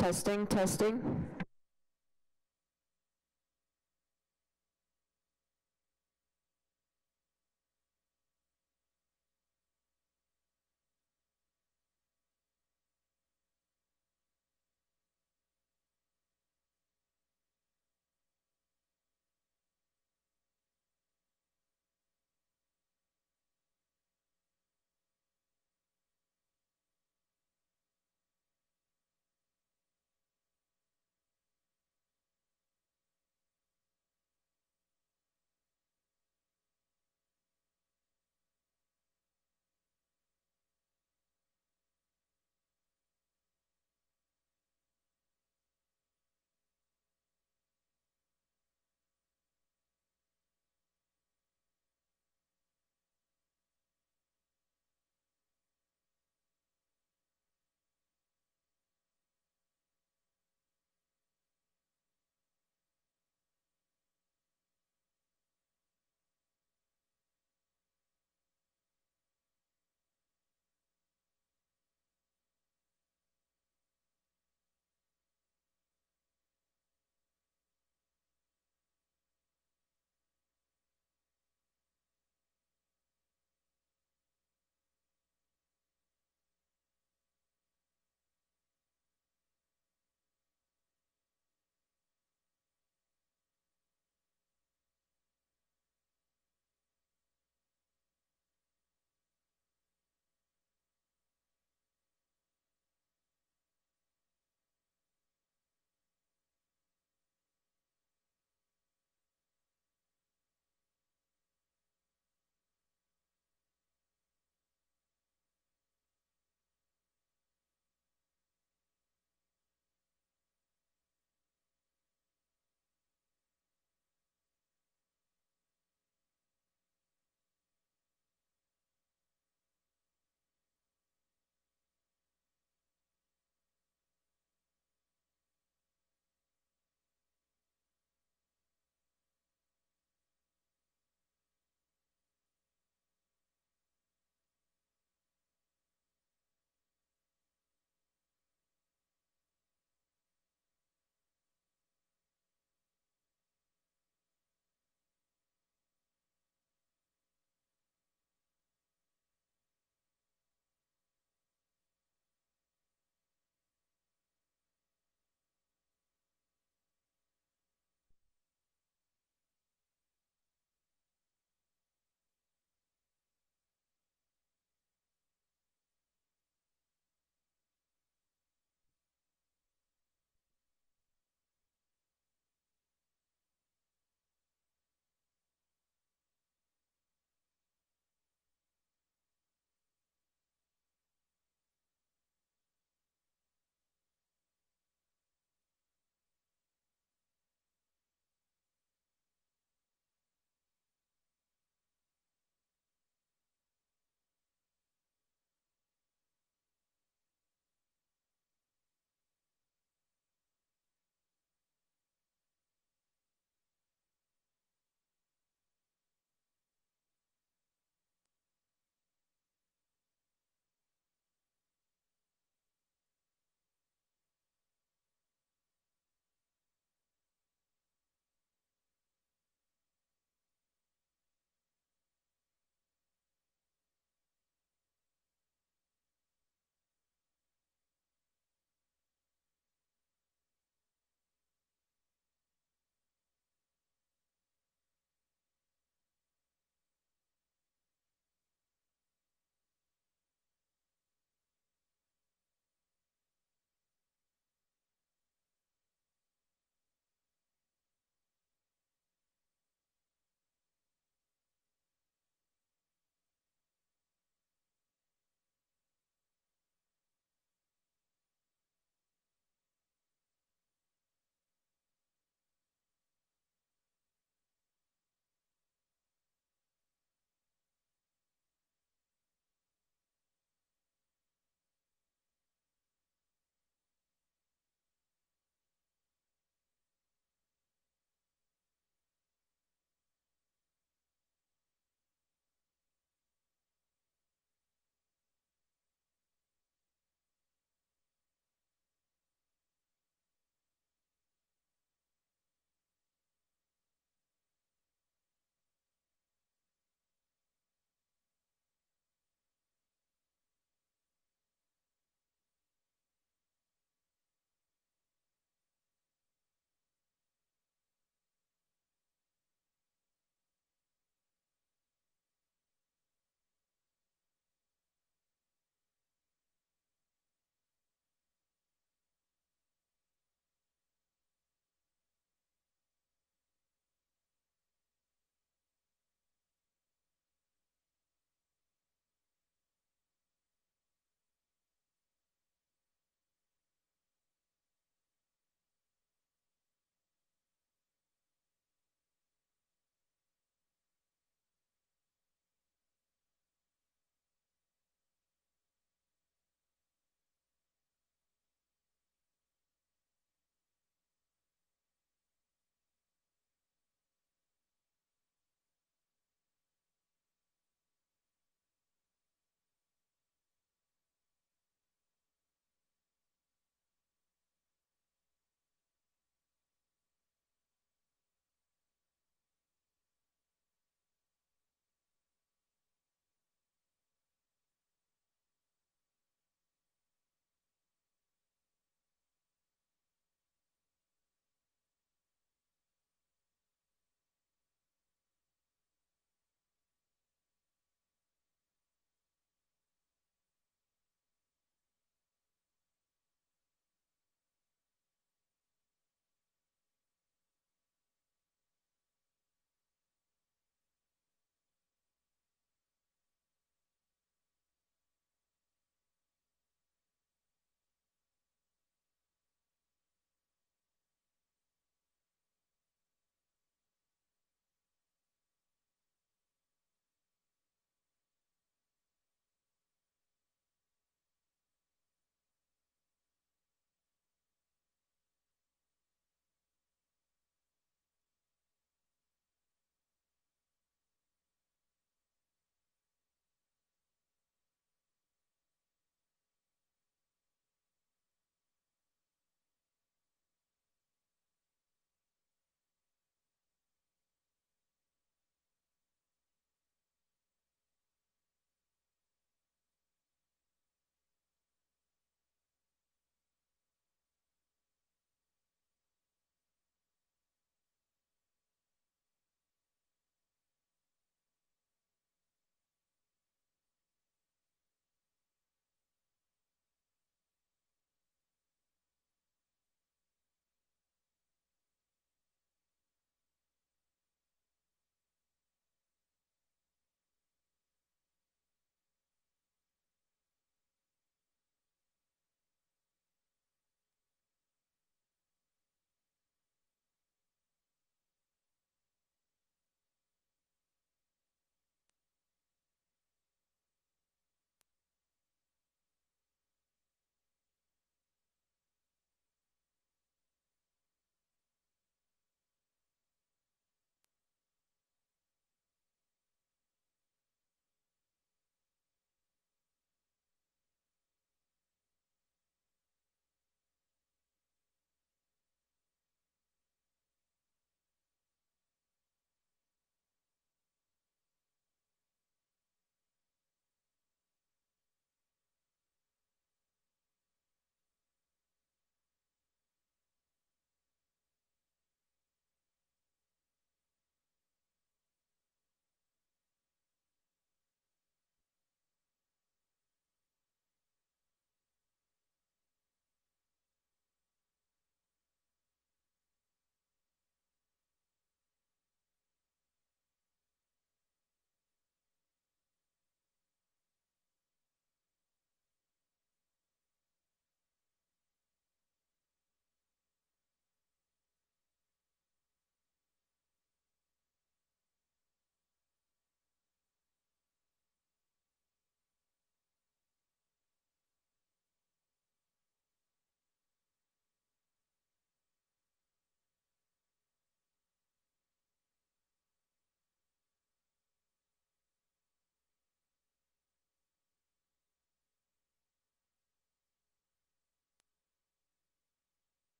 Testing, testing.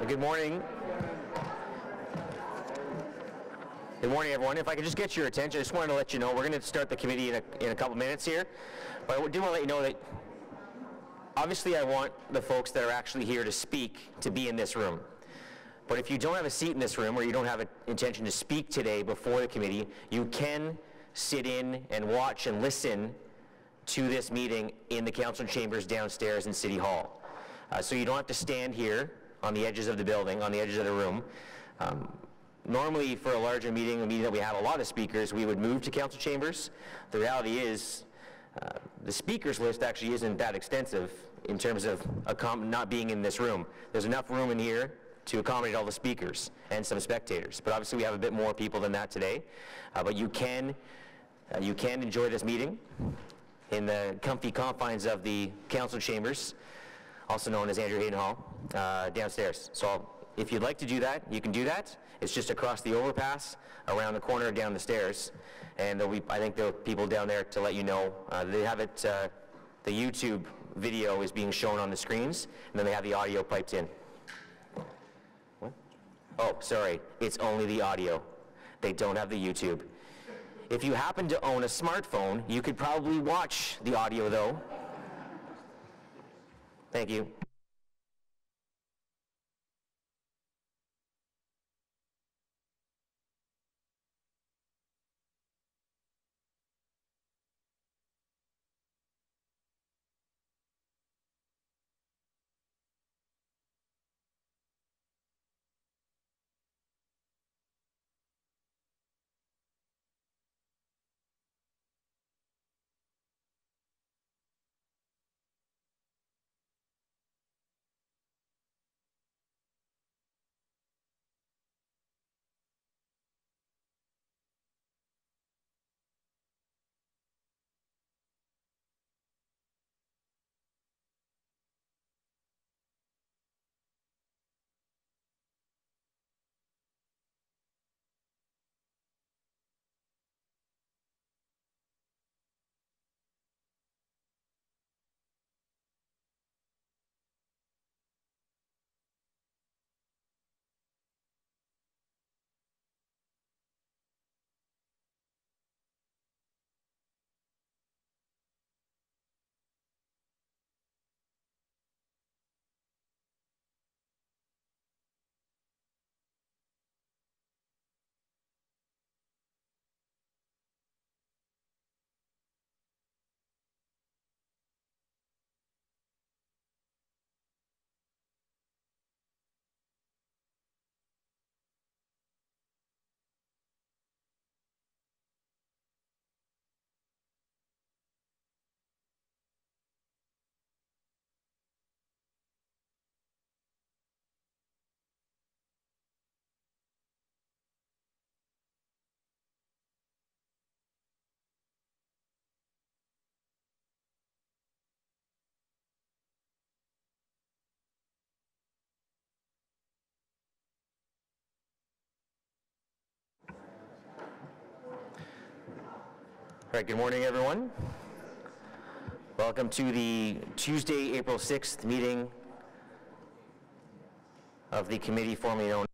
Good morning. Good morning, everyone. If I could just get your attention, I just wanted to let you know we're going to start the committee in a couple minutes here. But I do want to let you know that obviously I want the folks that are actually here to speak to be in this room. But if you don't have a seat in this room or you don't have an intention to speak today before the committee, you can sit in and watch and listen to this meeting in the council chambers downstairs in City Hall. So you don't have to stand here on the edges of the building, on the edges of the room. Normally for a larger meeting, a meeting that we have a lot of speakers, we would move to council chambers. The reality is the speakers list actually isn't that extensive in terms of not being in this room. There's enough room in here to accommodate all the speakers and some spectators. But obviously we have a bit more people than that today. But you can enjoy this meeting in the comfy confines of the council chambers, also known as Andrew Hayden Hall, downstairs. So if you'd like to do that, you can do that. It's just across the overpass, around the corner, down the stairs. And I think there are people down there to let you know. They have it, the YouTube video is being shown on the screens, and then they have the audio piped in. What? Oh, sorry, it's only the audio. They don't have the YouTube. If you happen to own a smartphone, you could probably watch the audio though. Thank you. All right, good morning, everyone. Welcome to the Tuesday, April 6th meeting of the committee formerly known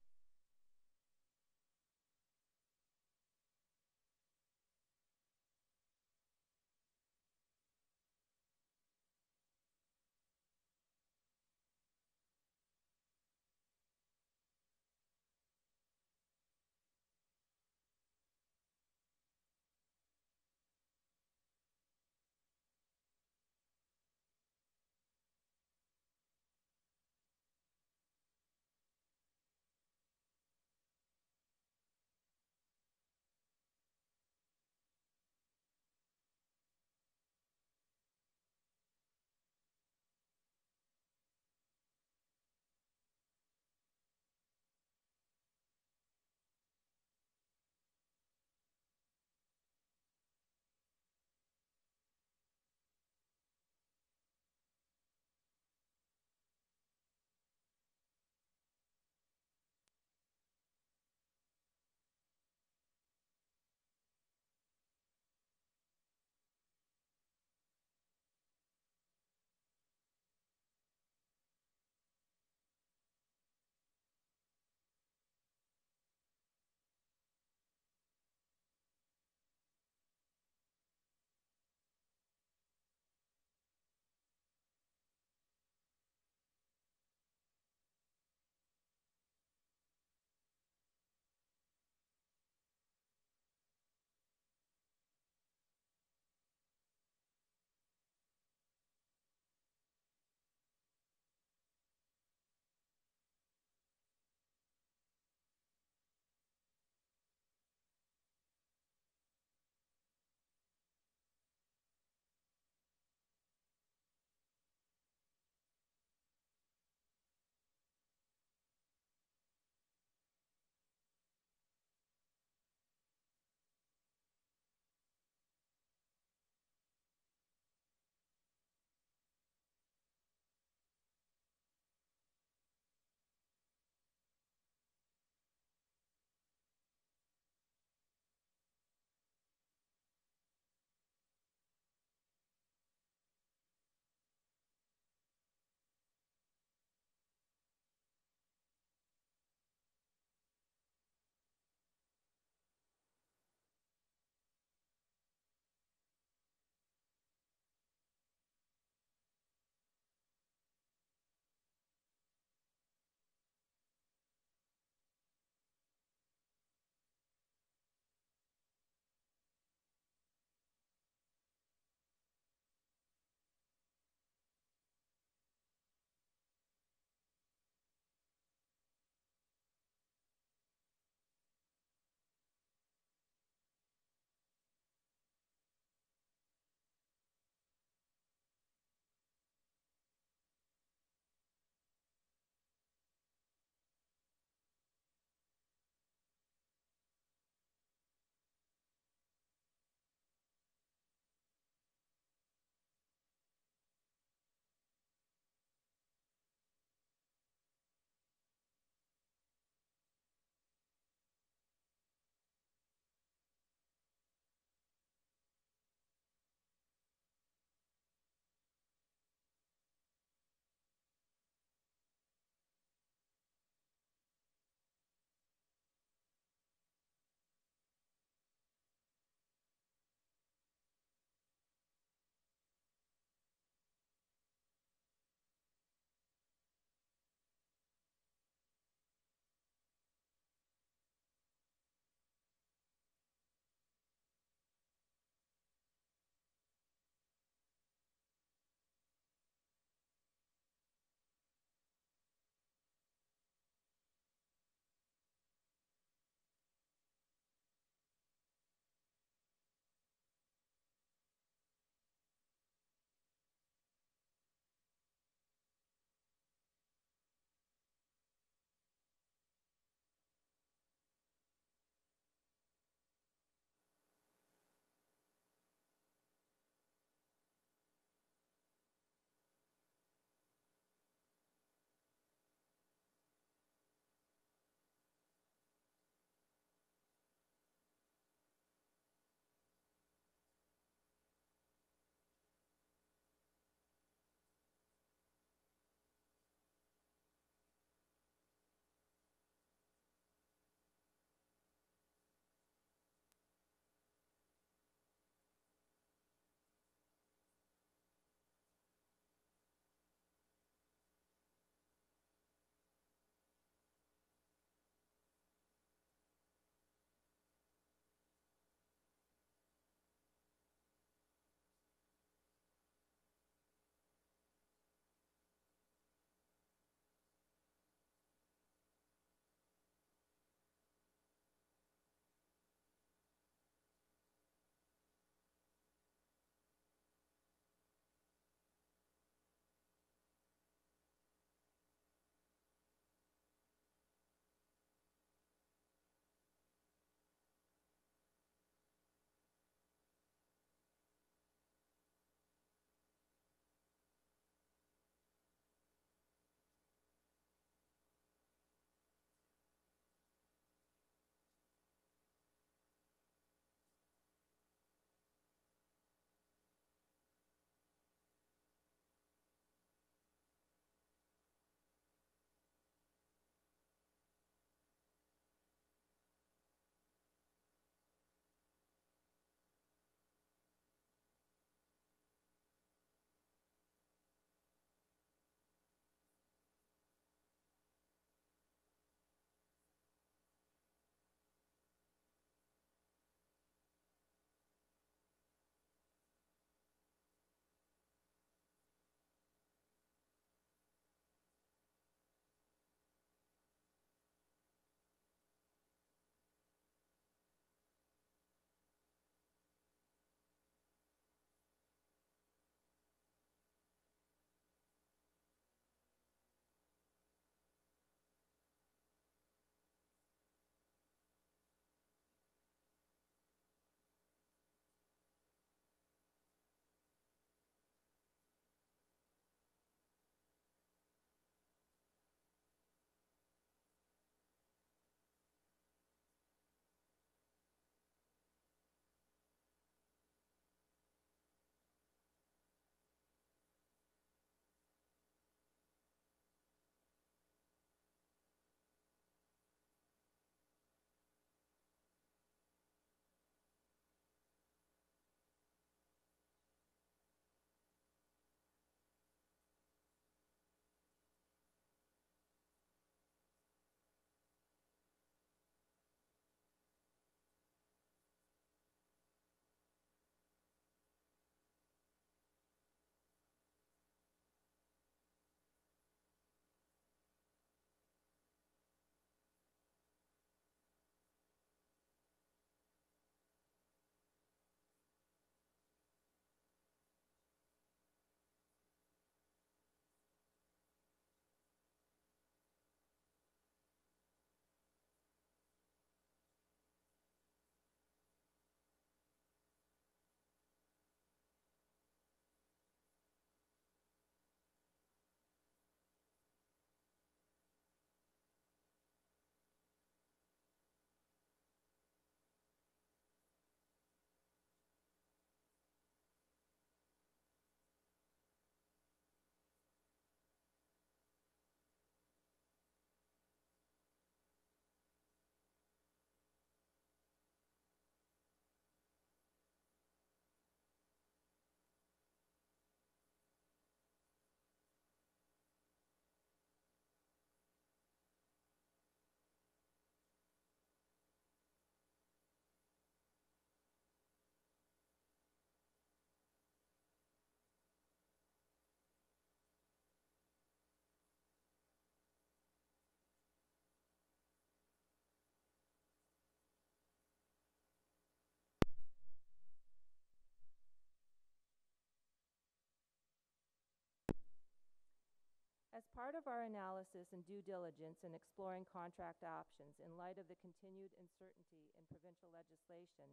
As part of our analysis and due diligence in exploring contract options in light of the continued uncertainty in provincial legislation,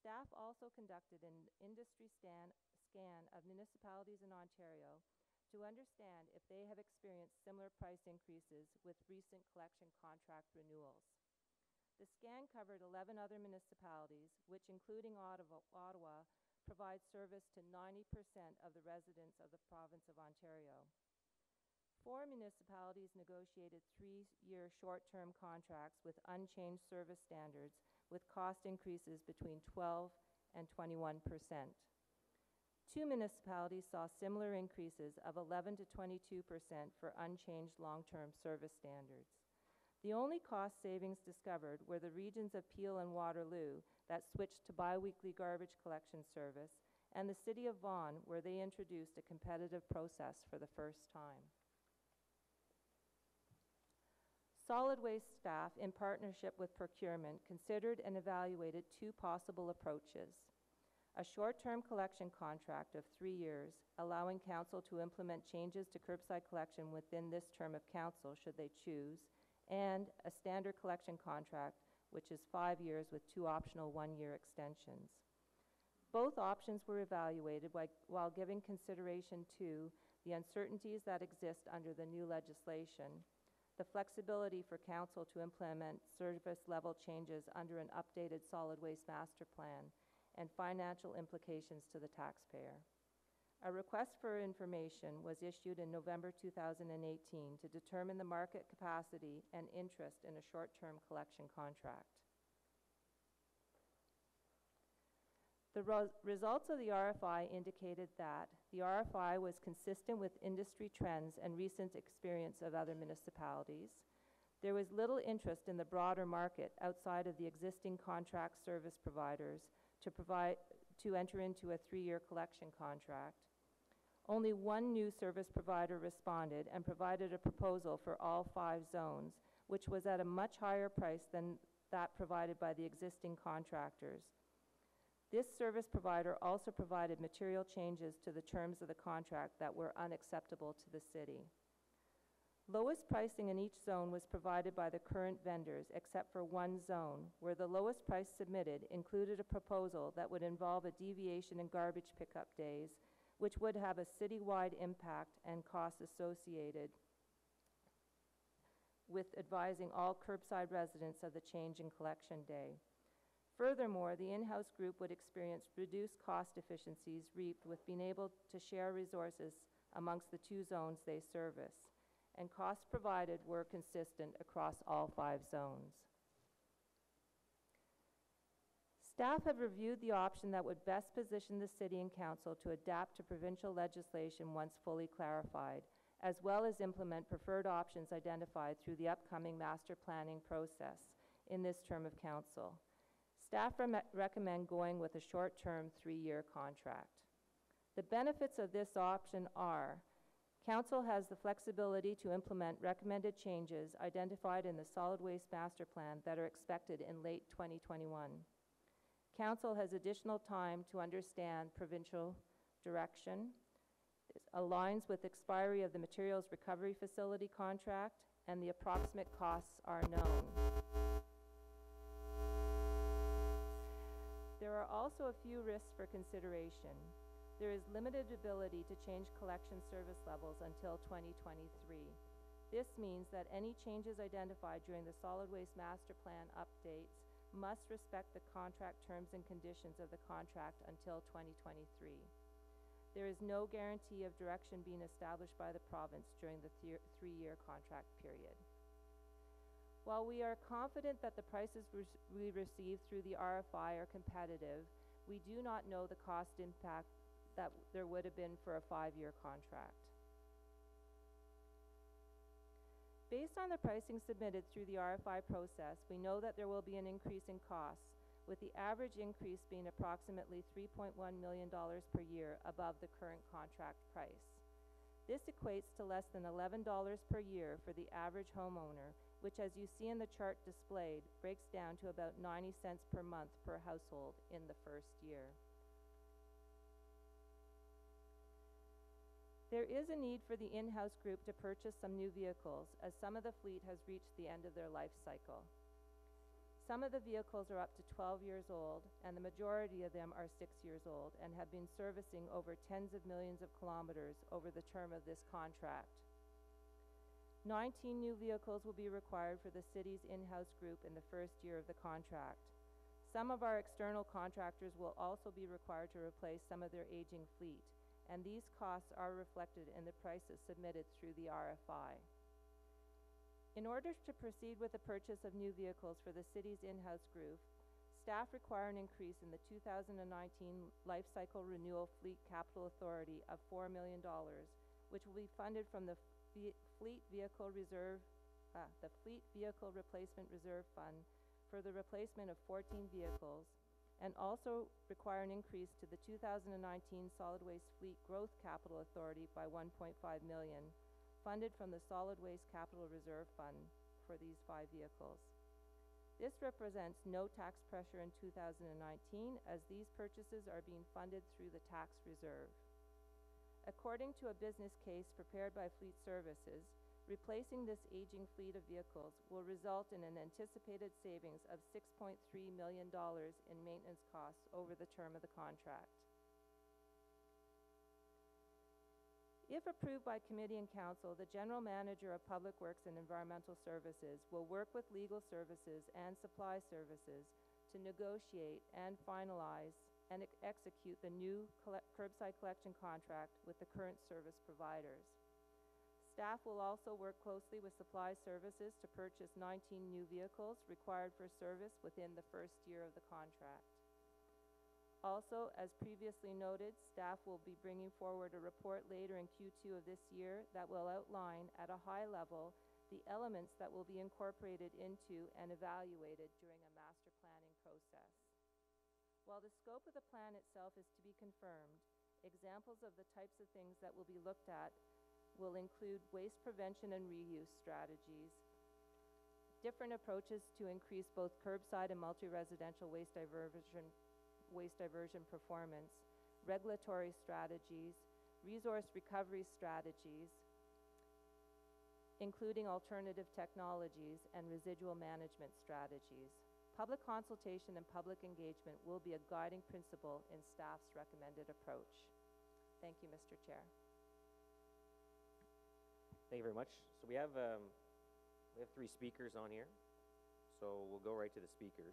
staff also conducted an industry scan of municipalities in Ontario to understand if they have experienced similar price increases with recent collection contract renewals. The scan covered 11 other municipalities, which, including Ottawa, provide service to 90% of the residents of the province of Ontario. 4 municipalities negotiated 3-year short-term contracts with unchanged service standards, with cost increases between 12% and 21%. 2 municipalities saw similar increases of 11% to 22% for unchanged long-term service standards. The only cost savings discovered were the regions of Peel and Waterloo that switched to bi-weekly garbage collection service, and the City of Vaughan, where they introduced a competitive process for the first time. Solid waste staff, in partnership with procurement, considered and evaluated 2 possible approaches: a short-term collection contract of 3 years, allowing council to implement changes to curbside collection within this term of council should they choose, and a standard collection contract, which is 5 years with 2 optional 1-year extensions. Both options were evaluated while giving consideration to the uncertainties that exist under the new legislation, the flexibility for council to implement service level changes under an updated solid waste master plan, and financial implications to the taxpayer. A request for information was issued in November 2018 to determine the market capacity and interest in a short-term collection contract. The results of the RFI indicated that the RFI was consistent with industry trends and recent experience of other municipalities. There was little interest in the broader market outside of the existing contract service providers to enter into a 3-year collection contract. Only 1 new service provider responded and provided a proposal for all 5 zones, which was at a much higher price than that provided by the existing contractors. This service provider also provided material changes to the terms of the contract that were unacceptable to the city. Lowest pricing in each zone was provided by the current vendors, except for 1 zone, where the lowest price submitted included a proposal that would involve a deviation in garbage pickup days, which would have a citywide impact and costs associated with advising all curbside residents of the change in collection day. Furthermore, the in-house group would experience reduced cost efficiencies reaped with being able to share resources amongst the 2 zones they service, and costs provided were consistent across all 5 zones. Staff have reviewed the option that would best position the City and Council to adapt to provincial legislation once fully clarified, as well as implement preferred options identified through the upcoming master planning process in this term of Council. Staff recommend going with a short-term 3-year contract. The benefits of this option are: Council has the flexibility to implement recommended changes identified in the Solid Waste Master Plan that are expected in late 2021. Council has additional time to understand provincial direction. This aligns with expiry of the Materials Recovery Facility contract, and the approximate costs are known. There are also a few risks for consideration. There is limited ability to change collection service levels until 2023. This means that any changes identified during the Solid Waste Master Plan updates must respect the contract terms and conditions of the contract until 2023. There is no guarantee of direction being established by the province during the 3-year contract period. While we are confident that the prices we receive through the RFI are competitive, we do not know the cost impact that there would have been for a 5-year contract. Based on the pricing submitted through the RFI process, we know that there will be an increase in costs, with the average increase being approximately $3.1 million per year above the current contract price. This equates to less than $11 per year for the average homeowner, which, as you see in the chart displayed, breaks down to about 90 cents per month per household in the first year. There is a need for the in-house group to purchase some new vehicles, as some of the fleet has reached the end of their life cycle. Some of the vehicles are up to 12 years old, and the majority of them are 6 years old and have been servicing over tens of millions of kilometers over the term of this contract. 19 new vehicles will be required for the city's in-house group in the first year of the contract. Some of our external contractors will also be required to replace some of their aging fleet, and these costs are reflected in the prices submitted through the RFI. In order to proceed with the purchase of new vehicles for the city's in-house group, staff require an increase in the 2019 Life Cycle Renewal Fleet Capital Authority of $4 million, which will be funded from the Fleet Vehicle Replacement Reserve Fund for the replacement of 14 vehicles, and also require an increase to the 2019 Solid Waste Fleet Growth Capital Authority by $1.5 million, funded from the Solid Waste Capital Reserve Fund for these 5 vehicles. This represents no tax pressure in 2019, as these purchases are being funded through the tax reserve. According to a business case prepared by Fleet Services, replacing this aging fleet of vehicles will result in an anticipated savings of $6.3 million in maintenance costs over the term of the contract. If approved by Committee and Council, the General Manager of Public Works and Environmental Services will work with Legal Services and Supply Services to negotiate and finalize and execute the new curbside collection contract with the current service providers. Staff will also work closely with Supply Services to purchase 19 new vehicles required for service within the first year of the contract. Also, as previously noted, staff will be bringing forward a report later in Q2 of this year that will outline at a high level the elements that will be incorporated into and evaluated during a master planning process. While the scope of the plan itself is to be confirmed, examples of the types of things that will be looked at will include waste prevention and reuse strategies, different approaches to increase both curbside and multi-residential waste diversion performance, regulatory strategies, resource recovery strategies, including alternative technologies and residual management strategies. Public consultation and public engagement will be a guiding principle in staff's recommended approach. Thank you, Mr. Chair. Thank you very much. So we have 3 speakers on here, so we'll go right to the speakers.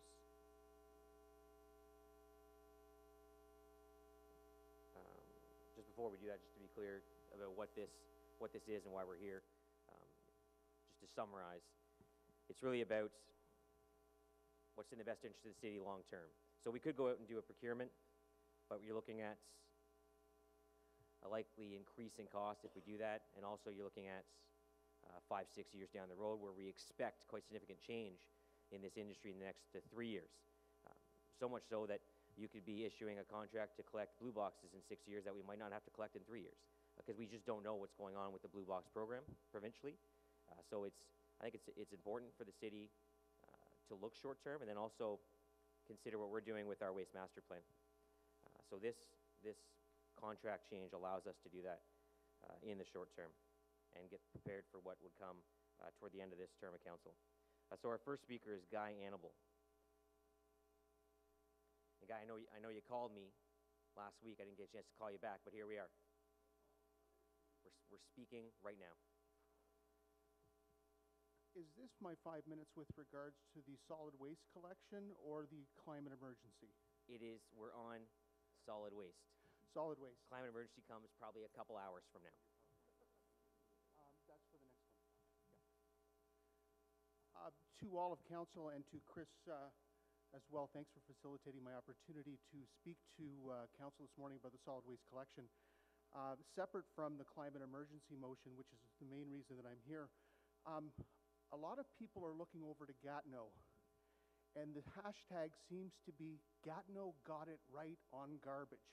Just before we do that, just to be clear about what this is and why we're here, just to summarize, it's really about what's in the best interest of the city long term. So we could go out and do a procurement, but you're looking at a likely increase in cost if we do that, and also you're looking at 5-6 years down the road where we expect quite significant change in this industry in the next 3 years. So much so that you could be issuing a contract to collect blue boxes in 6 years that we might not have to collect in 3 years, because we just don't know what's going on with the blue box program provincially. So I think it's important for the city to look short term and then also consider what we're doing with our waste master plan. So this contract change allows us to do that in the short term and get prepared for what would come toward the end of this term of council. So our first speaker is Guy Annable. And Guy, I know you called me last week. I didn't get a chance to call you back, but here we are. We're speaking right now. Is this my 5 minutes with regards to the solid waste collection or the climate emergency? It is. We're on solid waste. Solid waste. Climate emergency comes probably a couple hours from now. That's for the next one. Yeah. To all of council and to Chris as well, thanks for facilitating my opportunity to speak to council this morning about the solid waste collection. Separate from the climate emergency motion, which is the main reason that I'm here, a lot of people are looking over to Gatineau, and the hashtag seems to be Gatineau got it right on garbage.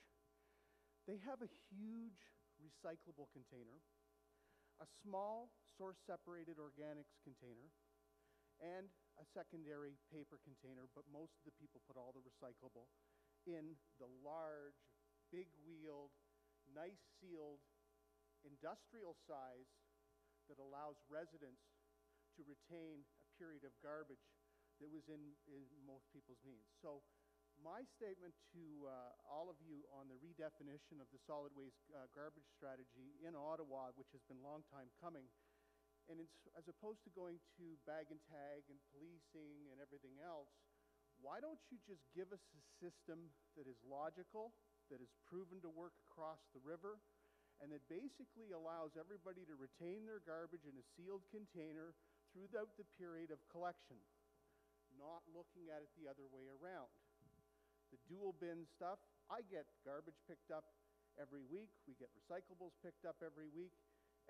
They have a huge recyclable container, a small source-separated organics container, and a secondary paper container, but most of the people put all the recyclable in the large, big-wheeled, nice sealed industrial size that allows residents to retain a period of garbage that was in most people's means. So my statement to all of you on the redefinition of the solid waste garbage strategy in Ottawa, which has been a long time coming, and it's, as opposed to going to bag and tag and policing and everything else, why don't you just give us a system that is logical, that is proven to work across the river, and that basically allows everybody to retain their garbage in a sealed container throughout the period of collection, not looking at it the other way around. The dual bin stuff, I get garbage picked up every week, we get recyclables picked up every week,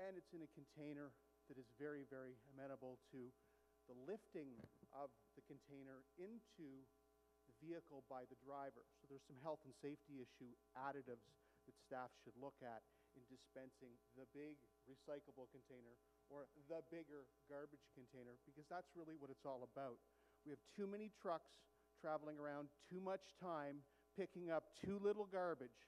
and it's in a container that is very, very amenable to the lifting of the container into the vehicle by the driver. So there's some health and safety issue additives that staff should look at in dispensing the big recyclable container or the bigger garbage container, because that's really what it's all about. We have too many trucks traveling around too much time picking up too little garbage,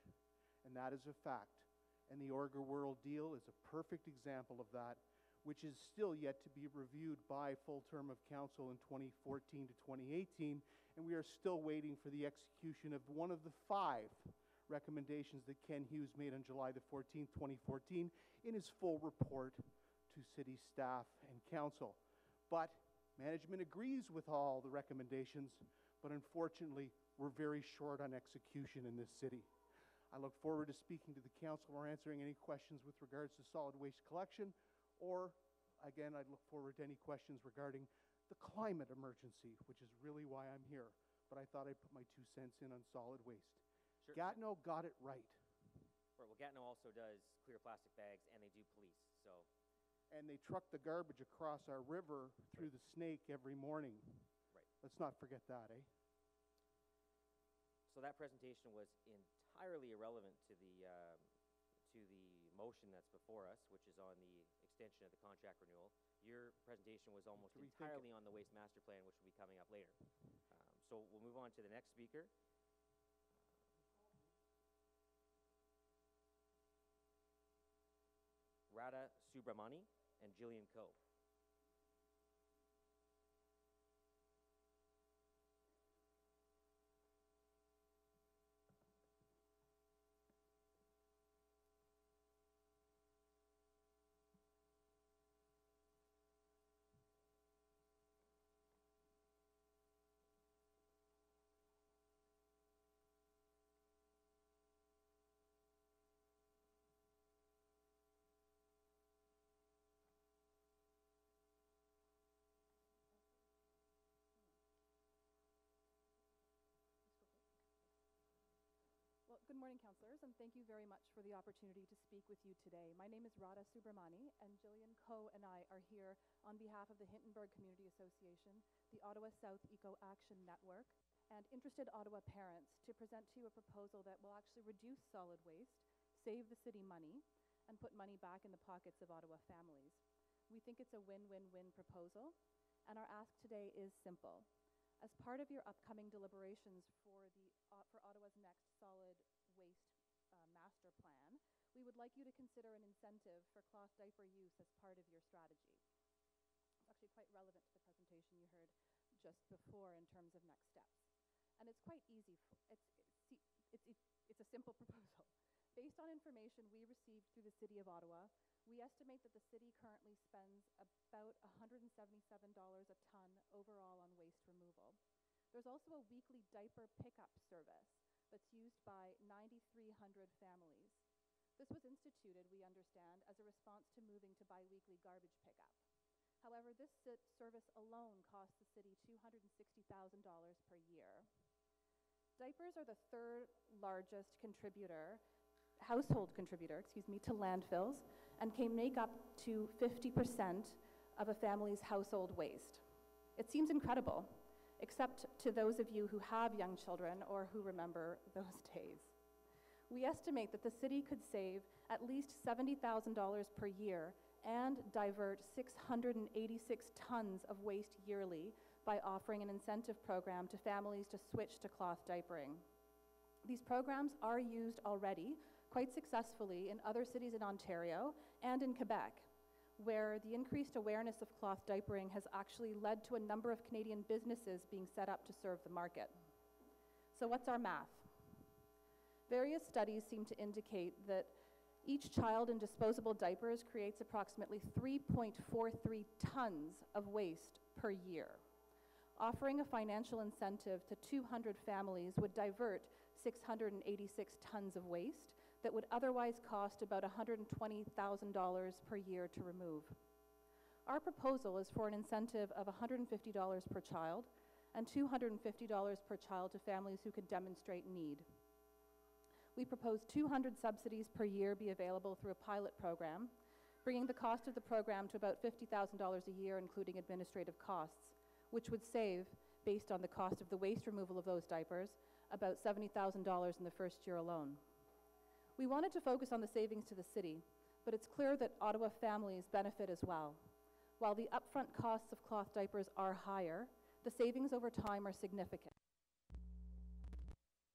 and that is a fact. And the Orga World deal is a perfect example of that, which is still yet to be reviewed by full term of council in 2014 to 2018, and we are still waiting for the execution of one of the 5 recommendations that Ken Hughes made on July the 14th, 2014 in his full report to city staff and council. But management agrees with all the recommendations, but unfortunately, we're very short on execution in this city. I look forward to speaking to the council or answering any questions with regards to solid waste collection, or again, I'd look forward to any questions regarding the climate emergency, which is really why I'm here. But I thought I'd put my 2 cents in on solid waste. Sure. Gatineau got it right. Right, well, Gatineau also does clear plastic bags, and they do police, so. And they truck the garbage across our river through the Snake every morning. Right. Let's not forget that, eh? So that presentation was entirely irrelevant to the motion that's before us, which is on the extension of the contract renewal. Your presentation was almost entirely on the Waste Master Plan, which will be coming up later. So we'll move on to the next speaker. Radha Subramani and Jillian Coe. Well, good morning, councillors, and thank you very much for the opportunity to speak with you today. My name is Radha Subramani, and Jillian Coe and I are here on behalf of the Hintonburg Community Association, the Ottawa South Eco Action Network, and interested Ottawa parents to present to you a proposal that will actually reduce solid waste, save the city money, and put money back in the pockets of Ottawa families. We think it's a win-win-win proposal, and our ask today is simple. As part of your upcoming deliberations for Ottawa's next solid waste master plan, we would like you to consider an incentive for cloth diaper use as part of your strategy. It's actually quite relevant to the presentation you heard just before in terms of next steps. And it's quite easy. It's a simple proposal. Based on information we received through the City of Ottawa, we estimate that the city currently spends about $177 a ton overall on waste removal. There's also a weekly diaper pickup service that's used by 9,300 families. This was instituted, we understand, as a response to moving to bi-weekly garbage pickup. However, this service alone costs the city $260,000 per year. Diapers are the 3rd largest household contributor, to landfills, and can make up to 50% of a family's household waste. It seems incredible, except to those of you who have young children or who remember those days. We estimate that the city could save at least $70,000 per year and divert 686 tons of waste yearly by offering an incentive program to families to switch to cloth diapering. These programs are used already quite successfully in other cities in Ontario and in Quebec, where the increased awareness of cloth diapering has actually led to a number of Canadian businesses being set up to serve the market. So what's our math? Various studies seem to indicate that each child in disposable diapers creates approximately 3.43 tons of waste per year. Offering a financial incentive to 200 families would divert 686 tons of waste that would otherwise cost about $120,000 per year to remove. Our proposal is for an incentive of $150 per child and $250 per child to families who could demonstrate need. We propose 200 subsidies per year be available through a pilot program, bringing the cost of the program to about $50,000 a year, including administrative costs, which would save, based on the cost of the waste removal of those diapers, about $70,000 in the first year alone. We wanted to focus on the savings to the city, but it's clear that Ottawa families benefit as well. While the upfront costs of cloth diapers are higher, the savings over time are significant.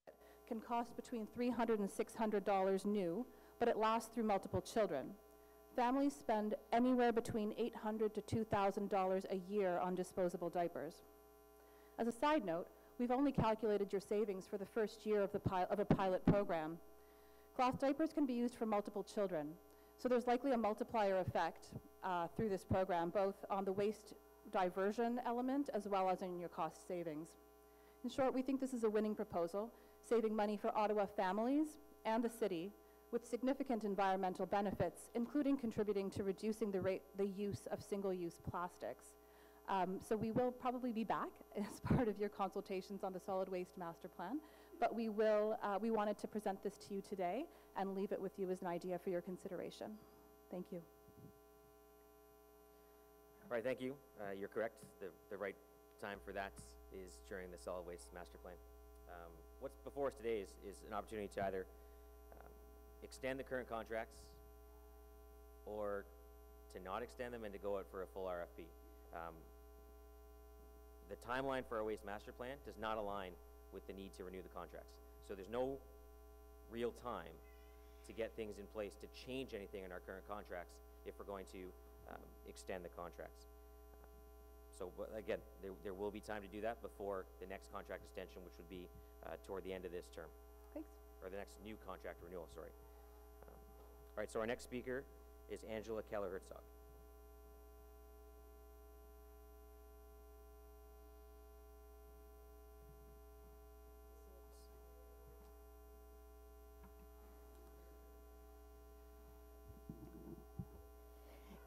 It can cost between $300 and $600 new, but it lasts through multiple children. Families spend anywhere between $800 to $2,000 a year on disposable diapers. As a side note, we've only calculated your savings for the first year of a pilot program. Cloth diapers can be used for multiple children, so there's likely a multiplier effect through this program, both on the waste diversion element as well as in your cost savings. In short, we think this is a winning proposal, saving money for Ottawa families and the city, with significant environmental benefits, including contributing to reducing the use of single-use plastics. So we will probably be back as part of your consultations on the solid waste master plan, but we wanted to present this to you today and leave it with you as an idea for your consideration. Thank you. All right, thank you. You're correct. The right time for that is during the solid waste master plan. What's before us today is an opportunity to either extend the current contracts or to not extend them and to go out for a full RFP. The timeline for our waste master plan does not align with the need to renew the contracts. So there's no real time to get things in place to change anything in our current contracts if we're going to extend the contracts. But again, there will be time to do that before the next contract extension, which would be toward the end of this term. Thanks. Or the next new contract renewal, sorry. All right, so our next speaker is Angela Keller-Herzog.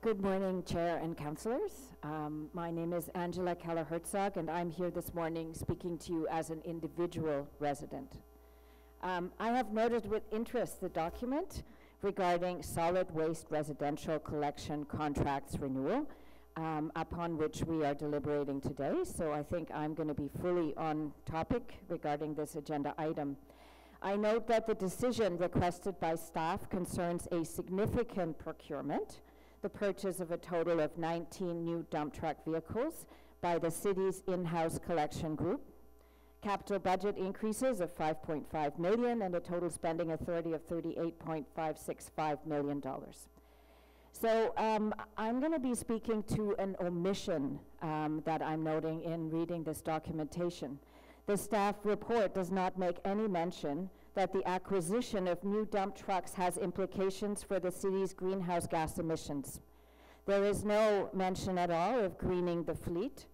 Good morning, Chair and Councillors. My name is Angela Keller-Herzog, and I'm here this morning speaking to you as an individual resident. I have noted with interest the document regarding solid waste residential collection contracts renewal, upon which we are deliberating today. So I think I'm going to be fully on topic regarding this agenda item. I note that the decision requested by staff concerns a significant procurement, the purchase of a total of 19 new dump truck vehicles by the city's in-house collection group, capital budget increases of $5.5 million, and a total spending authority of $38.565 million. So I'm going to be speaking to an omission that I'm noting in reading this documentation. The staff report does not make any mention that the acquisition of new dump trucks has implications for the city's greenhouse gas emissions. There is no mention at all of greening the fleet.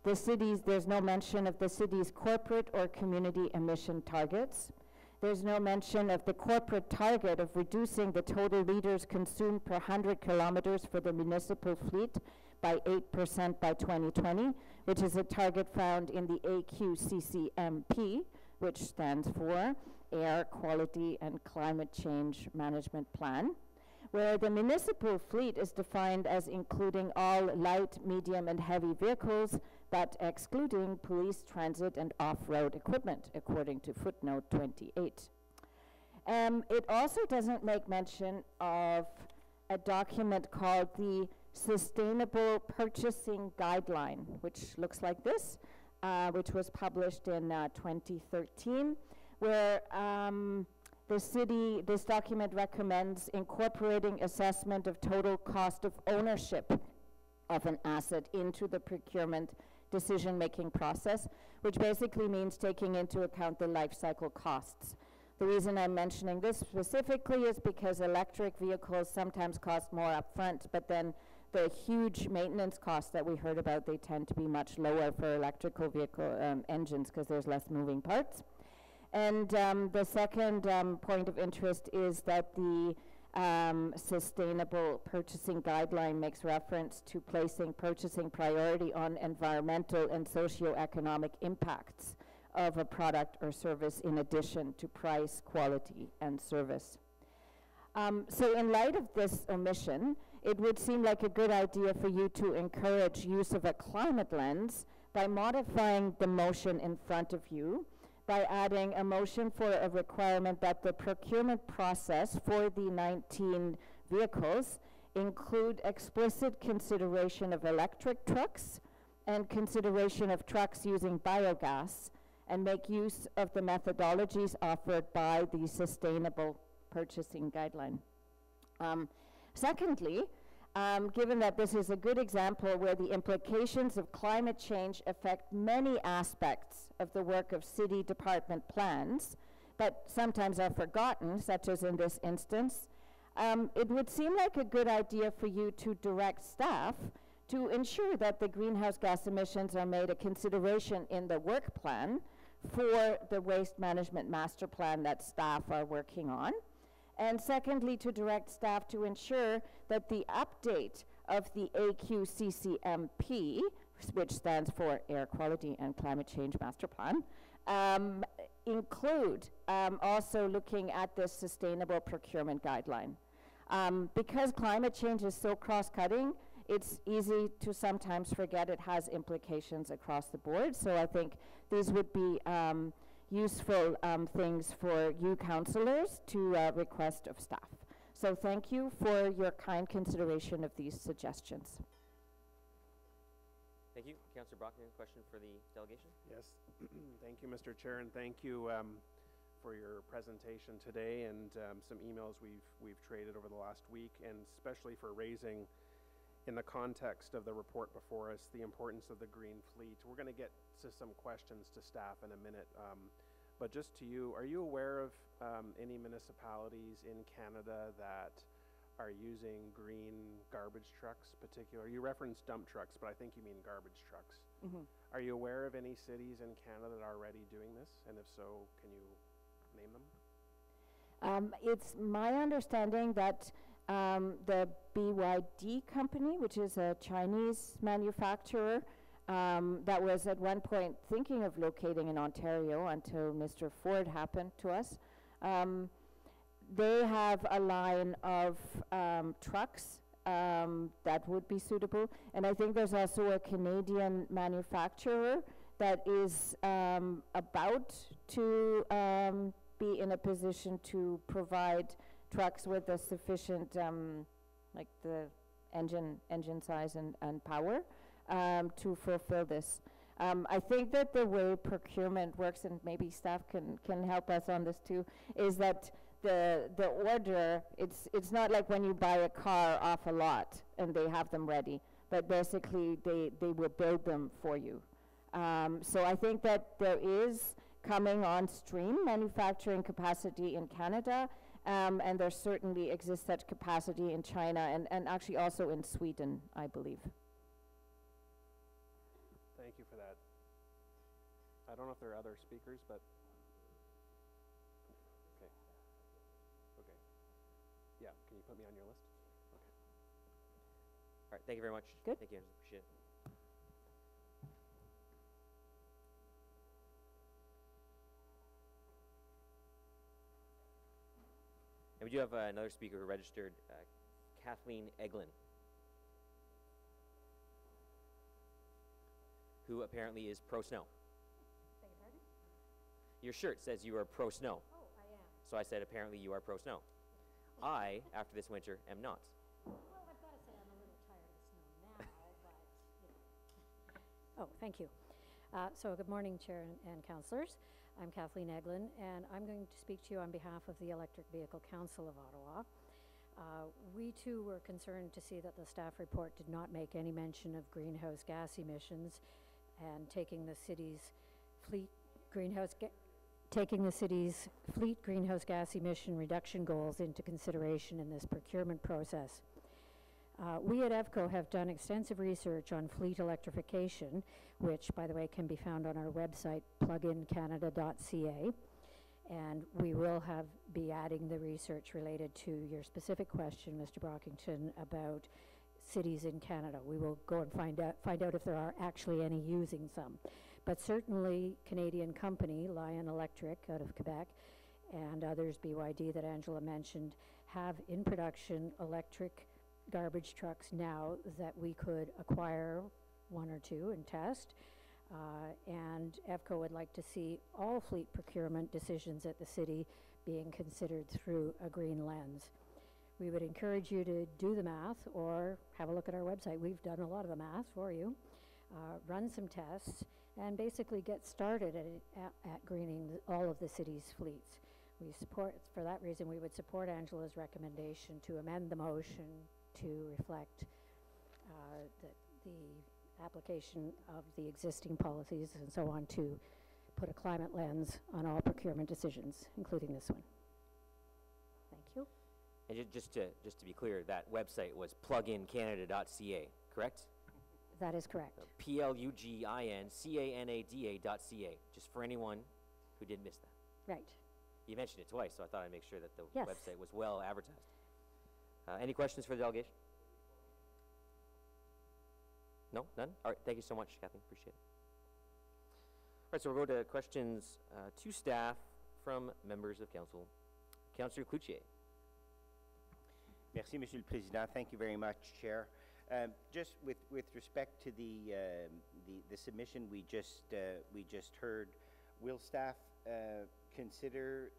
There's no mention of the city's corporate or community emission targets. There's no mention of the corporate target of reducing the total liters consumed per 100 kilometers for the municipal fleet by 8% by 2020, which is a target found in the AQCCMP, which stands for Air Quality and Climate Change Management Plan, where the municipal fleet is defined as including all light, medium, and heavy vehicles, but excluding police, transit, and off-road equipment, according to footnote 28. It also doesn't make mention of a document called the Sustainable Purchasing Guideline, which looks like this, which was published in 2013, where this document recommends incorporating assessment of total cost of ownership of an asset into the procurement decision-making process, which basically means taking into account the life cycle costs. The reason I'm mentioning this specifically is because electric vehicles sometimes cost more upfront, but then the huge maintenance costs that we heard about, they tend to be much lower for electrical vehicle engines because there's less moving parts. And the second point of interest is that the Sustainable Purchasing Guideline makes reference to placing purchasing priority on environmental and socioeconomic impacts of a product or service in addition to price, quality, and service. So in light of this omission, it would seem like a good idea for you to encourage use of a climate lens by modifying the motion in front of you, by adding a motion for a requirement that the procurement process for the 19 vehicles include explicit consideration of electric trucks and consideration of trucks using biogas, and make use of the methodologies offered by the Sustainable Purchasing Guideline. Secondly, given that this is a good example where the implications of climate change affect many aspects of the work of city department plans, but sometimes are forgotten, such as in this instance, it would seem like a good idea for you to direct staff to ensure that the greenhouse gas emissions are made a consideration in the work plan for the waste management master plan that staff are working on. And secondly, to direct staff to ensure that the update of the AQCCMP, which stands for Air Quality and Climate Change Master Plan, include also looking at this Sustainable Procurement Guideline. Because climate change is so cross-cutting, it's easy to sometimes forget it has implications across the board. So I think these would be useful things for you councillors to request of staff. So thank you for your kind consideration of these suggestions. Thank you. Councillor Brockman, question for the delegation? Yes, thank you, Mr. Chair, and thank you for your presentation today and some emails we've traded over the last week, and especially for raising, in the context of the report before us, the importance of the green fleet. We're going to get to some questions to staff in a minute, but just to you, are you aware of any municipalities in Canada that are using green garbage trucks, particularly? You referenced dump trucks, but I think you mean garbage trucks. Mm-hmm. Are you aware of any cities in Canada that are already doing this? And if so, can you name them? It's my understanding that the BYD company, which is a Chinese manufacturer, that was at one point thinking of locating in Ontario until Mr. Ford happened to us. They have a line of trucks that would be suitable. And I think there's also a Canadian manufacturer that is about to be in a position to provide trucks with a sufficient, like the engine size and power to fulfill this. I think that the way procurement works, and maybe staff can help us on this too, is that the order, it's not like when you buy a car off a lot and they have them ready, but basically they will build them for you. So I think that there is coming on stream manufacturing capacity in Canada, and there certainly exists such capacity in China and actually also in Sweden, I believe. Thank you for that. I don't know if there are other speakers, but okay. Okay. Yeah, can you put me on your list? Okay. All right, thank you very much. Good. Thank you, appreciate it. And we do have another speaker who registered, Kathleen Eglin, who apparently is pro-snow. Beg your pardon? Your shirt says you are pro-snow. Oh, I am. So I said apparently you are pro-snow. I, after this winter, am not. Well, I've got to say I'm a little tired of the snow now, but, you know. Oh, thank you. So good morning, Chair and councillors. I'm Kathleen Eglin, and I'm going to speak to you on behalf of the Electric Vehicle Council of Ottawa. We too were concerned to see that the staff report did not make any mention of greenhouse gas emissions and taking the city's fleet greenhouse gas emission reduction goals into consideration in this procurement process. We at EVCO have done extensive research on fleet electrification, which, by the way, can be found on our website, plugincanada.ca. And we will be adding the research related to your specific question, Mr. Brockington, about cities in Canada. We will go and find out if there are actually any using some. But certainly, Canadian company, Lion Electric out of Quebec, and others, BYD that Angela mentioned, have in production electric garbage trucks now that we could acquire one or two and test. And EVCO would like to see all fleet procurement decisions at the city being considered through a green lens. We would encourage you to do the math or have a look at our website. We've done a lot of the math for you, run some tests, and basically get started at greening all of the city's fleets. For that reason, we would support Angela's recommendation to amend the motion to reflect the application of the existing policies and so on, to put a climate lens on all procurement decisions, including this one. Thank you. And just to be clear, that website was plugincanada.ca, correct? That is correct. plugincanada.ca, just for anyone who did miss that. Right. You mentioned it twice, so I thought I'd make sure that the Yes. website was well advertised. Any questions for the delegation? No? None? All right, thank you so much, Kathleen. Appreciate it. All right, so we'll go to questions to staff from members of council. Councillor Cloutier. Merci, Monsieur le Président. Thank you very much, Chair. Just with respect to the submission we just heard, will staff consider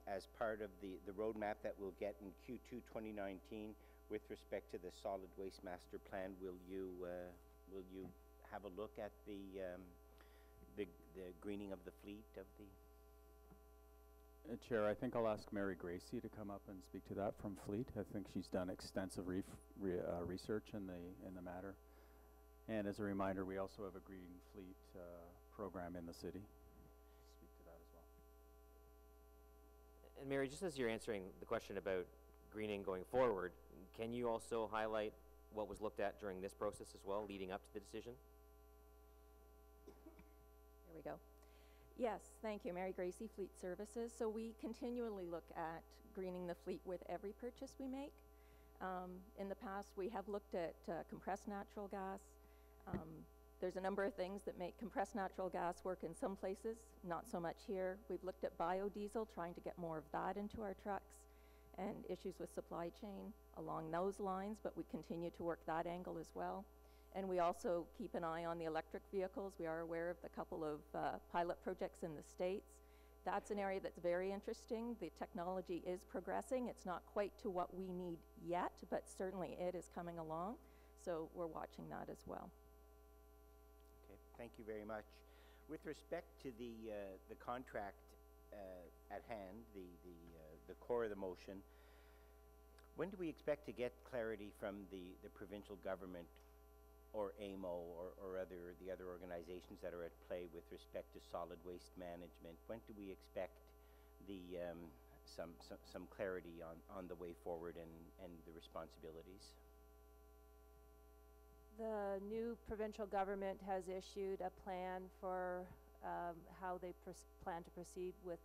as part of the roadmap that we'll get in Q2 2019 with respect to the solid waste master plan? Will you have a look at the greening of the fleet of the? Chair, I think I'll ask Mary Gracie to come up and speak to that from Fleet. I think she's done extensive research in the matter. And as a reminder, we also have a green fleet program in the city. Speak to that as well. And Mary, just as you're answering the question about greening going forward, can you also highlight what was looked at during this process as well, leading up to the decision? There we go. Yes, thank you. Mary Gracie, Fleet Services. So we continually look at greening the fleet with every purchase we make. In the past, we have looked at compressed natural gas. There's a number of things that make compressed natural gas work in some places, not so much here. We've looked at biodiesel, trying to get more of that into our trucks, and issues with supply chain along those lines, but we continue to work that angle as well. And we also keep an eye on the electric vehicles. We are aware of the couple of pilot projects in the States. That's an area that's very interesting. The technology is progressing. It's not quite to what we need yet, but certainly it is coming along. So we're watching that as well. Okay, thank you very much. With respect to the contract at hand, the core of the motion, when do we expect to get clarity from the provincial government or AMO or the other organizations that are at play with respect to solid waste management? When do we expect some clarity on the way forward and the responsibilities? The new provincial government has issued a plan for how they plan to proceed with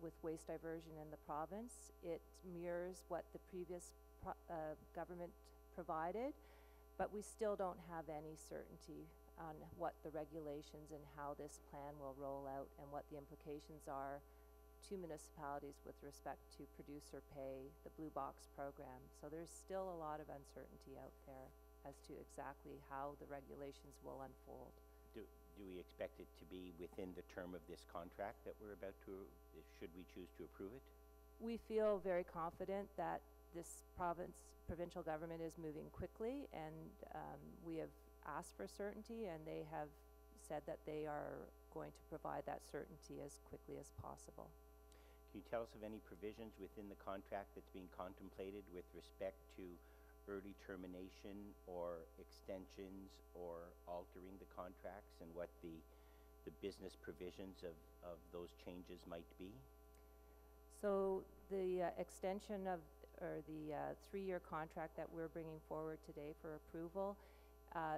with waste diversion in the province. It mirrors what the previous government provided, but we still don't have any certainty on what the regulations and how this plan will roll out and what the implications are to municipalities with respect to producer pay, the Blue Box program. So there's still a lot of uncertainty out there as to exactly how the regulations will unfold. Do we expect it to be within the term of this contract that we're about to, should we choose to approve it? We feel very confident that this provincial government is moving quickly, and we have asked for certainty, and they have said that they are going to provide that certainty as quickly as possible. Can you tell us of any provisions within the contract that's being contemplated with respect to early termination or extensions or altering the contracts, and what the business provisions of those changes might be? So the extension of, or the 3-year contract that we're bringing forward today for approval,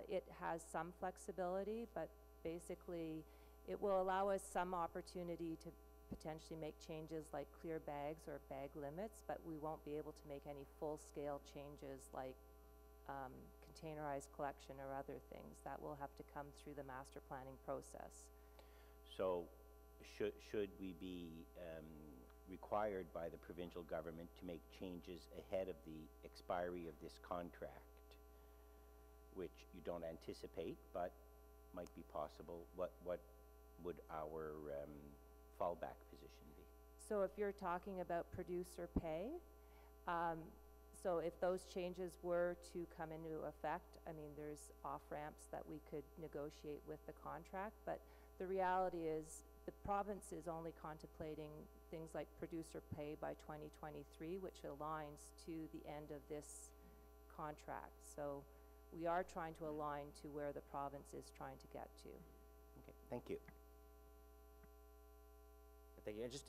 it has some flexibility, but basically it will allow us some opportunity to potentially make changes like clear bags or bag limits, but we won't be able to make any full-scale changes like containerized collection or other things. That will have to come through the master planning process. So should we be required by the provincial government to make changes ahead of the expiry of this contract, which you don't anticipate but might be possible? What would our fallback position be? So if you're talking about producer pay, so if those changes were to come into effect, I mean, there's off-ramps that we could negotiate with the contract, but the reality is the province is only contemplating things like producer pay by 2023, which aligns to the end of this contract. So we are trying to align to where the province is trying to get to. Okay, thank you. Thank you. And just,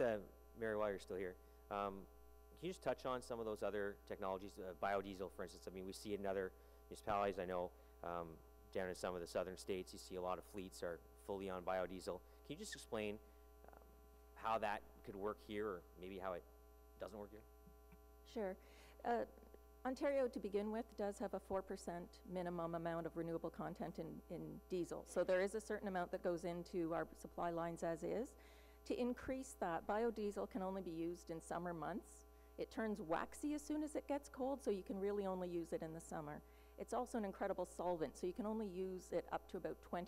Mary, while you're still here, can you just touch on some of those other technologies, biodiesel, for instance? I mean, we see it in other municipalities. I know down in some of the southern states, you see a lot of fleets are fully on biodiesel. Can you just explain how that could work here, or maybe how it doesn't work here? Sure. Ontario, to begin with, does have a 4% minimum amount of renewable content in diesel. So there is a certain amount that goes into our supply lines as is. To increase that, biodiesel can only be used in summer months. It turns waxy as soon as it gets cold, so you can really only use it in the summer. It's also an incredible solvent, so you can only use it up to about 20%.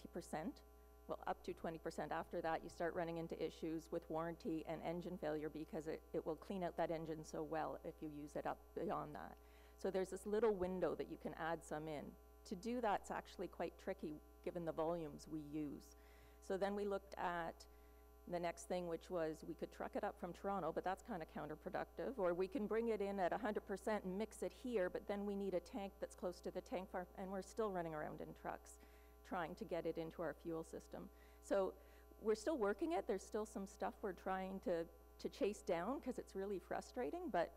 Well, up to 20%. After that, you start running into issues with warranty and engine failure, because it will clean out that engine so well if you use it up beyond that. So there's this little window that you can add some in. To do that, it's actually quite tricky given the volumes we use. So then we looked at the next thing, which was we could truck it up from Toronto, but that's kind of counterproductive, or we can bring it in at 100% and mix it here, but then we need a tank that's close to the tank farm, and we're still running around in trucks trying to get it into our fuel system. So we're still working it. There's still some stuff we're trying to chase down, because it's really frustrating, but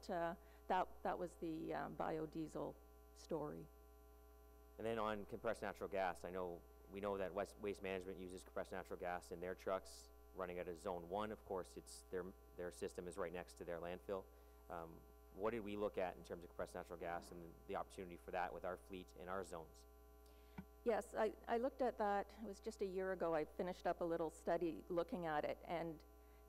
that was the biodiesel story. And then on compressed natural gas, we know that Waste Management uses compressed natural gas in their trucks, running out of Zone 1. Of course, it's their system is right next to their landfill. What did we look at in terms of compressed natural gas and the opportunity for that with our fleet in our zones? Yes, I looked at that. It was just a year ago. I finished up a little study looking at it, and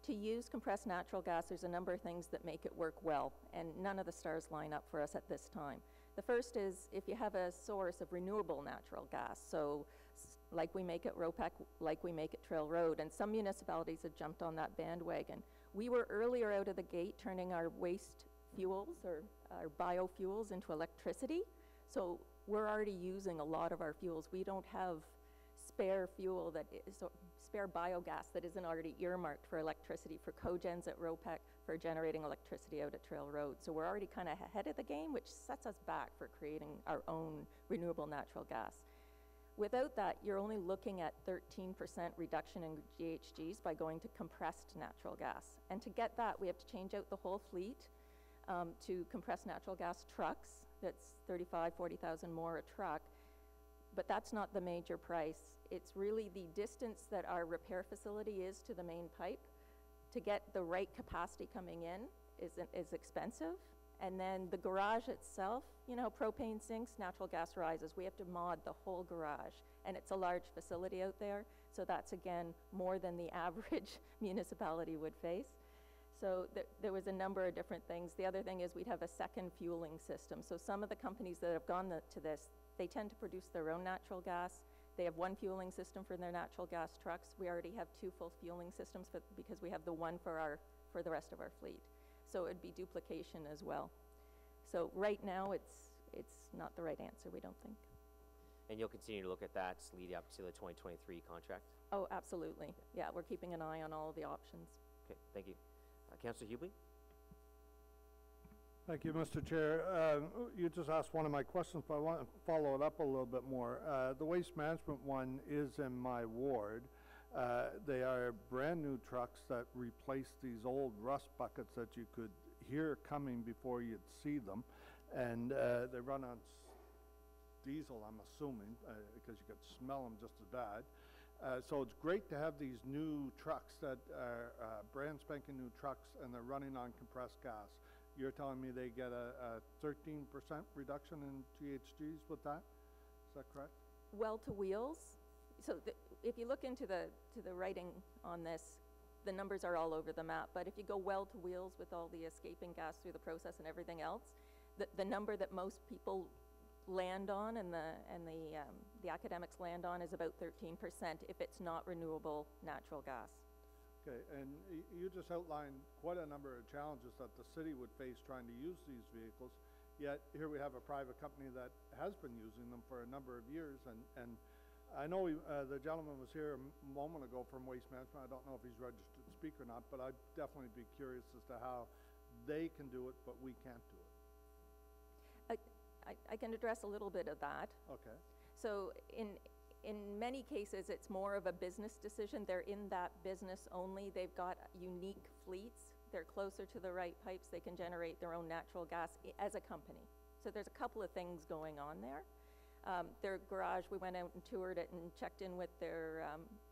to use compressed natural gas, there's a number of things that make it work well, and none of the stars line up for us at this time. The first is if you have a source of renewable natural gas, so like we make at ROPEC, like we make at Trail Road, and some municipalities have jumped on that bandwagon. We were earlier out of the gate turning our waste fuels or our biofuels into electricity, so we're already using a lot of our fuels. We don't have spare fuel spare biogas that isn't already earmarked for electricity, for cogens at ROPEC, for generating electricity out at Trail Road. So we're already kind of ahead of the game, which sets us back for creating our own renewable natural gas. Without that, you're only looking at 13% reduction in GHGs by going to compressed natural gas. And to get that, we have to change out the whole fleet to compressed natural gas trucks. That's $35,000, $40,000 more a truck. But that's not the major price. It's really the distance that our repair facility is to the main pipe. To get the right capacity coming in is expensive. And then the garage itself, you know, propane sinks, natural gas rises. We have to mod the whole garage. And it's a large facility out there. So that's, again, more than the average municipality would face. So there was a number of different things. The other thing is we'd have a second fueling system. So some of the companies that have gone to this, they tend to produce their own natural gas. They have one fueling system for their natural gas trucks. We already have two full fueling systems because we have the one for the rest of our fleet. So it'd be duplication as well. So right now it's not the right answer, we don't think. And you'll continue to look at that lead up to the 2023 contract? Oh, absolutely. Yeah, we're keeping an eye on all of the options. Okay, thank you. Councillor Hubley? Thank you, Mr. Chair. You just asked one of my questions, but I want to follow it up a little bit more. The waste management one is in my ward. They are brand new trucks that replace these old rust buckets that you could hear coming before you'd see them. And they run on diesel, I'm assuming, because you could smell them just as bad. So it's great to have these new trucks that are brand spanking new trucks, and they're running on compressed gas. You're telling me they get a 13% reduction in GHGs with that? Is that correct? Well to wheels. So if you look into the writing on this, the numbers are all over the map. But if you go well to wheels with all the escaping gas through the process and everything else, the number that most people land on and the academics land on is about 13% if it's not renewable natural gas. Okay, and you just outlined quite a number of challenges that the city would face trying to use these vehicles, yet here we have a private company that has been using them for a number of years, and I know the gentleman was here a moment ago from Waste Management. I don't know if he's registered to speak or not, but I'd definitely be curious as to how they can do it, but we can't do it. I can address a little bit of that. Okay. So in many cases, it's more of a business decision. They're in that business only. They've got unique fleets. They're closer to the right pipes. They can generate their own natural gas as a company. So there's a couple of things going on there. Their garage, we went out and toured it and checked in with their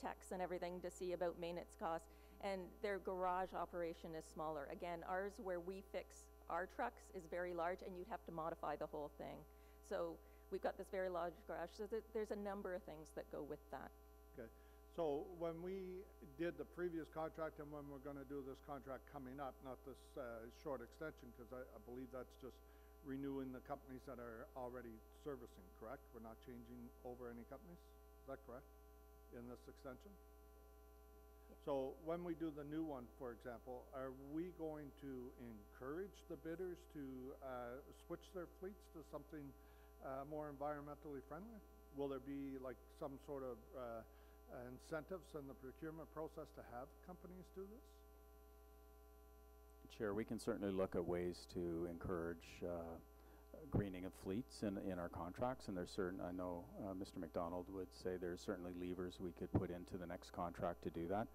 techs and everything to see about maintenance costs. And their garage operation is smaller. Again, ours, where we fix our trucks, is very large, and you'd have to modify the whole thing. So we've got this very large garage, so there's a number of things that go with that. Okay. So when we did the previous contract and when we're going to do this contract coming up, not this short extension, because I believe that's just renewing the companies that are already servicing, correct? We're not changing over any companies? Is that correct, in this extension? So when we do the new one, for example, are we going to encourage the bidders to switch their fleets to something more environmentally friendly? Will there be like some sort of incentives in the procurement process to have companies do this? Chair, we can certainly look at ways to encourage greening of fleets in our contracts, and there's certain, I know Mr. McDonald would say there's certainly levers we could put into the next contract to do that.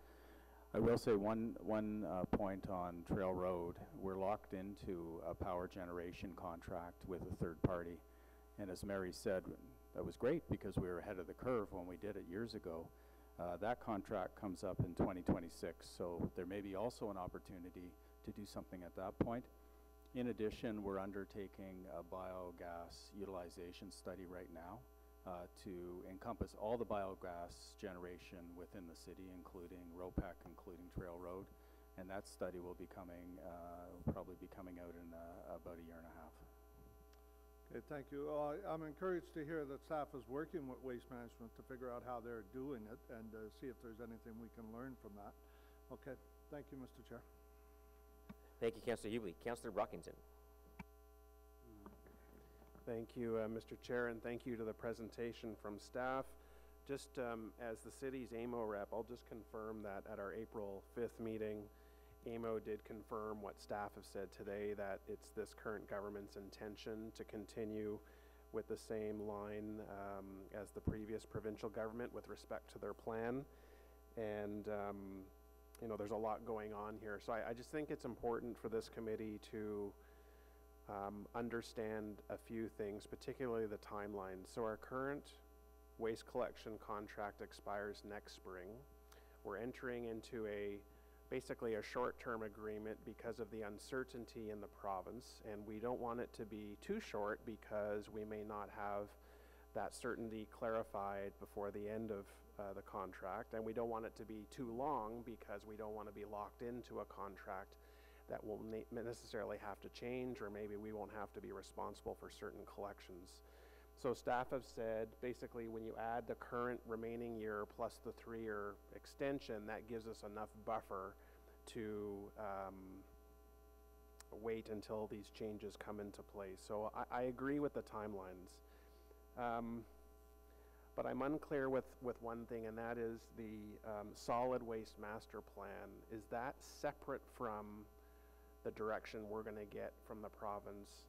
I will say one point on Trail Road, we're locked into a power generation contract with a third party, and as Mary said, that was great because we were ahead of the curve when we did it years ago. That contract comes up in 2026, so there may be also an opportunity to do something at that point. In addition, we're undertaking a biogas utilization study right now to encompass all the biogas generation within the city, including ROPEC, including Trail Road, and that study will be coming, probably be coming out in about a year and a half. Okay, thank you. I'm encouraged to hear that staff is working with Waste Management to figure out how they're doing it and see if there's anything we can learn from that. Okay, thank you, Mr. Chair. Thank you, Councillor Hubley. Councillor Brockington. Thank you, Mr. Chair, and thank you to the presentation from staff. Just as the city's AMO rep, I'll just confirm that at our April 5th meeting, AMO did confirm what staff have said today, that it's this current government's intention to continue with the same line as the previous provincial government with respect to their plan. And you know, there's a lot going on here. So I just think it's important for this committee to understand a few things, particularly the timeline. So our current waste collection contract expires next spring. We're entering into basically a short-term agreement because of the uncertainty in the province, and we don't want it to be too short because we may not have that certainty clarified before the end of the contract, and we don't want it to be too long because we don't want to be locked into a contract that will necessarily have to change, or maybe we won't have to be responsible for certain collections. So staff have said basically when you add the current remaining year plus the 3-year extension, that gives us enough buffer to wait until these changes come into place. So I agree with the timelines. But I'm unclear with one thing, and that is the solid waste master plan. Is that separate from the direction we're going to get from the province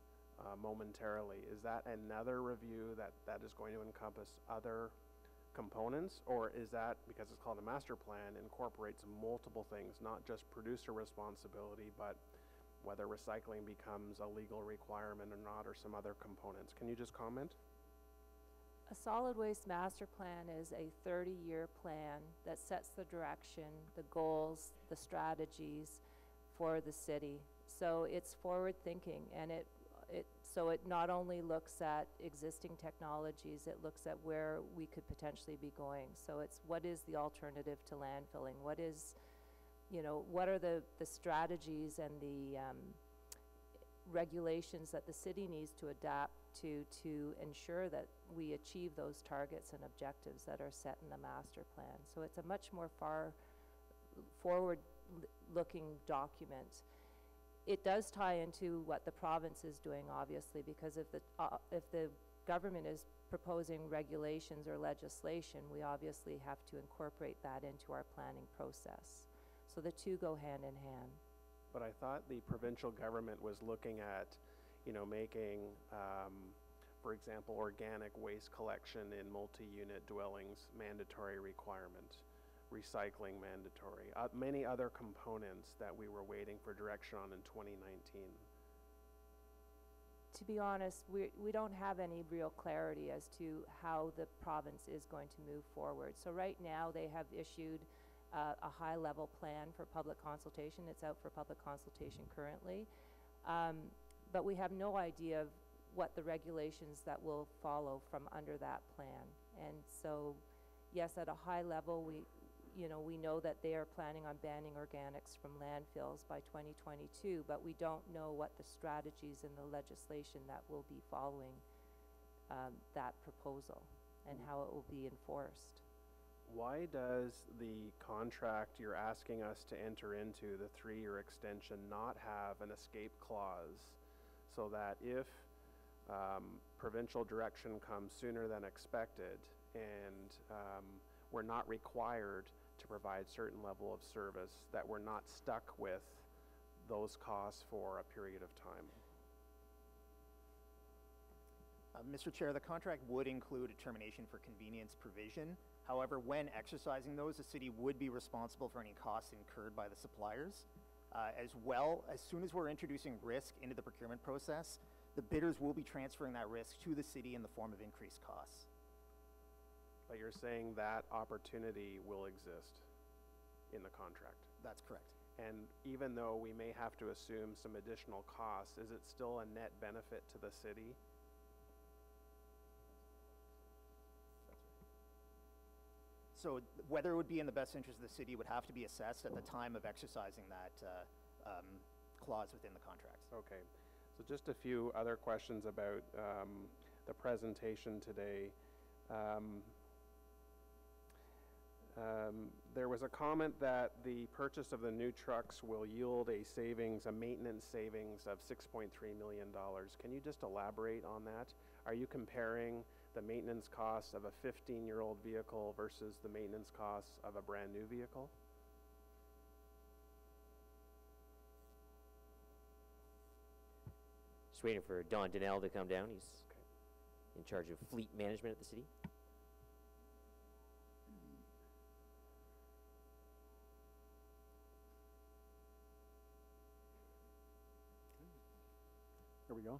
momentarily? Is that another review that is going to encompass other components, or is that, because it's called a master plan, incorporates multiple things, not just producer responsibility, but whether recycling becomes a legal requirement or not, or some other components? Can you just comment? A solid waste master plan is a 30-year plan that sets the direction, the goals, the strategies for the city. So it's forward-thinking, and it not only looks at existing technologies, it looks at where we could potentially be going. So it's what is the alternative to landfilling? What is, what are the strategies and the regulations that the city needs to adapt to ensure that we achieve those targets and objectives that are set in the master plan. So it's a much more forward-looking document. It does tie into what the province is doing, obviously, because if the government is proposing regulations or legislation, we obviously have to incorporate that into our planning process. So the two go hand in hand. But I thought the provincial government was looking at, making, for example, organic waste collection in multi-unit dwellings mandatory requirement, recycling mandatory, many other components that we were waiting for direction on in 2019. To be honest, we don't have any real clarity as to how the province is going to move forward. So right now they have issued a high-level plan for public consultation. It's out for public consultation currently. But we have no idea of what the regulations that will follow from under that plan. And so, yes, at a high level, we know that they are planning on banning organics from landfills by 2022, but we don't know what the strategies in the legislation that will be following that proposal and how it will be enforced. Why does the contract you're asking us to enter into, the 3-year extension, not have an escape clause so that if provincial direction comes sooner than expected and we're not required to provide certain level of service, that we're not stuck with those costs for a period of time? Mr. Chair, the contract would include a termination for convenience provision. However, when exercising those, the city would be responsible for any costs incurred by the suppliers. As well, as soon as we're introducing risk into the procurement process, the bidders will be transferring that risk to the city in the form of increased costs. But you're saying that opportunity will exist in the contract? That's correct. And even though we may have to assume some additional costs, is it still a net benefit to the city? So whether it would be in the best interest of the city would have to be assessed at the time of exercising that clause within the contracts. Okay. So just a few other questions about the presentation today. There was a comment that the purchase of the new trucks will yield a maintenance savings of $6.3 million. Can you just elaborate on that? Are you comparing the maintenance costs of a 15-year-old vehicle versus the maintenance costs of a brand new vehicle? Just waiting for Don Donnell to come down. He's in charge of fleet management at the city. There we go.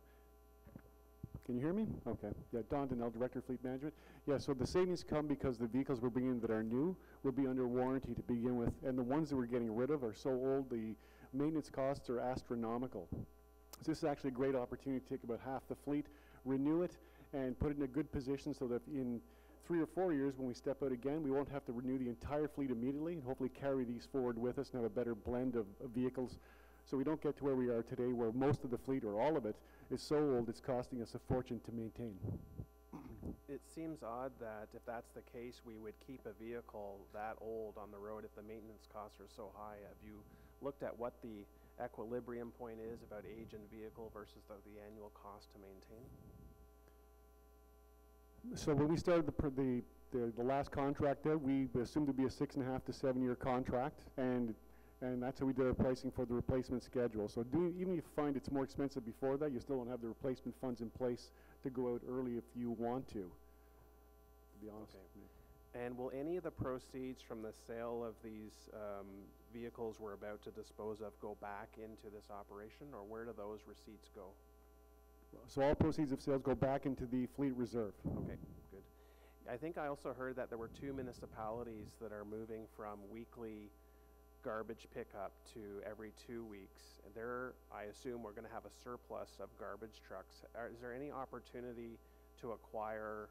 Can you hear me? Okay. Yeah, Don Donnell, Director of Fleet Management. Yeah, so the savings come because the vehicles we're bringing in that are new will be under warranty to begin with, and the ones that we're getting rid of are so old the maintenance costs are astronomical. So this is actually a great opportunity to take about half the fleet, renew it, and put it in a good position so that in 3 or 4 years when we step out again, we won't have to renew the entire fleet immediately and hopefully carry these forward with us and have a better blend of vehicles. So we don't get to where we are today where most of the fleet or all of it is so old it's costing us a fortune to maintain. It seems odd that if that's the case, we would keep a vehicle that old on the road if the maintenance costs are so high. Have you looked at what the equilibrium point is about age in vehicle versus the annual cost to maintain? So when we started the last contract out, we assumed to be a 6.5 to 7 year contract, and that's how we did our pricing for the replacement schedule. So even if you find it's more expensive before that, you still don't have the replacement funds in place to go out early if you want to be honest. Okay. And will any of the proceeds from the sale of these vehicles we're about to dispose of go back into this operation, or where do those receipts go? So all proceeds of sales go back into the fleet reserve. Okay, good. I think I also heard that there were 2 municipalities that are moving from weekly garbage pickup to every 2 weeks. And there, I assume we're going to have a surplus of garbage trucks. Is there any opportunity to acquire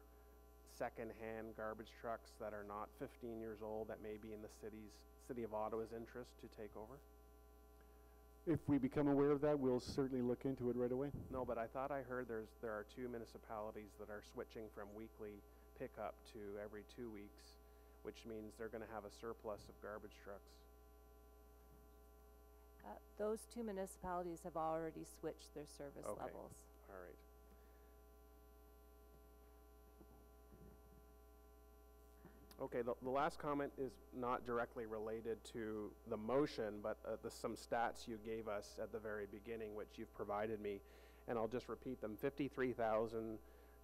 second-hand garbage trucks that are not 15 years old that may be in the City of Ottawa's interest to take over? If we become aware of that, we'll certainly look into it right away. No, but I thought I heard there are 2 municipalities that are switching from weekly pickup to every 2 weeks, which means they're going to have a surplus of garbage trucks. Those 2 municipalities have already switched their service levels. All right. Okay, the last comment is not directly related to the motion, but some stats you gave us at the very beginning, which you've provided me, and I'll just repeat them. 53,000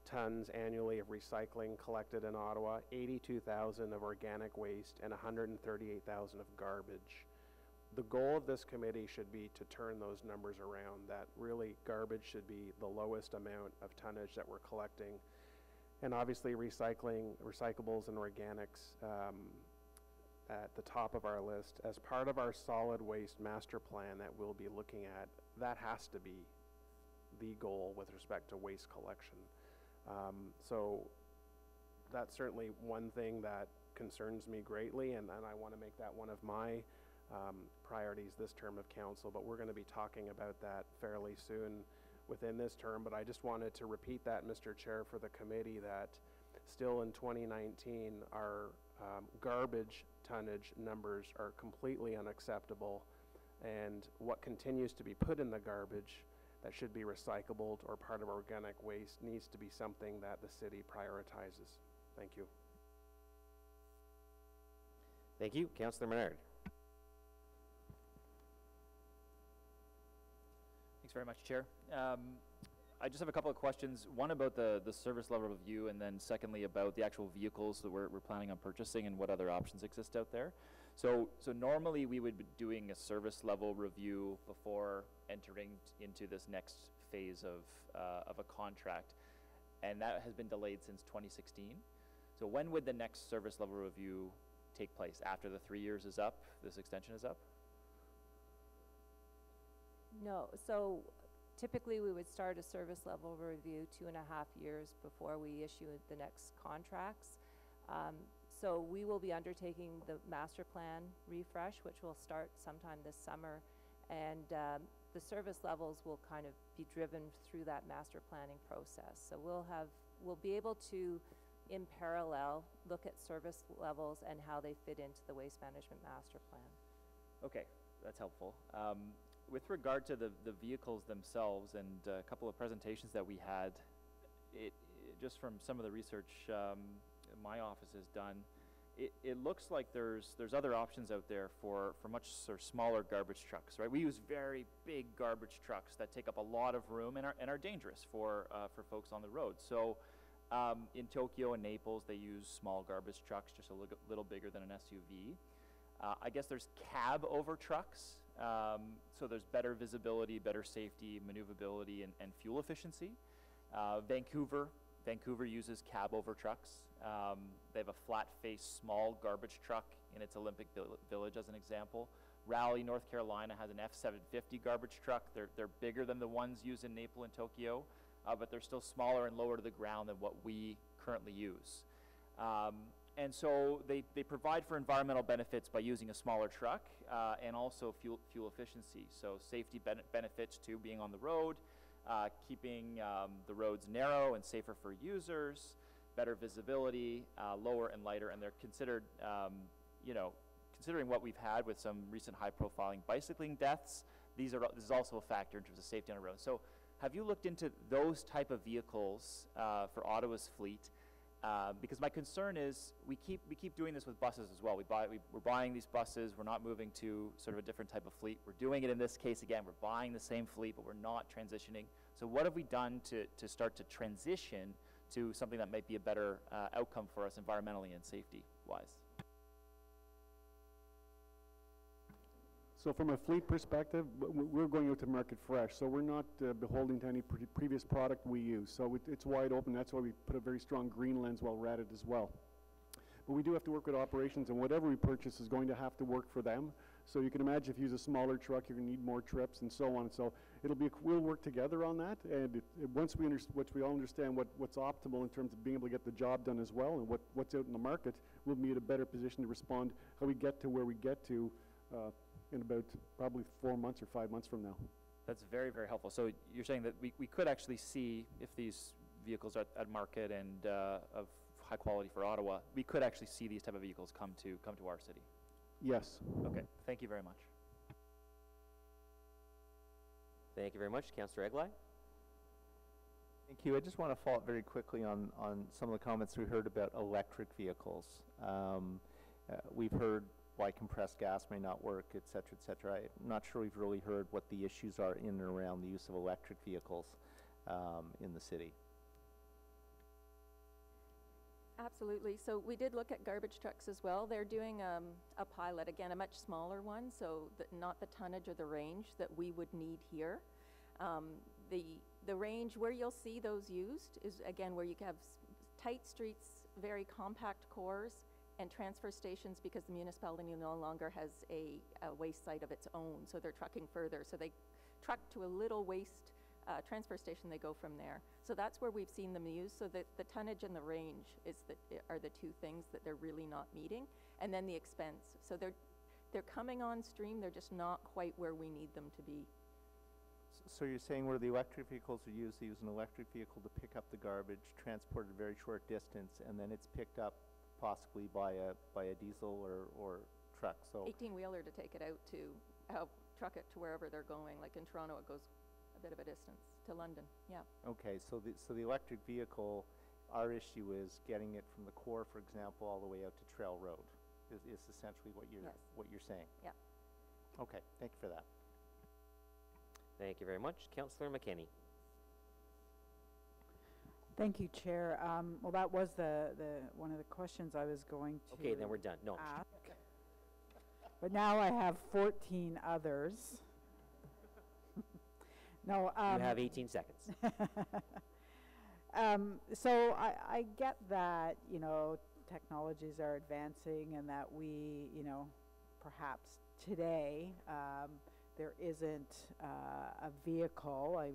tons annually of recycling collected in Ottawa, 82,000 of organic waste, and 138,000 of garbage. The goal of this committee should be to turn those numbers around, that really garbage should be the lowest amount of tonnage that we're collecting. And obviously recyclables and organics at the top of our list. As part of our solid waste master plan that we'll be looking at, that has to be the goal with respect to waste collection. So that's certainly one thing that concerns me greatly, and I want to make that one of my priorities this term of council, but we're going to be talking about that fairly soon within this term. But I just wanted to repeat that, Mr. Chair, for the committee, that still in 2019 our garbage tonnage numbers are completely unacceptable, and what continues to be put in the garbage that should be recyclable or part of organic waste needs to be something that the city prioritizes. Thank you. Thank you. Councillor Menard. Thanks very much, Chair. I just have a couple of questions. One about the service level review, and then secondly about the actual vehicles that we're planning on purchasing and what other options exist out there. So normally we would be doing a service level review before entering into this next phase of a contract, and that has been delayed since 2016. So when would the next service level review take place? After the 3 years is up, this extension is up? No, so typically we would start a service level review 2.5 years before we issue the next contracts. So we will be undertaking the master plan refresh, which will start sometime this summer, and the service levels will kind of be driven through that master planning process. So we'll be able to, in parallel, look at service levels and how they fit into the waste management master plan. Okay, that's helpful. With regard to the vehicles themselves and a couple of presentations that we had, just from some of the research my office has done, it looks like there's other options out there for much sort of smaller garbage trucks, right? We use very big garbage trucks that take up a lot of room and are dangerous for folks on the road. So in Tokyo and Naples, they use small garbage trucks, just a little bigger than an SUV. I guess there's cab over trucks. So there's better visibility, better safety, maneuverability, and fuel efficiency. Vancouver uses cab over trucks. They have a flat face small garbage truck in its Olympic Village as an example. Raleigh, North Carolina has an F-750 garbage truck. They're bigger than the ones used in Naples and Tokyo, but they're still smaller and lower to the ground than what we currently use. And so they provide for environmental benefits by using a smaller truck and also fuel efficiency. So safety benefits to being on the road, keeping the roads narrow and safer for users, better visibility, lower and lighter, and they're considered, considering what we've had with some recent high-profiling bicycling deaths, this is also a factor in terms of safety on the road. So have you looked into those type of vehicles for Ottawa's fleet? Because my concern is we keep doing this with buses as well. We're buying these buses. We're not moving to sort of a different type of fleet. We're doing it in this case again. We're buying the same fleet, but we're not transitioning. So what have we done to start to transition to something that might be a better outcome for us environmentally and safety-wise? So from a fleet perspective, we're going out to market fresh, so we're not beholden to any previous product we use. So it's wide open. That's why we put a very strong green lens while we're at it as well. But we do have to work with operations, and whatever we purchase is going to have to work for them. So you can imagine if you use a smaller truck, you're going to need more trips and so on. So we'll work together on that, and once we all understand what's optimal in terms of being able to get the job done as well, and what's out in the market, we'll be in a better position to respond how we get to where we get to in about probably 4 months or 5 months from now. That's very, very helpful. So you're saying that we could actually see if these vehicles are at market and of high quality for Ottawa, we could actually see these type of vehicles come to our city. Yes. Okay. Thank you very much. Thank you very much. Councillor Eglai? Thank you. I just want to follow up very quickly on some of the comments we heard about electric vehicles. We've heard why compressed gas may not work, et cetera, I'm not sure we've really heard what the issues are in and around the use of electric vehicles in the city. Absolutely. So we did look at garbage trucks as well. They're doing a pilot, again, a much smaller one, so not the tonnage or the range that we would need here. The range where you'll see those used is, again, where you have tight streets, very compact cores, and transfer stations, because the municipality no longer has a waste site of its own, so they're trucking further. So they truck to a little waste transfer station, they go from there. So that's where we've seen them used, so that the tonnage and the range are the two things that they're really not meeting, and then the expense. So they're coming on stream, they're just not quite where we need them to be. So you're saying where the electric vehicles are used, they use an electric vehicle to pick up the garbage, transport a very short distance, and then it's picked up possibly by a diesel or truck. So 18-wheeler to take it out to truck it to wherever they're going. Like in Toronto, it goes a bit of a distance to London. Yeah. Okay. So the electric vehicle, our issue is getting it from the core, for example, all the way out to Trail Road. Is essentially what you're saying. Yeah. Okay. Thank you for that. Thank you very much, Councillor McKinney. Thank you, Chair. Well, that was the one of the questions I was going to Okay, then we're done. No. ask. But now I have 14 others. No. You have 18 seconds. So I get that, technologies are advancing and that we, perhaps today there isn't a vehicle. I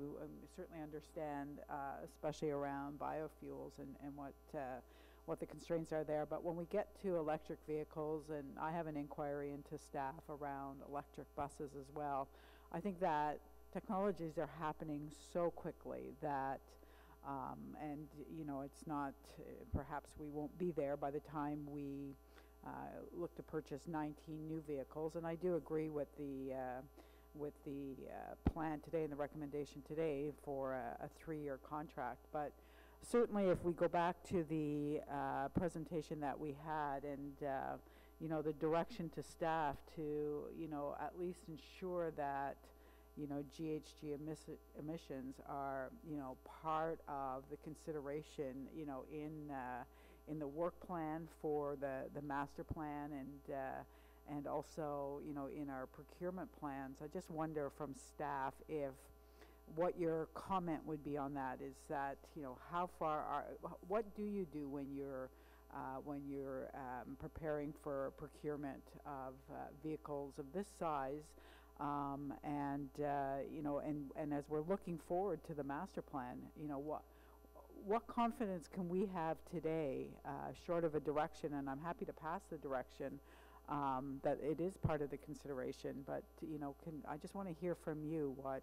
certainly understand, especially around biofuels and what the constraints are there. But when we get to electric vehicles, and I have an inquiry into staff around electric buses as well, I think that technologies are happening so quickly that, and it's not, perhaps we won't be there by the time we look to purchase 19 new vehicles. And I do agree with the plan today and the recommendation today for a 3-year contract. But certainly if we go back to the presentation that we had and the direction to staff to at least ensure that GHG emissions are part of the consideration in the work plan for the master plan and also, in our procurement plans. I just wonder from staff if what your comment would be on that is that, how far what do you do when you're preparing for procurement of vehicles of this size, and as we're looking forward to the master plan, what confidence can we have today, short of a direction, and I'm happy to pass the direction, that it is part of the consideration, but I just want to hear from you what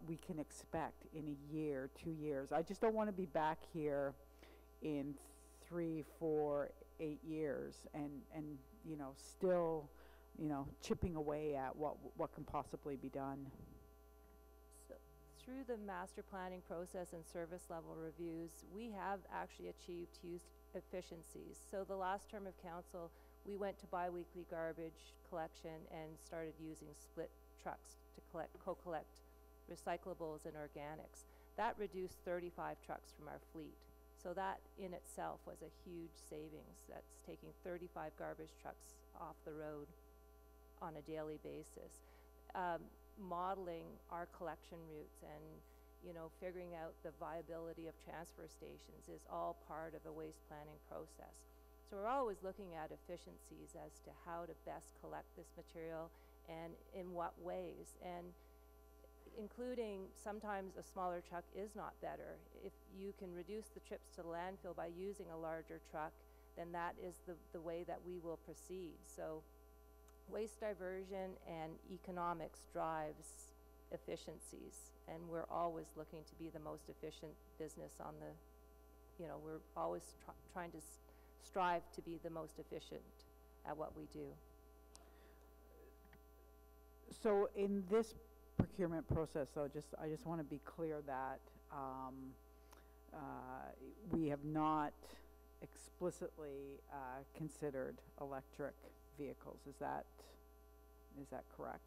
we can expect in a year, 2 years. I just don't want to be back here in 3, 4, 8 years and still chipping away at what can possibly be done. So through the master planning process and service level reviews, we have actually achieved huge efficiencies. So the last term of council, we went to biweekly garbage collection and started using split trucks to co-collect recyclables and organics. That reduced 35 trucks from our fleet. So that in itself was a huge savings. That's taking 35 garbage trucks off the road on a daily basis. Modeling our collection routes and, you know, figuring out the viability of transfer stations is all part of a waste planning process. So we're always looking at efficiencies as to how to best collect this material and in what ways. And including sometimes a smaller truck is not better. If you can reduce the trips to the landfill by using a larger truck, then that is the way that we will proceed. So waste diversion and economics drives efficiencies, and we're always looking to be the most efficient business on the, you know, we're always trying to strive to be the most efficient at what we do. So in this procurement process, though, I just want to be clear that we have not explicitly considered electric vehicles. Is that correct?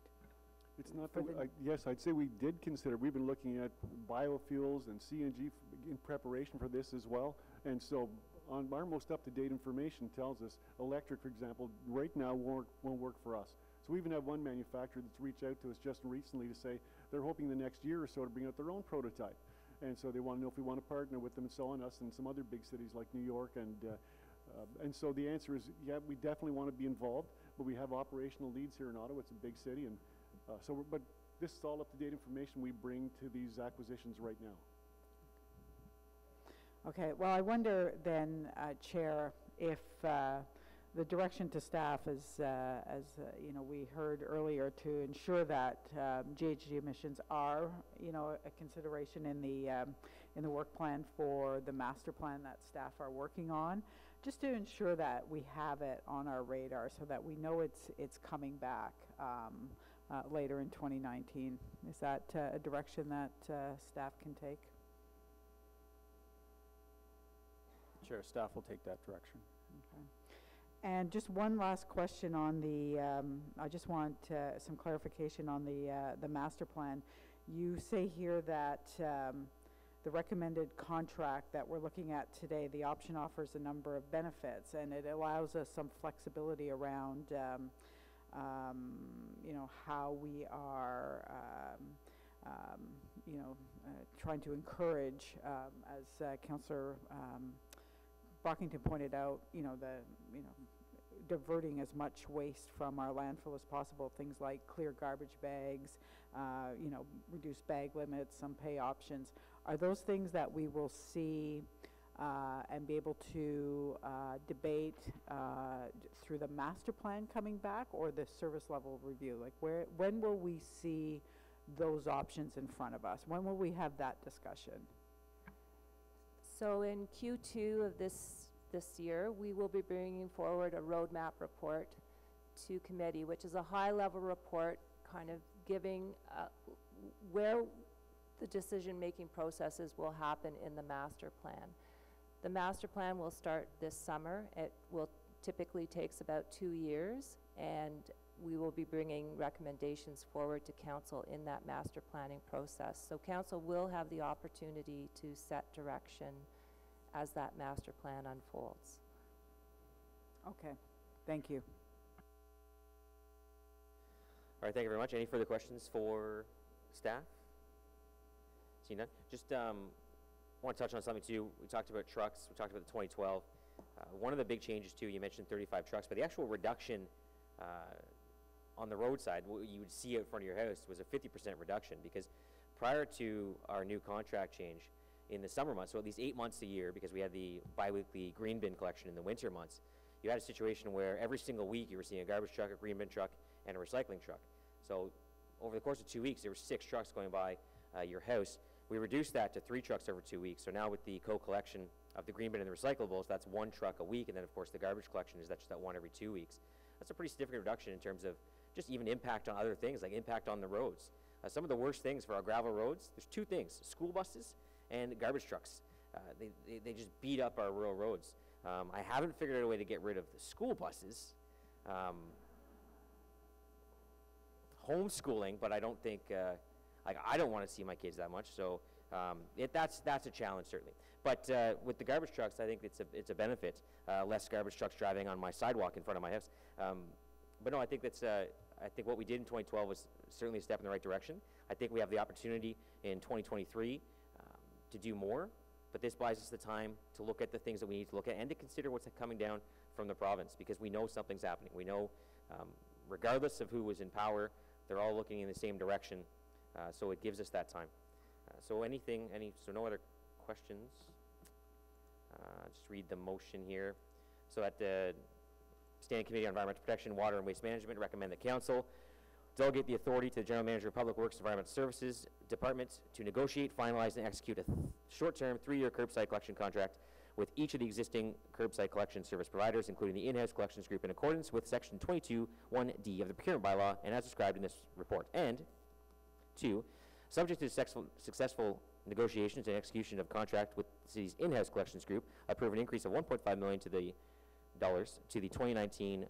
It's not that yes, I'd say we did consider. We've been looking at biofuels and CNG in preparation for this as well. And so on our most up-to-date information tells us electric, for example, right now won't work for us. So we even have one manufacturer that's reached out to us just recently to say they're hoping the next year or so to bring out their own prototype. And so they want to know if we want to partner with them and so on, us and some other big cities like New York. And so the answer is, yeah, we definitely want to be involved, but we have operational leads here in Ottawa. It's a big city. And but this is all up-to-date information we bring to these acquisitions right now. Okay, well, I wonder then, Chair, if the direction to staff is, you know, we heard earlier, to ensure that GHG emissions are, you know, a consideration in the work plan for the master plan that staff are working on, just to ensure that we have it on our radar so that we know it's coming back later in 2019. Is that a direction that staff can take? Sure, staff will take that direction. Okay. And just one last question on the, I just want some clarification on the master plan. You say here that the recommended contract that we're looking at today, the option offers a number of benefits, and it allows us some flexibility around you know, how we are you know, trying to encourage, as Councillor Brockington pointed out, you know, diverting as much waste from our landfill as possible. Things like clear garbage bags, you know, reduced bag limits, some pay options. Are those things that we will see and be able to debate through the master plan coming back, or the service level review? Like, when will we see those options in front of us? When will we have that discussion? So in Q2 of this year, we will be bringing forward a roadmap report to committee, which is a high-level report kind of giving where the decision-making processes will happen in the master plan. The master plan will start this summer. It will typically takes about 2 years, and we will be bringing recommendations forward to council in that master planning process. So council will have the opportunity to set direction as that master plan unfolds. Okay, thank you. All right, thank you very much. Any further questions for staff? See none? Just want to touch on something too. We talked about trucks. We talked about the 2012. One of the big changes too, you mentioned 35 trucks, but the actual reduction on the roadside, what you would see out front of your house, was a 50% reduction, because prior to our new contract change in the summer months, so at least 8 months a year, because we had the biweekly green bin collection in the winter months, you had a situation where every single week you were seeing a garbage truck, a green bin truck, and a recycling truck. So over the course of 2 weeks, there were 6 trucks going by your house. We reduced that to 3 trucks over 2 weeks. So now with the co-collection of the green bin and the recyclables, that's 1 truck a week, and then of course the garbage collection is just that 1 every 2 weeks. That's a pretty significant reduction in terms of just even impact on other things, like impact on the roads. Some of the worst things for our gravel roads, there's two things: school buses and garbage trucks. They just beat up our rural roads. I haven't figured out a way to get rid of the school buses. Homeschooling, but I don't think, like, I don't want to see my kids that much, so that's a challenge, certainly. But with the garbage trucks, I think it's a benefit. Less garbage trucks driving on my sidewalk in front of my house. But no, I think I think what we did in 2012 was certainly a step in the right direction. I think we have the opportunity in 2023 to do more, but this buys us the time to look at the things that we need to look at and to consider what's coming down from the province, because we know something's happening. We know, regardless of who was in power, they're all looking in the same direction, so it gives us that time. So no other questions? Just read the motion here. So at the Standing Committee on Environmental Protection, Water and Waste Management, recommend that Council delegate the authority to the General Manager of Public Works Environmental Services Department to negotiate, finalize, and execute a short-term 3-year curbside collection contract with each of the existing curbside collection service providers, including the in-house collections group, in accordance with Section 22(1)(d) of the procurement bylaw and as described in this report. And 2, subject to successful negotiations and execution of contract with the city's in-house collections group, approve an increase of $1.5 million to the 2019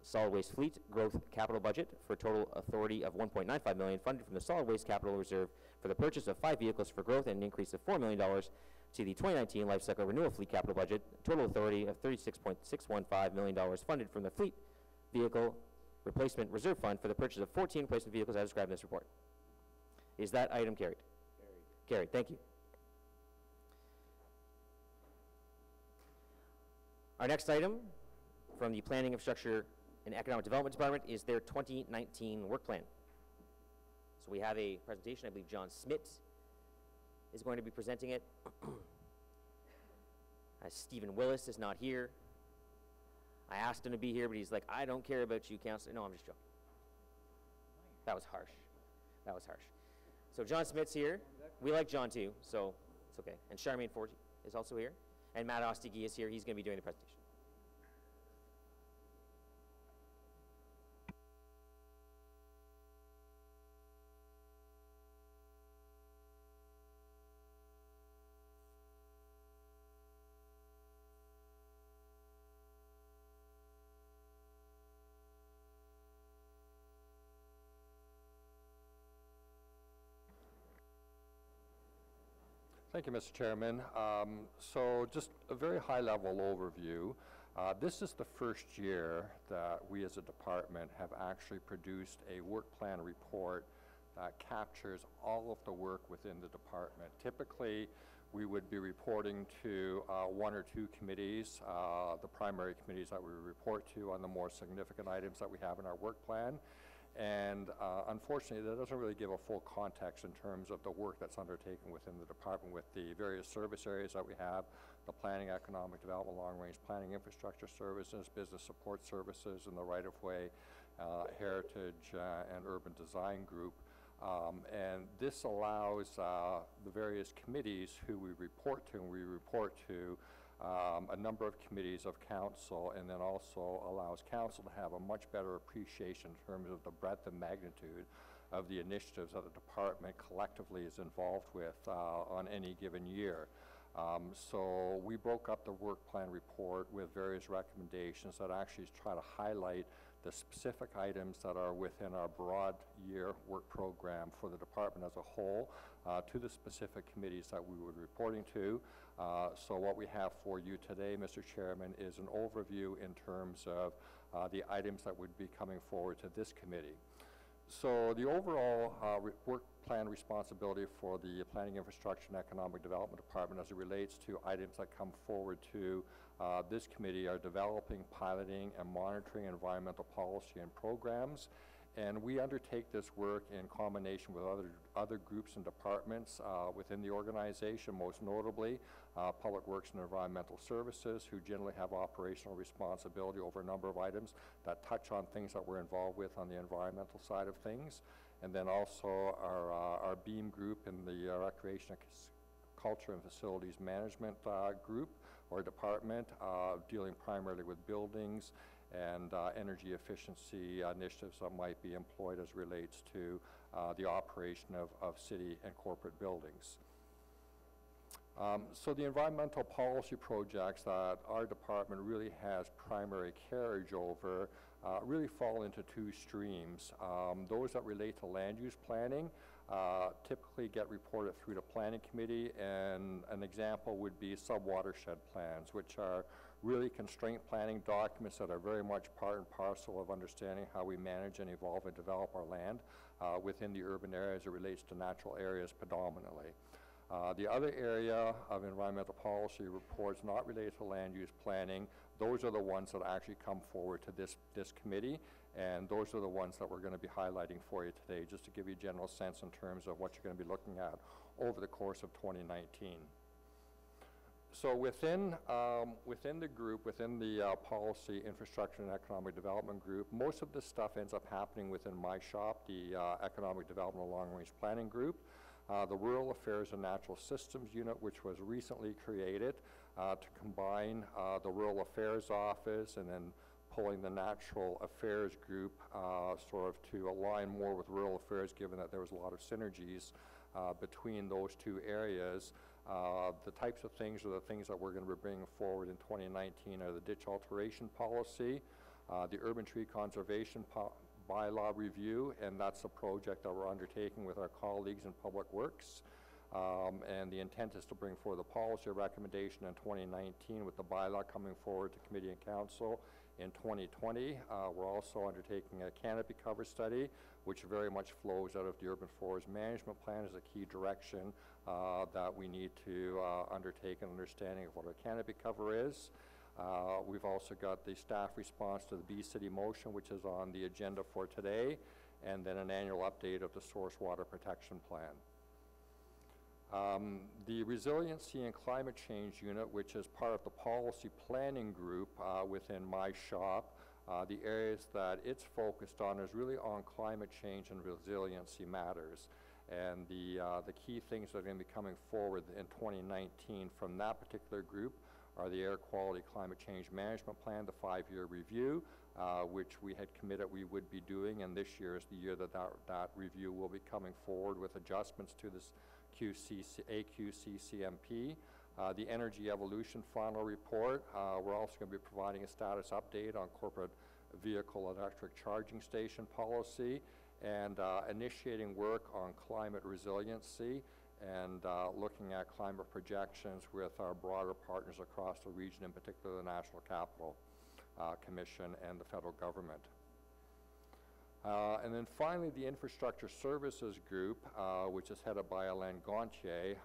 solid waste fleet growth capital budget for a total authority of $1.95 million funded from the solid waste capital reserve for the purchase of 5 vehicles for growth, and an increase of $4 million to the 2019 life cycle renewal fleet capital budget, total authority of $36.615 million funded from the fleet vehicle replacement reserve fund for the purchase of 14 replacement vehicles as described in this report. Is that item carried? Carried. Thank you. Our next item from the Planning, Infrastructure, and Economic Development Department is their 2019 work plan. So we have a presentation. I believe John Smith is going to be presenting it. Stephen Willis is not here. I asked him to be here, but he's like, I don't care about you, Councillor. No, I'm just joking. That was harsh. That was harsh. So John Smith's here. We like John too, so it's okay. And Charmaine Forgy is also here. And Matt Ostigui is here. He's going to be doing the presentation. Thank you, Mr. Chairman. So just a very high-level overview. This is the first year that we as a department have actually produced a work plan report that captures all of the work within the department. Typically, we would be reporting to 1 or 2 committees, the primary committees that we report to on the more significant items that we have in our work plan. And unfortunately, that doesn't really give a full context in terms of the work that's undertaken within the department with the various service areas that we have, the planning, economic development, long-range planning, infrastructure services, business support services, and the right-of-way, heritage, and urban design group. And this allows the various committees who we report to, and we report to a number of committees of council, and then also allows council to have a much better appreciation in terms of the breadth and magnitude of the initiatives that the department collectively is involved with on any given year. So we broke up the work plan report with various recommendations that actually try to highlight the specific items that are within our broad year work program for the department as a whole to the specific committees that we would be reporting to. So what we have for you today, Mr. Chairman, is an overview in terms of the items that would be coming forward to this committee. So the overall work plan responsibility for the Planning, Infrastructure, and Economic Development Department as it relates to items that come forward to this committee are developing, piloting, and monitoring environmental policy and programs. And we undertake this work in combination with other groups and departments within the organization, most notably Public Works and Environmental Services, who generally have operational responsibility over a number of items that touch on things that we're involved with on the environmental side of things. And then also our BEAM group in the Recreation, Culture, and Facilities Management group or department, dealing primarily with buildings and energy efficiency initiatives that might be employed as relates to the operation of city and corporate buildings. So the environmental policy projects that our department really has primary carriage over really fall into two streams. Those that relate to land use planning typically get reported through the planning committee, and an example would be sub-watershed plans, which are really constraint planning documents that are very much part and parcel of understanding how we manage and evolve and develop our land within the urban area as it relates to natural areas predominantly. The other area of environmental policy reports not related to land use planning, those are the ones that actually come forward to this committee, and those are the ones that we're going to be highlighting for you today, just to give you a general sense in terms of what you're going to be looking at over the course of 2019. So within the group, within the Policy, Infrastructure, and Economic Development group, most of this stuff ends up happening within my shop, the Economic Development and Long Range Planning group. The Rural Affairs and Natural Systems Unit, which was recently created to combine the Rural Affairs Office and then pulling the Natural Affairs group sort of to align more with Rural Affairs, given that there was a lot of synergies between those two areas. The types of things are the things that we're going to be bringing forward in 2019 are the ditch alteration policy, the urban tree conservation bylaw review, and that's a project that we're undertaking with our colleagues in Public Works. And the intent is to bring forward the policy recommendation in 2019 with the bylaw coming forward to committee and council in 2020. We're also undertaking a canopy cover study, which very much flows out of the Urban Forest Management Plan as a key direction that we need to undertake an understanding of what our canopy cover is. We've also got the staff response to the B City motion, which is on the agenda for today, and then an annual update of the Source Water Protection Plan. The Resiliency and Climate Change Unit, which is part of the Policy Planning Group within my shop, the areas that it's focused on is really on climate change and resiliency matters. And the key things that are going to be coming forward in 2019 from that particular group are the Air Quality Climate Change Management Plan, the 5-year review, which we had committed we would be doing, and this year is the year that review will be coming forward with adjustments to this AQCCMP. The Energy Evolution Final Report, we're also going to be providing a status update on corporate vehicle electric charging station policy, and initiating work on climate resiliency, and looking at climate projections with our broader partners across the region, in particular the National Capital Commission and the federal government. And then finally, the Infrastructure Services Group, which is headed by Alain Gontier.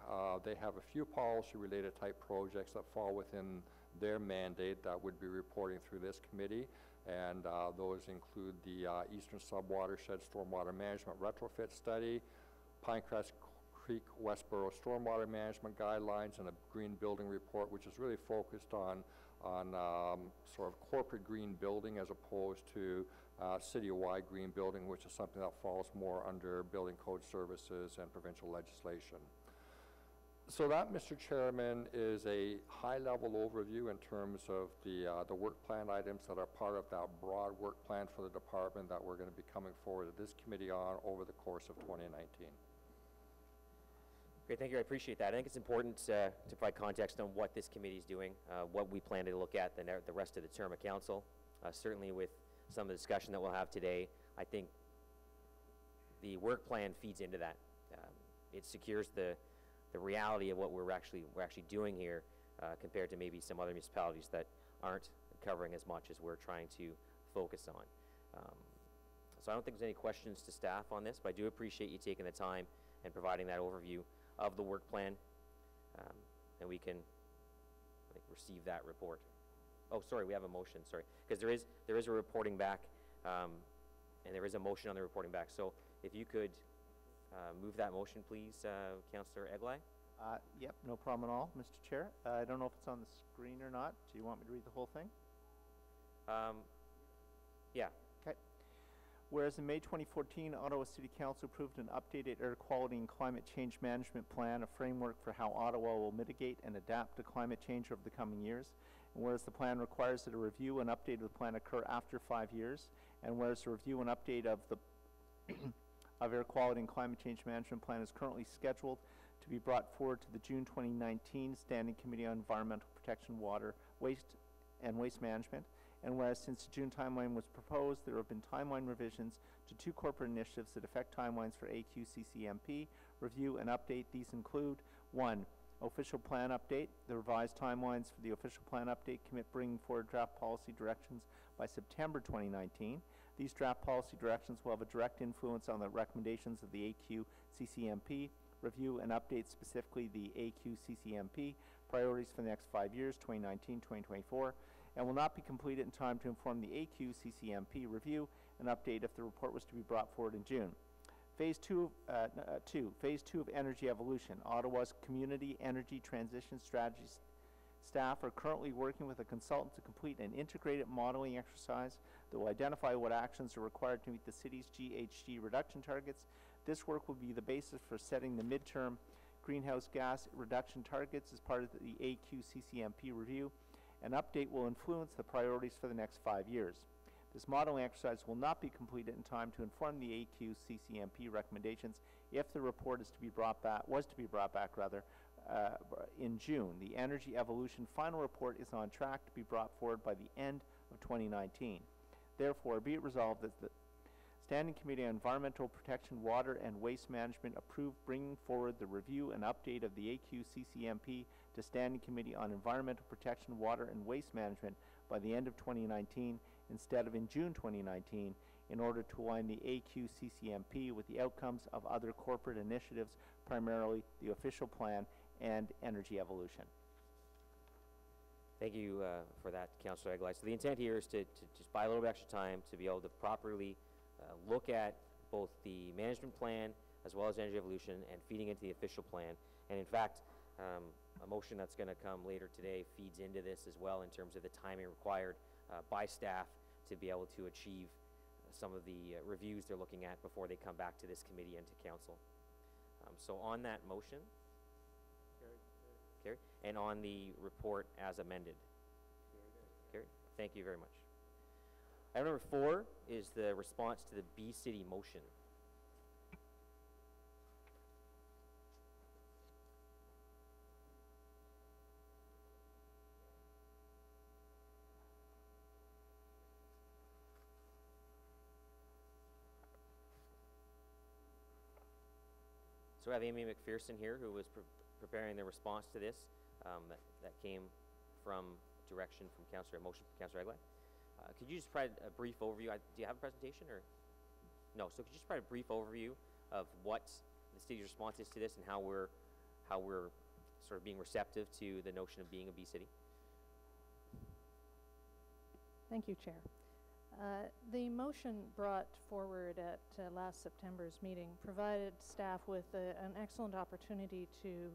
They have a few policy-related type projects that fall within their mandate that would be reporting through this committee, and those include the Eastern Subwatershed Stormwater Management Retrofit Study, Pinecrest Creek Westboro Stormwater Management Guidelines, and a Green Building Report, which is really focused on sort of corporate green building as opposed to city-wide green building, which is something that falls more under building code services and provincial legislation. So that, Mr. Chairman, is a high-level overview in terms of the work plan items that are part of that broad work plan for the department that we're going to be coming forward to this committee on over the course of 2019. Great, thank you. I appreciate that. I think it's important to provide context on what this committee is doing, what we plan to look at the rest of the term of council. Certainly with some of the discussion that we'll have today, I think the work plan feeds into that. It secures the reality of what we're actually doing here compared to maybe some other municipalities that aren't covering as much as we're trying to focus on. So I don't think there's any questions to staff on this, but I do appreciate you taking the time and providing that overview of the work plan, and we can receive that report. Oh, sorry, we have a motion, sorry, because there is a reporting back, and there is a motion on the reporting back. So if you could move that motion, please, Councillor Eglai. Yep, no problem at all, Mr. Chair. I don't know if it's on the screen or not. Do you want me to read the whole thing? Yeah. Okay. Whereas in May 2014, Ottawa City Council approved an updated air quality and climate change management plan, a framework for how Ottawa will mitigate and adapt to climate change over the coming years. And whereas the plan requires that a review and update of the plan occur after 5 years, and whereas a review and update of the of Air Quality and Climate Change Management Plan is currently scheduled to be brought forward to the June 2019 Standing Committee on Environmental Protection, Water, Waste Management. And whereas since the June timeline was proposed, there have been timeline revisions to 2 corporate initiatives that affect timelines for AQCCMP review and update. These include 1. Official plan update. The revised timelines for the official plan update commit bringing forward draft policy directions by September 2019. These draft policy directions will have a direct influence on the recommendations of the AQCCMP review and update, specifically the AQCCMP priorities for the next 5 years, 2019-2024, and will not be completed in time to inform the AQCCMP review and update if the report was to be brought forward in June. Phase 2 of energy evolution. Ottawa's Community Energy Transition Strategies staff are currently working with a consultant to complete an integrated modeling exercise that will identify what actions are required to meet the city's GHG reduction targets. This work will be the basis for setting the midterm greenhouse gas reduction targets as part of the AQCCMP review. An update will influence the priorities for the next 5 years. This modeling exercise will not be completed in time to inform the AQCCMP recommendations if the report was to be brought back in June. The Energy Evolution final report is on track to be brought forward by the end of 2019. Therefore, be it resolved that the Standing Committee on Environmental Protection, Water and Waste Management approved bringing forward the review and update of the AQCCMP to Standing Committee on Environmental Protection, Water and Waste Management by the end of 2019 instead of in June 2019 in order to align the AQCCMP with the outcomes of other corporate initiatives, primarily the official plan and energy evolution. Thank you for that, Councillor Eglai. So the intent here is to just buy a little bit extra time to be able to properly look at both the management plan as well as energy evolution and feeding into the official plan. And in fact, a motion that's going to come later today feeds into this as well in terms of the timing required by staff to be able to achieve some of the reviews they're looking at before they come back to this committee and to council. So on that motion, carried, and on the report as amended, carried. Thank you very much. Item number 4 is the response to the B City motion. So I have Amy McPherson here, who was preparing the response to this. That came from direction from motion from Councillor Eglai. Could you just provide a brief overview? Do you have a presentation or? No. So could you just provide a brief overview of what the city's response is to this and how we're sort of being receptive to the notion of being a B City? Thank you, Chair. The motion brought forward at last September's meeting provided staff with an excellent opportunity to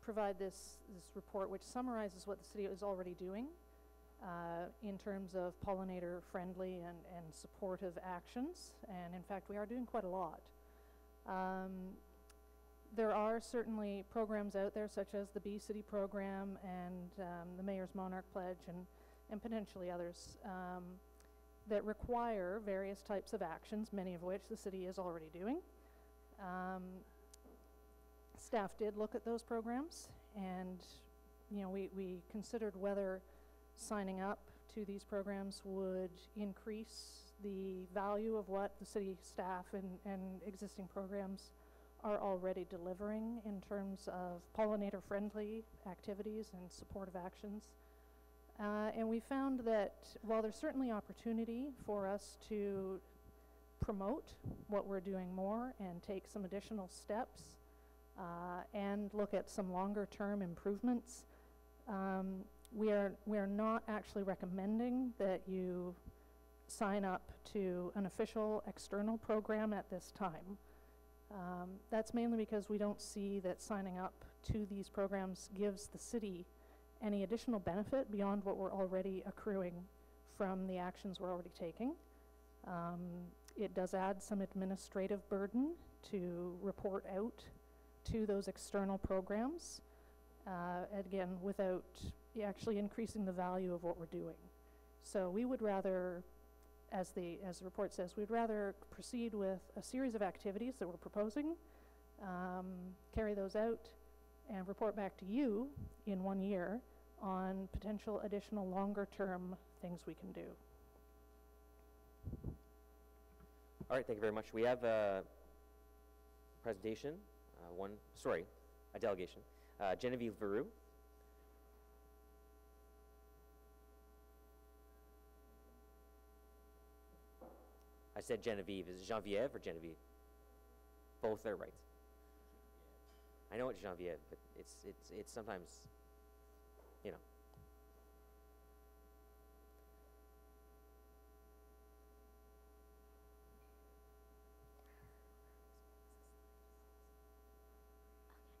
provide this report, which summarizes what the city is already doing in terms of pollinator-friendly and supportive actions. And in fact, we are doing quite a lot. There are certainly programs out there, such as the Bee City program and the Mayor's Monarch Pledge and potentially others that require various types of actions, many of which the city is already doing. Staff did look at those programs, and we considered whether signing up to these programs would increase the value of what the city staff and existing programs are already delivering in terms of pollinator-friendly activities and supportive actions. And we found that while there's certainly opportunity for us to promote what we're doing more and take some additional steps and look at some longer-term improvements, we are not actually recommending that you sign up to an official external program at this time. That's mainly because we don't see that signing up to these programs gives the city any additional benefit beyond what we're already accruing from the actions we're already taking. It does add some administrative burden to report out to those external programs, again, without actually increasing the value of what we're doing. So we would rather as the report says, we'd rather proceed with a series of activities that we're proposing, carry those out, and report back to you in 1 year on potential additional longer-term things we can do. All right, thank you very much. We have a presentation, a delegation. Genevieve Veroux. I said Genevieve. Is it Genevieve or Genevieve? Both are right. I know it's Genevieve, but it's sometimes, you know.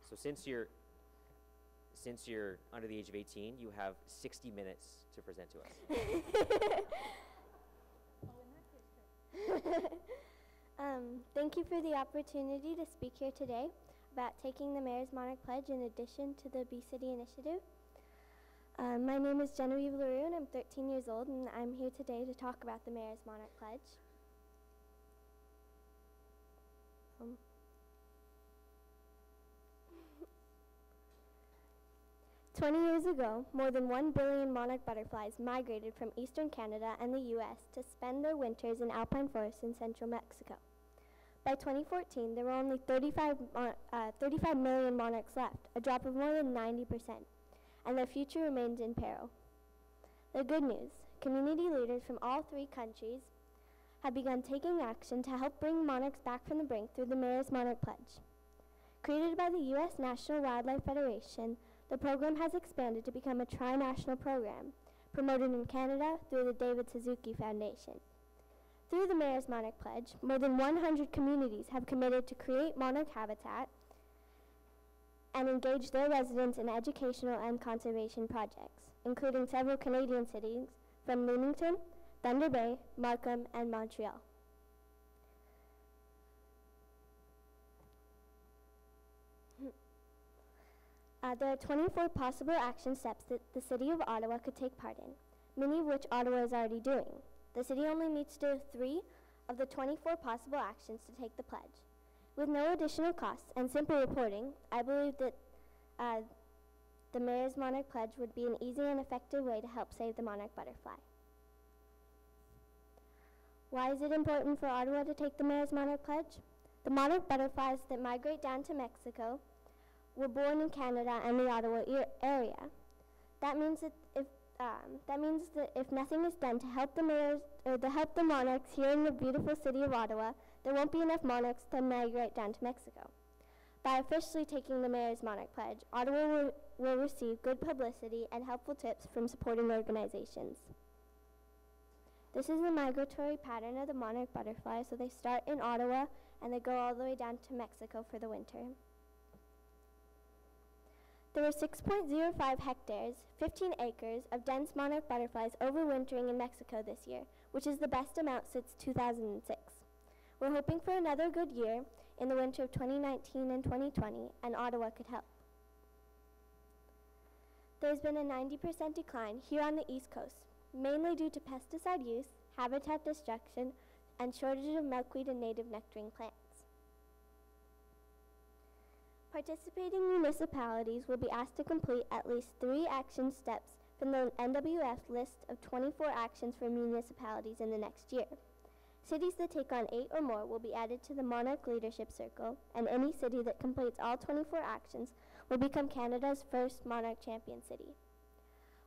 So since you're under the age of 18, you have 60 minutes to present to us. Thank you for the opportunity to speak here today about taking the Mayor's Monarch Pledge in addition to the Bee City Initiative. My name is Genevieve Leroux, and I'm 13 years old, and I'm here today to talk about the Mayor's Monarch Pledge. 20 years ago, more than 1 billion monarch butterflies migrated from eastern Canada and the U.S. to spend their winters in alpine forests in central Mexico. By 2014, there were only 35 million monarchs left, a drop of more than 90%, and their future remains in peril. The good news, community leaders from all 3 countries have begun taking action to help bring monarchs back from the brink through the Mayor's Monarch Pledge. Created by the U.S. National Wildlife Federation, the program has expanded to become a tri-national program, promoted in Canada through the David Suzuki Foundation. Through the Mayor's Monarch Pledge, more than 100 communities have committed to create monarch habitat and engage their residents in educational and conservation projects, including several Canadian cities from Leamington, Thunder Bay, Markham, and Montreal. There are 24 possible action steps that the City of Ottawa could take part in, many of which Ottawa is already doing. The City only needs to do 3 of the 24 possible actions to take the pledge. With no additional costs and simple reporting, I believe that the Mayor's Monarch Pledge would be an easy and effective way to help save the monarch butterfly. Why is it important for Ottawa to take the Mayor's Monarch Pledge? The monarch butterflies that migrate down to Mexico were born in Canada and the Ottawa area. That means that if nothing is done to help the monarchs here in the beautiful city of Ottawa, there won't be enough monarchs to migrate down to Mexico. By officially taking the Mayor's Monarch Pledge, Ottawa will receive good publicity and helpful tips from supporting organizations. This is the migratory pattern of the monarch butterfly, so they start in Ottawa and they go all the way down to Mexico for the winter. There were 6.05 hectares, 15 acres, of dense monarch butterflies overwintering in Mexico this year, which is the best amount since 2006. We're hoping for another good year in the winter of 2019 and 2020, and Ottawa could help. There's been a 90% decline here on the East Coast, mainly due to pesticide use, habitat destruction, and shortage of milkweed and native nectaring plants. Participating municipalities will be asked to complete at least 3 action steps from the NWF list of 24 actions for municipalities in the next year. Cities that take on 8 or more will be added to the Monarch Leadership Circle, and any city that completes all 24 actions will become Canada's first Monarch Champion City.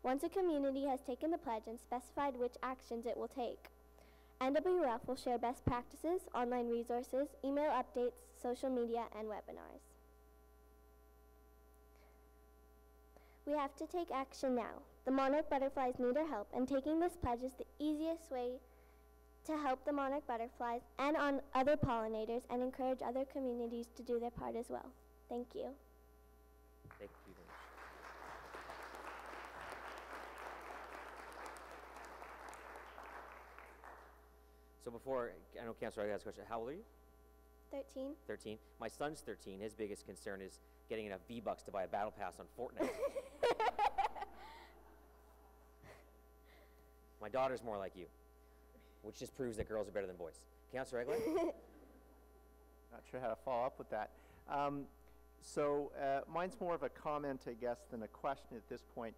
Once a community has taken the pledge and specified which actions it will take, NWF will share best practices, online resources, email updates, social media, and webinars. We have to take action now. The monarch butterflies need our help, and taking this pledge is the easiest way to help the monarch butterflies and on other pollinators and encourage other communities to do their part as well. Thank you. Thank you very much. So before, I know Councillor has a question. How old are you? 13. 13. My son's 13. His biggest concern is getting enough V-Bucks to buy a battle pass on Fortnite. My daughter's more like you. which just proves that girls are better than boys. Councillor Egler? Not sure how to follow up with that. Mine's more of a comment, I guess, than a question at this point.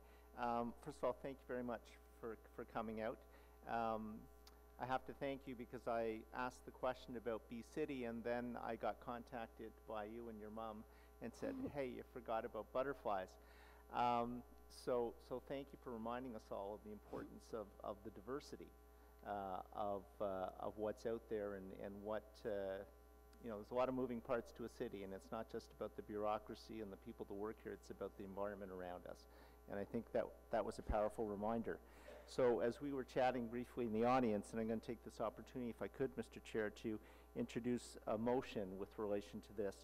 First of all, thank you very much for coming out. I have to thank you because I asked the question about Bee-City, and then I got contacted by you and your mom and said, hey, you forgot about butterflies. So thank you for reminding us all of the importance of the diversity of what's out there and what, there's a lot of moving parts to a city, and it's not just about the bureaucracy and the people to work here, it's about the environment around us. And I think that was a powerful reminder. So as we were chatting briefly in the audience, and I'm going to take this opportunity, if I could, Mr. Chair, to introduce a motion with relation to this.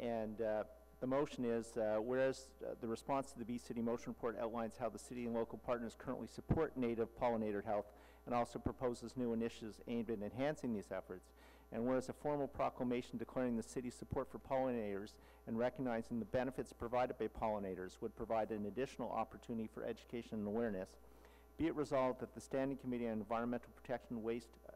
And the motion is, whereas the response to the Bee-City Motion Report outlines how the city and local partners currently support native pollinator health and also proposes new initiatives aimed at enhancing these efforts. And whereas a formal proclamation declaring the city's support for pollinators and recognizing the benefits provided by pollinators would provide an additional opportunity for education and awareness, be it resolved that the Standing Committee on Environmental Protection,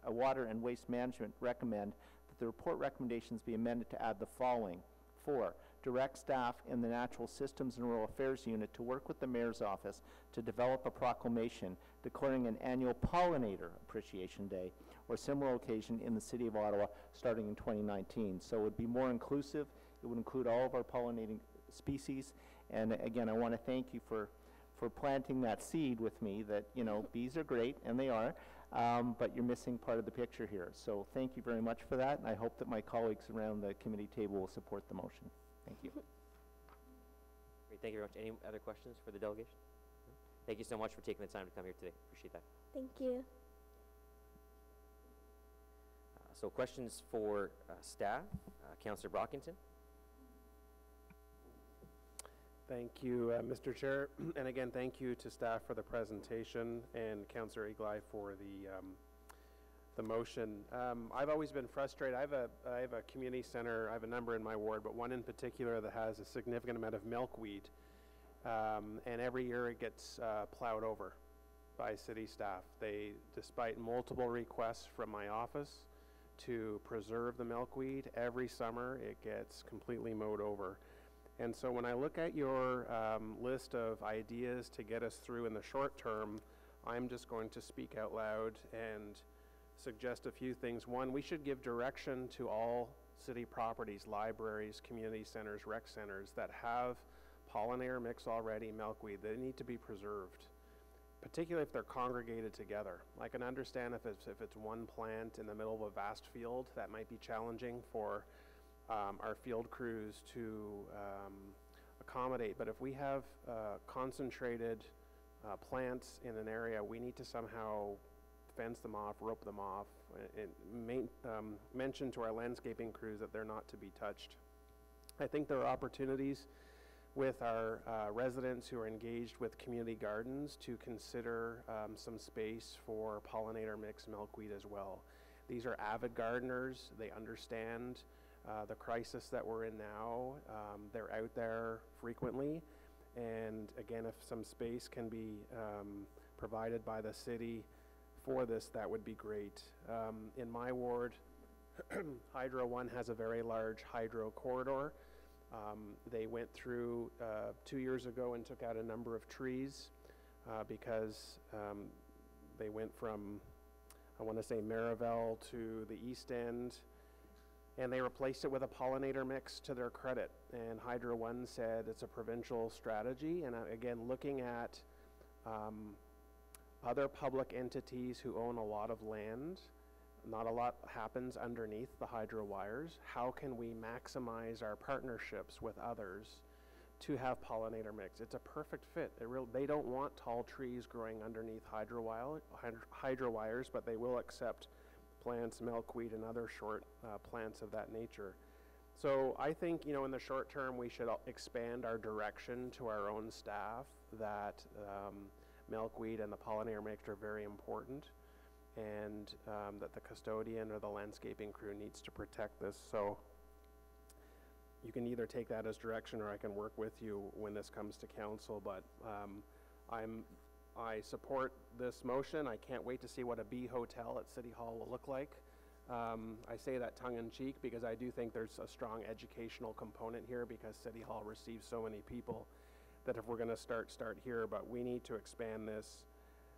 Water and Waste Management recommend that the report recommendations be amended to add the following. 4, direct staff in the Natural Systems and Rural Affairs Unit to work with the Mayor's Office to develop a proclamation declaring an annual Pollinator Appreciation Day or similar occasion in the City of Ottawa starting in 2019. So it would be more inclusive. It would include all of our pollinating species. And again, I want to thank you for planting that seed with me that, bees are great, and they are, but you're missing part of the picture here. So thank you very much for that, and I hope that my colleagues around the committee table will support the motion. Thank you. Great, thank you very much. Any other questions for the delegation? No? Thank you so much for taking the time to come here today. Appreciate that. Thank you. So questions for staff. Councillor Brockington. Thank you, Mr. Chair, and again, thank you to staff for the presentation and Councillor Egli for the motion. I've always been frustrated. I have a community center. I have a number in my ward, but one in particular that has a significant amount of milkweed, and every year it gets plowed over by city staff. They, despite multiple requests from my office to preserve the milkweed, every summer it gets completely mowed over. And so when I look at your list of ideas to get us through in the short term, I'm just going to speak out loud and suggest a few things. One, we should give direction to all city properties, libraries, community centers, rec centers that have pollinator mix already, milkweed. They need to be preserved, particularly if they're congregated together. I can understand if it's one plant in the middle of a vast field, that might be challenging for our field crews to accommodate. But if we have concentrated plants in an area, we need to somehow fence them off, rope them off, and mention to our landscaping crews that they're not to be touched. I think there are opportunities with our residents who are engaged with community gardens to consider some space for pollinator mixed milkweed as well. These are avid gardeners. They understand the crisis that we're in now. They're out there frequently, and again, if some space can be provided by the city for this, that would be great. In my ward, Hydro 1 has a very large hydro corridor. They went through 2 years ago and took out a number of trees because they went from, I want to say, Marival to the East End, and they replaced it with a pollinator mix to their credit. And Hydro 1 said it's a provincial strategy. And again, looking at other public entities who own a lot of land, not a lot happens underneath the hydro wires. How can we maximize our partnerships with others to have pollinator mix? It's a perfect fit. They don't want tall trees growing underneath hydro wires, but they will accept plants, milkweed, and other short plants of that nature. So I think, in the short term, we should expand our direction to our own staff that milkweed and the pollinator mix are very important, and that the custodian or the landscaping crew needs to protect this. So you can either take that as direction, or I can work with you when this comes to council, but I'm I support this motion. I can't wait to see what a bee hotel at City Hall will look like. I say that tongue-in-cheek because I do think there's a strong educational component here, because City Hall receives so many people that if we're going to start here, but we need to expand this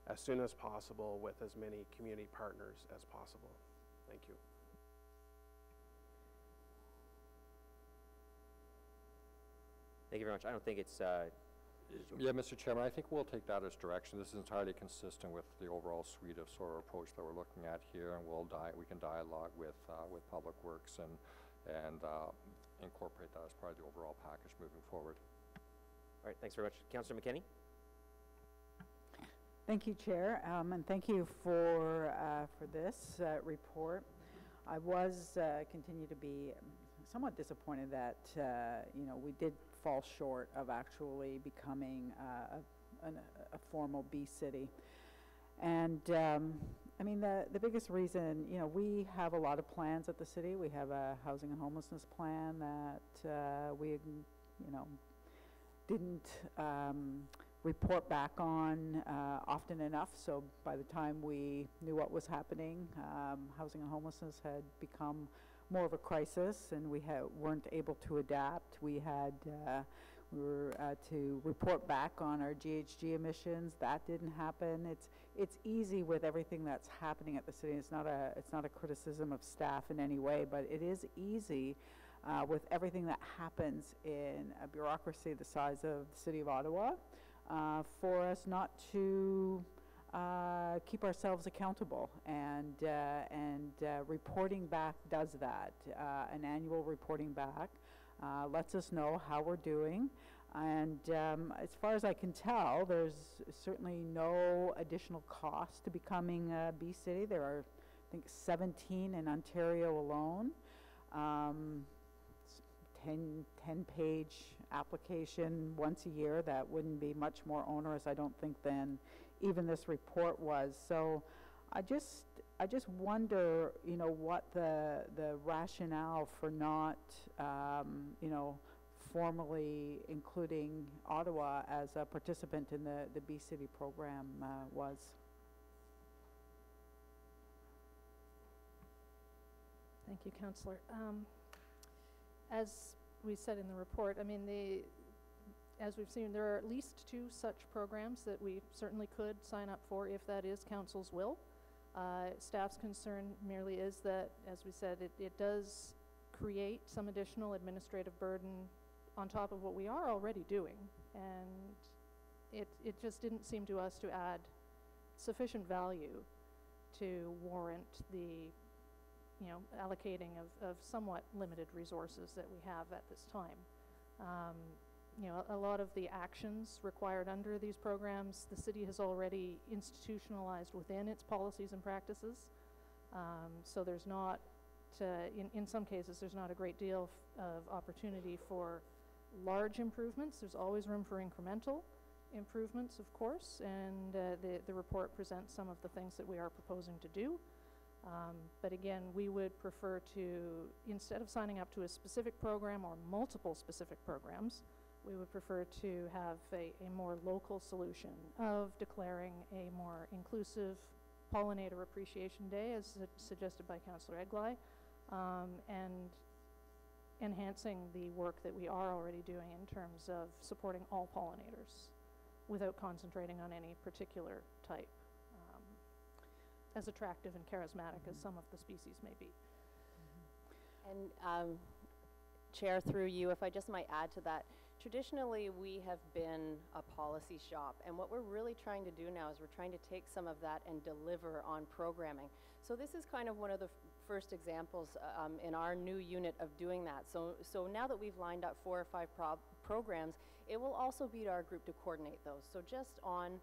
as soon as possible with as many community partners as possible. Thank you. Thank you very much. I don't think it's... Yeah, Mr. Chairman, I think we'll take that as direction. This is entirely consistent with the overall suite of SOAR approach that we're looking at here, and we can dialogue with Public Works and incorporate that as part of the overall package moving forward. All right, thanks very much. Councillor McKinney? Thank you, Chair, and thank you for this report. I continue to be somewhat disappointed that we did fall short of actually becoming a formal bee city. And I mean, the biggest reason, we have a lot of plans at the city. We have a housing and homelessness plan that we, didn't report back on often enough. So by the time we knew what was happening, housing and homelessness had become more of a crisis, and we weren't able to adapt. We were to report back on our GHG emissions. That didn't happen. It's easy with everything that's happening at the city. It's not a criticism of staff in any way, but it is easy with everything that happens in a bureaucracy the size of the City of Ottawa for us not to keep ourselves accountable, and reporting back does that. An annual reporting back lets us know how we're doing, and as far as I can tell, there's certainly no additional cost to becoming a bee city. There are, I think, 17 in Ontario alone. 10-page application once a year. That wouldn't be much more onerous, I don't think, than even this report was. So I just wonder, what the rationale for not, formally including Ottawa as a participant in the Bee City program was. Thank you, Councillor. As we said in the report, I mean, as we've seen, there are at least 2 such programs that we certainly could sign up for if that is Council's will. Staff's concern merely is that, as we said, it does create some additional administrative burden on top of what we are already doing, and it just didn't seem to us to add sufficient value to warrant the allocating of somewhat limited resources that we have at this time. A lot of the actions required under these programs, the city has already institutionalized within its policies and practices. So there's not, in some cases, there's not a great deal of opportunity for large improvements. There's always room for incremental improvements, of course, and the report presents some of the things that we are proposing to do. But again, we would prefer to, instead of signing up to a specific program or multiple specific programs, we would prefer to have a more local solution of declaring a more inclusive Pollinator Appreciation Day, as suggested by Councillor Eglai, and enhancing the work that we are already doing in terms of supporting all pollinators without concentrating on any particular type, as attractive and charismatic as some of the species may be. And Chair, through you, if I just might add to that, traditionally we have been a policy shop, and what we're really trying to do now is we're trying to take some of that and deliver on programming. So this is kind of one of the first examples in our new unit of doing that. So now that we've lined up 4 or 5 programs, it will also be to our group to coordinate those. So just on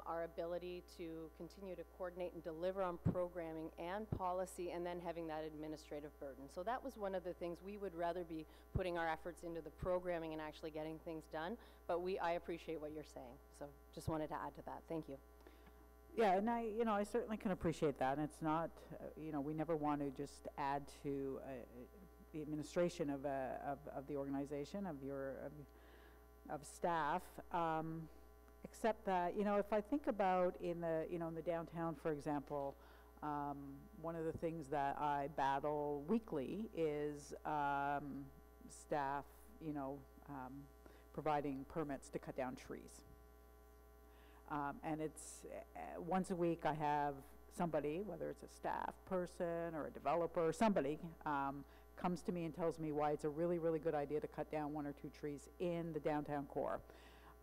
our ability to continue to coordinate and deliver on programming and policy, and then having that administrative burden. So that was one of the things. We would rather be putting our efforts into the programming and actually getting things done, but I appreciate what you're saying. So just wanted to add to that. Thank you. Yeah, and I certainly can appreciate that. And it's not, we never want to just add to the administration of the organization, of staff. except that, you know, if I think about in the, you know, in the downtown, for example, one of the things that I battle weekly is staff, you know, providing permits to cut down trees. And it's once a week I have somebody, whether it's a staff person or a developer, somebody comes to me and tells me why it's a really, really good idea to cut down 1 or 2 trees in the downtown core.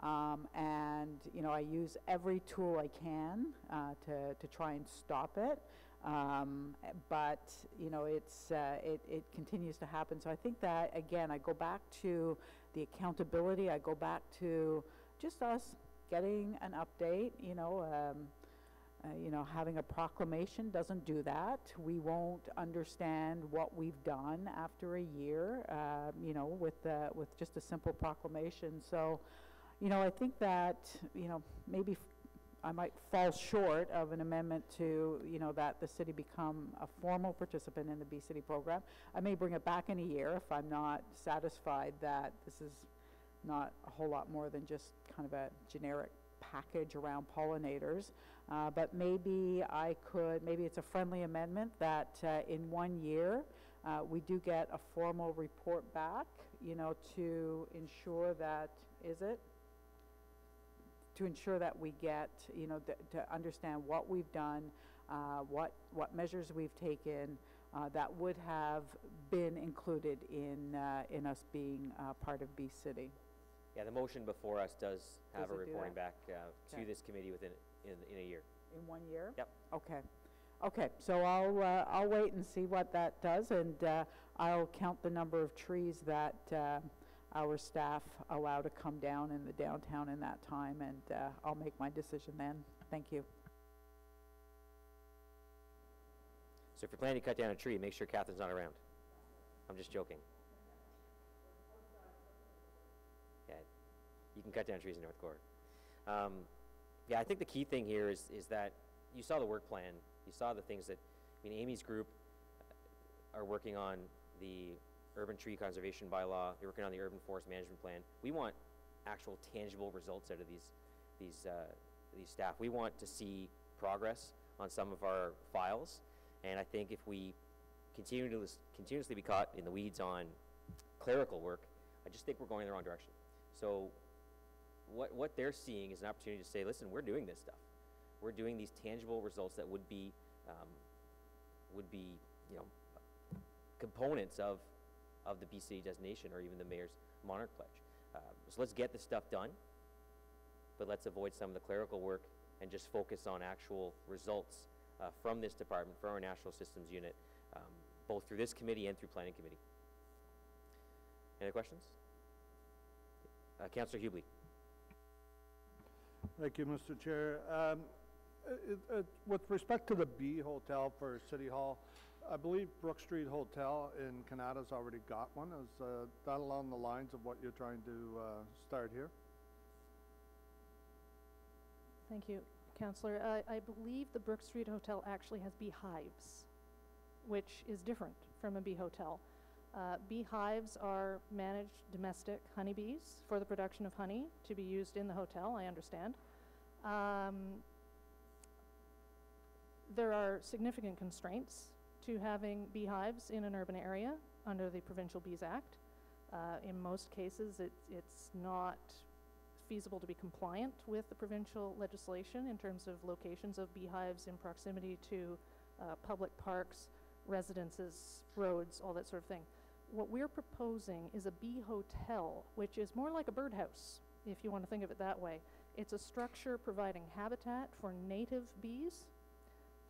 And, you know, I use every tool I can to try and stop it. But, you know, it continues to happen. So I think that, again, I go back to the accountability. I go back to just us getting an update, you know, having a proclamation doesn't do that. We won't understand what we've done after a year, you know, with just a simple proclamation. So, you know, I think that, you know, maybe I might fall short of an amendment to, you know, that the city become a formal participant in the B-City program. I may bring it back in a year if I'm not satisfied that this is not a whole lot more than just kind of a generic package around pollinators. But maybe maybe it's a friendly amendment that in 1 year we do get a formal report back, you know, to ensure that, to ensure that we get, you know, to understand what we've done, what measures we've taken that would have been included in us being part of B-City. Yeah, the motion before us does have Does a it do reporting that? back to this committee in a year. In 1 year? Yep. Okay. Okay, so I'll wait and see what that does, and I'll count the number of trees that our staff allow to come down in the downtown in that time, and I'll make my decision then. Thank you. So if you're planning to cut down a tree, make sure Catherine's not around. I'm just joking. Yeah, you can cut down trees in North Core. Yeah, I think the key thing here is that you saw the work plan. You saw the things that, I mean, Amy's group are working on the urban tree conservation bylaw. They're working on the urban forest management plan. We want actual tangible results out of these staff. We want to see progress on some of our files, and I think if we continuously be caught in the weeds on clerical work, I just think we're going in the wrong direction. So what they're seeing is an opportunity to say, listen, we're doing this stuff. We're doing these tangible results that would be you know, components of the B-City designation or even the mayor's Monarch pledge. So let's get this stuff done, but let's avoid some of the clerical work and just focus on actual results from this department, from our National Systems Unit, both through this committee and through Planning Committee. Any questions? Councillor Hubley. Thank you, Mr. Chair. With respect to the B Hotel for City Hall, I believe Brook Street Hotel in Canada's already got one. Is that along the lines of what you're trying to start here? Thank you, Councillor. I believe the Brook Street Hotel actually has beehives, which is different from a bee hotel. Beehives are managed domestic honeybees for the production of honey to be used in the hotel, I understand. There are significant constraints to having beehives in an urban area under the Provincial Bees Act. In most cases, it's not feasible to be compliant with the provincial legislation in terms of locations of beehives in proximity to public parks, residences, roads, all that sort of thing. What we're proposing is a bee hotel, which is more like a birdhouse, if you want to think of it that way. It's a structure providing habitat for native bees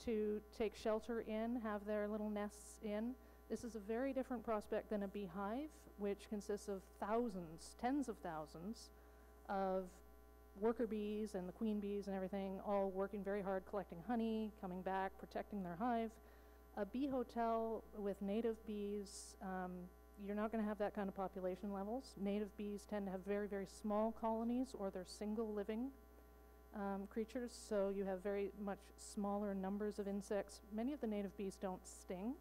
to take shelter in, have their little nests in. This is a very different prospect than a beehive, which consists of thousands, tens of thousands of worker bees and the queen bees and everything, all working very hard, collecting honey, coming back, protecting their hive. A bee hotel with native bees, you're not going to have that kind of population levels. Native bees tend to have very, very small colonies, or they're single living creatures, so you have very much smaller numbers of insects. Many of the native bees don't sting,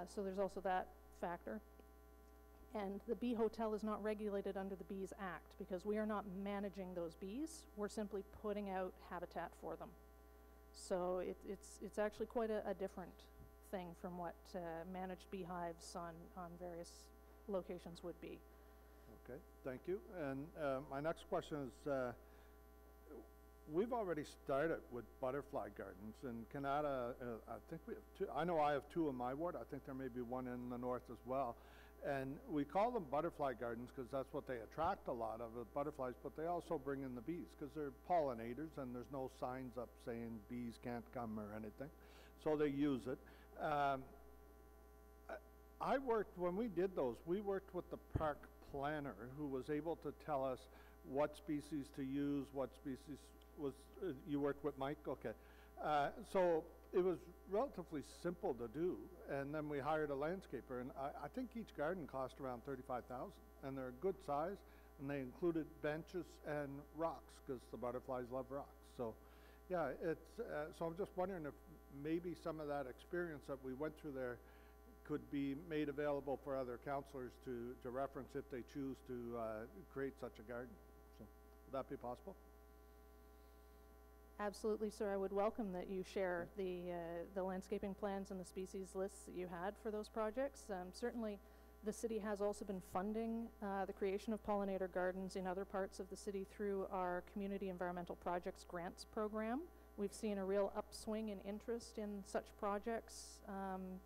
so there's also that factor. And the bee hotel is not regulated under the Bees Act because we are not managing those bees. We're simply putting out habitat for them. So it's actually quite a different thing from what managed beehives on various locations would be. Okay, thank you. And my next question is, we've already started with butterfly gardens in Canada. I think we have two. I know I have two in my ward. I think there may be one in the north as well. And we call them butterfly gardens because that's what they attract a lot of, the butterflies, but they also bring in the bees because they're pollinators and there's no signs up saying bees can't come or anything. So they use it. When we did those, we worked with the park planner who was able to tell us what species to use, what species was, you worked with Mike? Okay. So it was relatively simple to do, and then we hired a landscaper, and I think each garden cost around $35,000, and they're a good size, and they included benches and rocks, because the butterflies love rocks. So yeah, so I'm just wondering if maybe some of that experience that we went through there could be made available for other councillors to reference if they choose to create such a garden. So would that be possible? Absolutely, sir. I would welcome that you share the landscaping plans and the species lists that you had for those projects. Certainly, the city has also been funding the creation of pollinator gardens in other parts of the city through our Community Environmental Projects Grants program. We've seen a real upswing in interest in such projects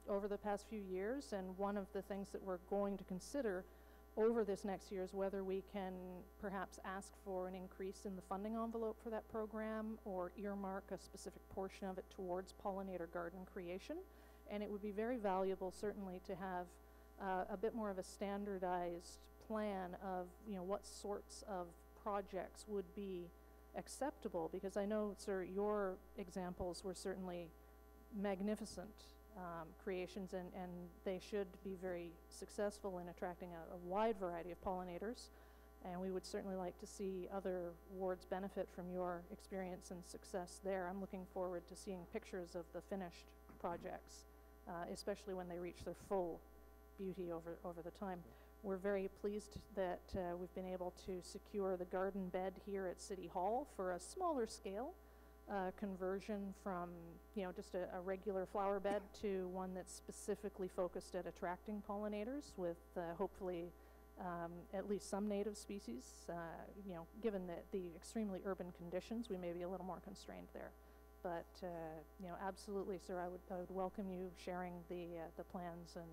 over the past few years, and one of the things that we're going to consider over this next year is whether we can perhaps ask for an increase in the funding envelope for that program or earmark a specific portion of it towards pollinator garden creation. And it would be very valuable, certainly, to have a bit more of a standardized plan of, what sorts of projects would be acceptable, because I know, sir, your examples were certainly magnificent creations, and they should be very successful in attracting a wide variety of pollinators, and we would certainly like to see other wards benefit from your experience and success there. I'm looking forward to seeing pictures of the finished projects, especially when they reach their full beauty over the time. We're very pleased that we've been able to secure the garden bed here at City Hall for a smaller scale conversion from, just a regular flower bed to one that's specifically focused at attracting pollinators with hopefully at least some native species. Given the extremely urban conditions, we may be a little more constrained there. But, absolutely, sir, I would welcome you sharing the plans and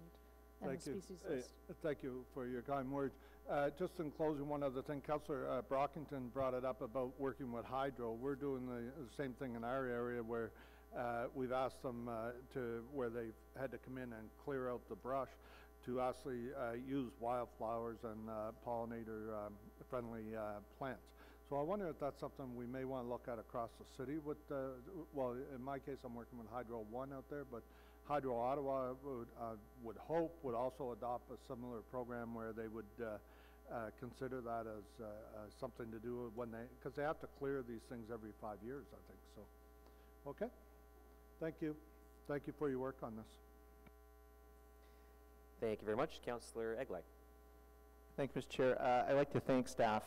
the species list. Thank you for your kind words. Just in closing, one other thing, Councillor Brockington brought it up about working with hydro. We're doing the same thing in our area where we've asked them where they've had to come in and clear out the brush to actually use wildflowers and pollinator-friendly plants. So I wonder if that's something we may want to look at across the city with, well, in my case, I'm working with Hydro 1 out there, but Hydro Ottawa would hope would also adopt a similar program where they would consider that as something to do when because they have to clear these things every 5 years, I think. So, okay, thank you. Thank you for your work on this. Thank you very much. Councillor Egley. Thank you, Mr. Chair. I'd like to thank staff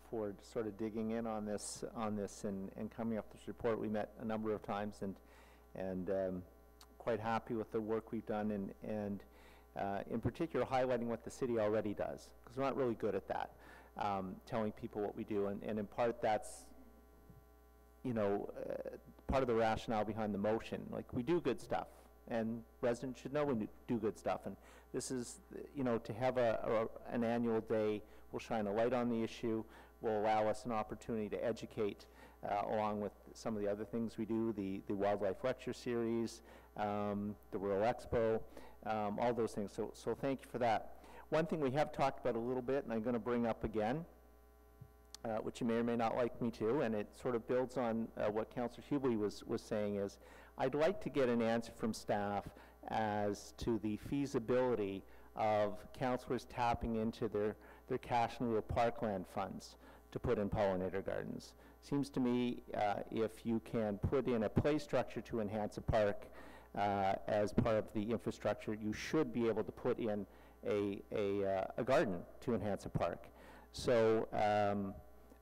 for sort of digging in on this and coming up with this report. We met a number of times and quite happy with the work we've done and in particular highlighting what the city already does, because we're not really good at that, telling people what we do, and in part that's part of the rationale behind the motion. Like, we do good stuff and residents should know we do good stuff, and this is to have an annual day will shine a light on the issue, will allow us an opportunity to educate along with some of the other things we do, the wildlife lecture series, the Rural Expo, all those things. So thank you for that. One thing we have talked about a little bit, and I'm going to bring up again, which you may or may not like me to, and it sort of builds on what Councillor Hubley was saying, is I'd like to get an answer from staff as to the feasibility of councillors tapping into their cash in lieu of parkland funds to put in pollinator gardens. Seems to me if you can put in a play structure to enhance a park as part of the infrastructure, you should be able to put in a garden to enhance a park. So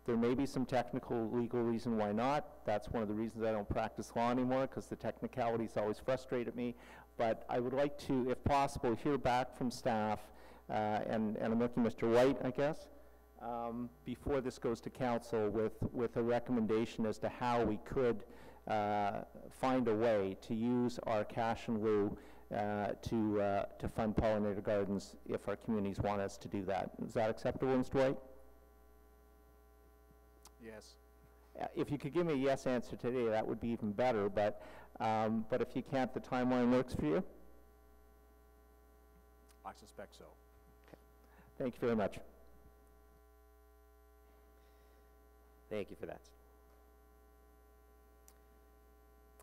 there may be some technical, legal reason why not. That's one of the reasons I don't practice law anymore, because the technicalities always frustrated me. But I would like to, if possible, hear back from staff, and I'm looking at Mr. White, I guess, before this goes to council with a recommendation as to how we could find a way to use our cash in lieu to fund pollinator gardens if our communities want us to do that. Is that acceptable, Mr. White? Yes. If you could give me a yes answer today, that would be even better, but if you can't, the timeline works for you? I suspect so. Okay. Thank you very much. Thank you for that.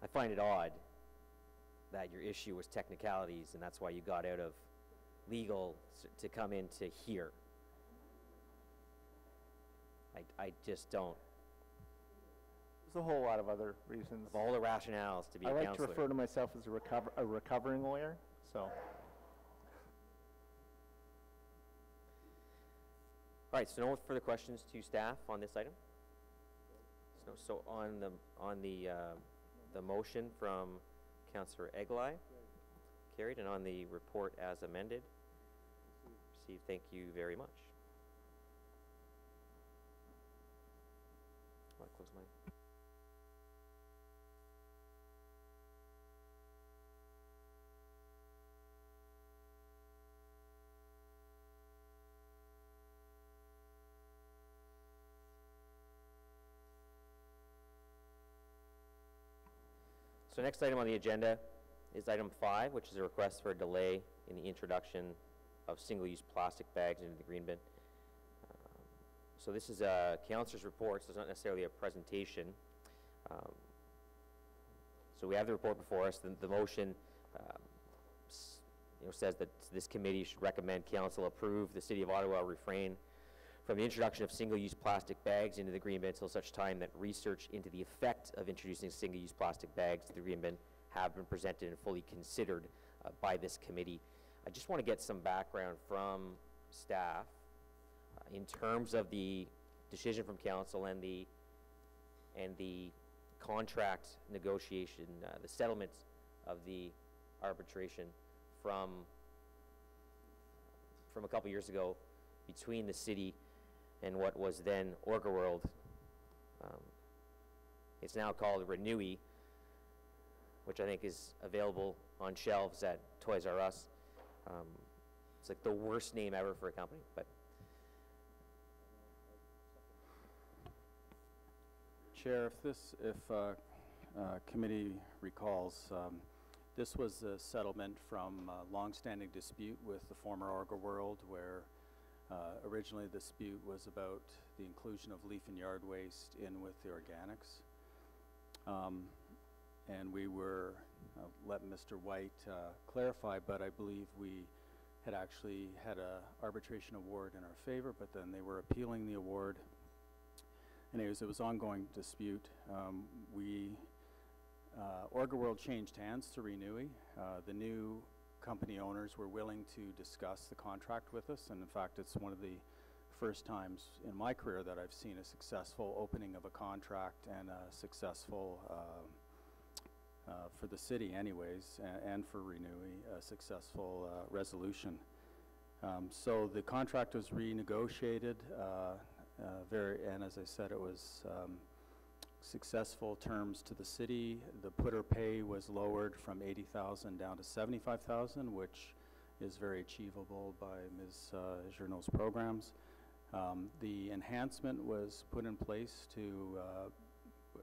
I find it odd that your issue was technicalities, and that's why you got out of legal to come into here. I just don't. There's a whole lot of other reasons. Of all the rationales to be a counselor. I like to refer to myself as a recovering lawyer, so. All right, so no further questions to staff on this item? So on the motion from Councillor Eglai, carried, and on the report as amended, received. Thank you very much. Want to close mine? So next item on the agenda is item 5, which is a request for a delay in the introduction of single-use plastic bags into the green bin. So this is a councillor's report, so it's not necessarily a presentation. So we have the report before us. The motion says that this committee should recommend council approve the City of Ottawa refrain from the introduction of single-use plastic bags into the green bin until such time that research into the effect of introducing single-use plastic bags to the green bin have been presented and fully considered by this committee. I just want to get some background from staff in terms of the decision from council and the contract negotiation, the settlement of the arbitration from a couple years ago between the city and what was then Orga World. It's now called Renewy, which I think is available on shelves at Toys R Us. It's like the worst name ever for a company, but. Chair, if committee recalls, this was a settlement from a long-standing dispute with the former Orga World, where originally the dispute was about the inclusion of leaf and yard waste in with the organics. And we were, let Mr. White clarify, but I believe we had actually had an arbitration award in our favor, but then they were appealing the award. Anyways, it was an ongoing dispute. Orga World changed hands to Renewy. The new company owners were willing to discuss the contract with us, and in fact, it's one of the first times in my career that I've seen a successful opening of a contract and a successful, for the city anyways, and for Renewy, a successful resolution. So the contract was renegotiated, and as I said, it was successful terms to the city. The putter pay was lowered from $80,000 down to $75,000, which is very achievable by Ms. Journeau's programs. The enhancement was put in place to,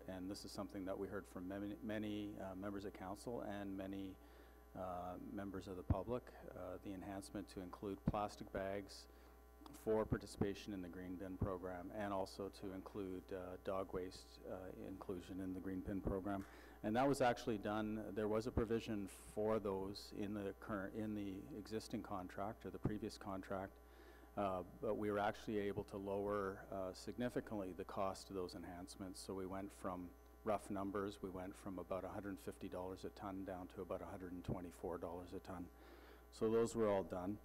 and this is something that we heard from many members of council and many members of the public, the enhancement to include plastic bags for participation in the green bin program, and also to include dog waste inclusion in the green bin program. And that was actually done. There was a provision for those in the existing contract or the previous contract, but we were actually able to lower significantly the cost of those enhancements. So we went from, rough numbers, we went from about $150 a ton down to about $124 a ton. So those were all done.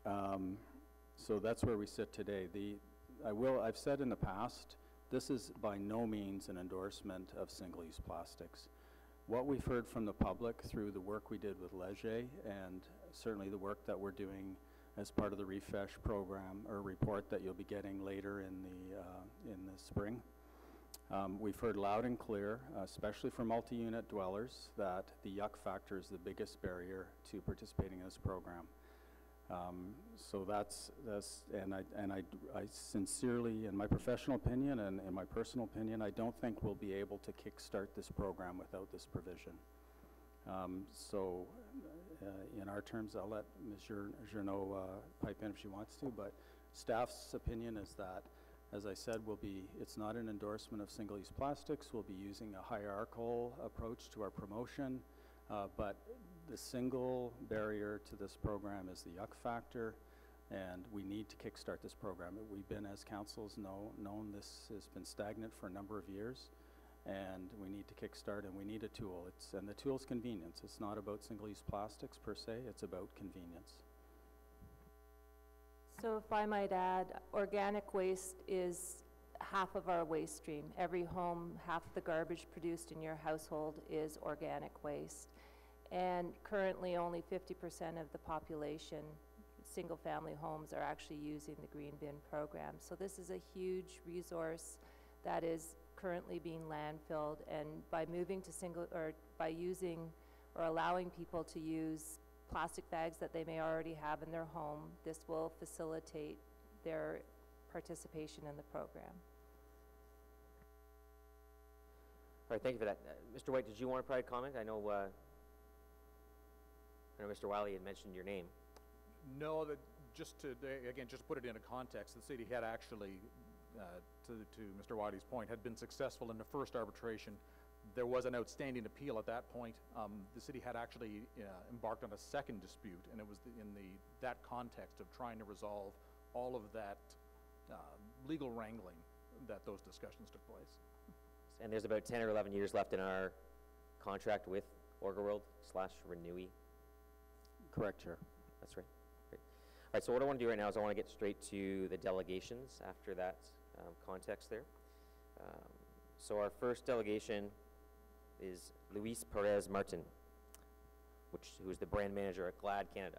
So that's where we sit today. I've said in the past, this is by no means an endorsement of single-use plastics. What we've heard from the public through the work we did with Leger, and certainly the work that we're doing as part of the refresh program or report that you'll be getting later in the spring, we've heard loud and clear, especially for multi-unit dwellers, that the yuck factor is the biggest barrier to participating in this program. So I sincerely, in my professional opinion and in my personal opinion, I don't think we'll be able to kickstart this program without this provision. In our terms, I'll let Ms. Journeau pipe in if she wants to, but staff's opinion is that, as I said, it's not an endorsement of single-use plastics. We'll be using a hierarchical approach to our promotion, but the single barrier to this program is the yuck factor, and we need to kickstart this program. We've been, as councils, known this has been stagnant for a number of years, and we need to kickstart, and we need a tool. And the tool's convenience. It's not about single-use plastics per se, it's about convenience. So if I might add, organic waste is half of our waste stream. Every home, half the garbage produced in your household is organic waste. And currently only 50% of the population, single-family homes, are actually using the green bin program. So this is a huge resource that is currently being landfilled, and by moving to by using or allowing people to use plastic bags that they may already have in their home, this will facilitate their participation in the program. All right, thank you for that. Mr. White, did you want to provide a comment? I know Mr. Wiley had mentioned your name. No, just to put it in a context, the city had actually, to Mr. Wiley's point, had been successful in the first arbitration. There was an outstanding appeal at that point. The city had actually embarked on a second dispute, and it was in that context of trying to resolve all of that legal wrangling that those discussions took place. And there's about 10 or 11 years left in our contract with Orgaworld/Renewy. Correct, Chair. That's right. Great. All right, so what I want to do right now is I want to get straight to the delegations after that context there. So our first delegation is Luis Perez Martin, who is the brand manager at Glad Canada.